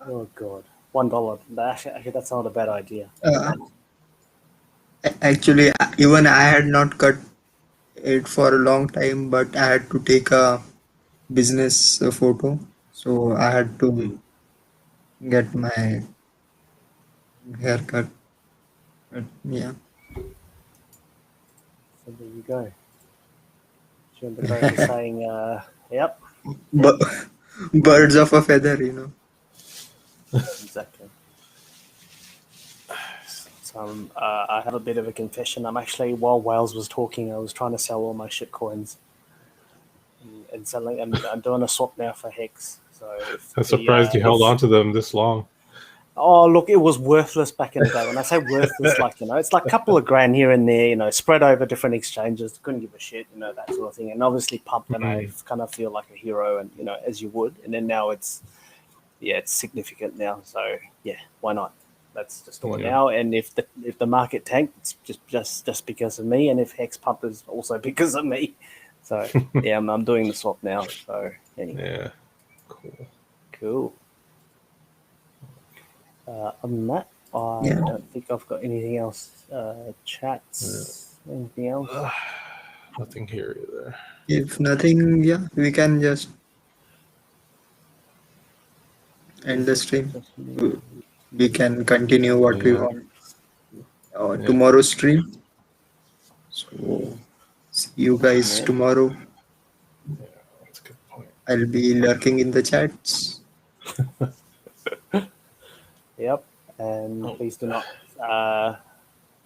Oh god, $1. Actually, that's not a bad idea. Actually, even I had not cut it for a long time, but I had to take a business photo, so I had to get my haircut. But yeah. So there you go. Remember saying, "Yep." Birds of a feather, you know. Exactly. So I have a bit of a confession. I'm actually, while Wales was talking, I was trying to sell all my shit coins and selling. I'm doing a swap now for Hex. So I'm surprised you held on to them this long. Oh, look, it was worthless back in the day. When I say worthless, like, you know, it's like a couple of grand here and there, you know, spread over different exchanges. Couldn't give a shit, you know, that sort of thing. And obviously pumped, and I kind of feel like a hero, and, you know, as you would. And then now it's significant now. So, yeah, why not? Let's just do it now. And if the market tanked, it's just because of me. And if Hex pump is also because of me. So, yeah, I'm doing the swap now. So, anyway. Yeah, cool. Other than that, I don't think I've got anything else. Chats, anything else? Nothing here either. If nothing, we can just end the stream. We can continue what we want tomorrow's stream. So see you guys tomorrow. Yeah, that's a good point. I'll be lurking in the chats. Yep, and please do not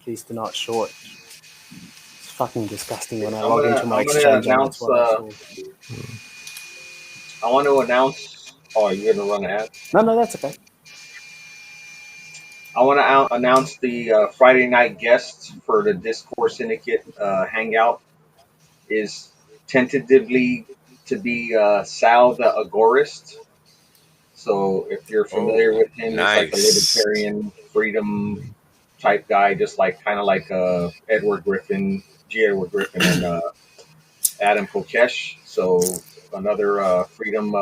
Please do not short. It's fucking disgusting when I I'm log gonna- into my I'm gonna exchange and announce, that's what I saw. I want to announce. Oh, you're gonna run an ad. No, that's okay. I want to announce the Friday night guest for the Discord Syndicate hangout is tentatively to be Sal the Agorist. So if you're familiar with him, he's like a nice. libertarian freedom type guy, just like kind of like Edward Griffin, G. Edward Griffin, and Adam Kokesh. So another freedom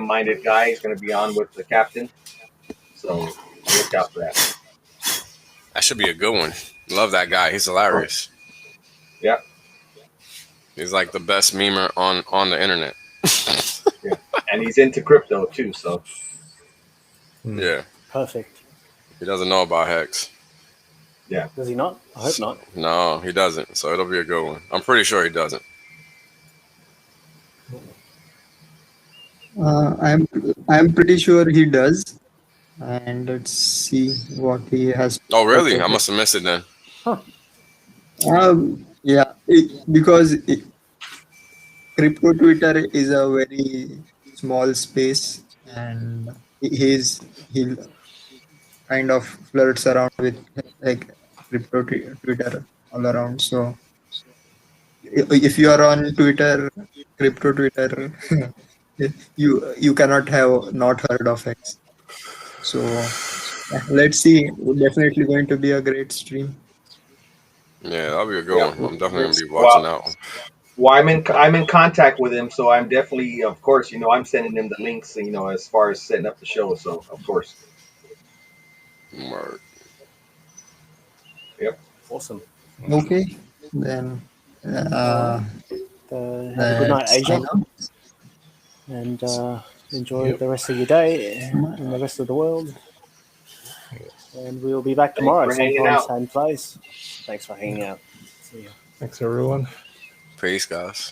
minded guy is going to be on with the captain. So look out for that. That should be a good one. Love that guy. He's hilarious. Yeah. He's like the best memer on the internet. Yeah. And he's into crypto too, so Yeah. Perfect. He doesn't know about Hex. Yeah. Does he not? I hope not. No, he doesn't. So it'll be a good one. I'm pretty sure he doesn't. I'm pretty sure he does. And let's see what he has. Oh, really? I must have missed it then. Yeah, because crypto Twitter is a very small space, and he kind of flirts around with like crypto Twitter all around. So if you are on Twitter, crypto Twitter, you cannot have not heard of X. So let's see. Definitely going to be a great stream. Yeah, that'll be a good one. I'm definitely gonna be Well, watching that one. Well, I'm in contact with him, so I'm definitely, of course, I'm sending him the links, as far as setting up the show. So of course. Word. Yep. Awesome. Okay, then. Have a good night, Asia. And enjoy the rest of your day and the rest of the world. And we'll be back tomorrow, same time, same place. Thanks for hanging out. See you. Thanks, everyone. Peace, guys.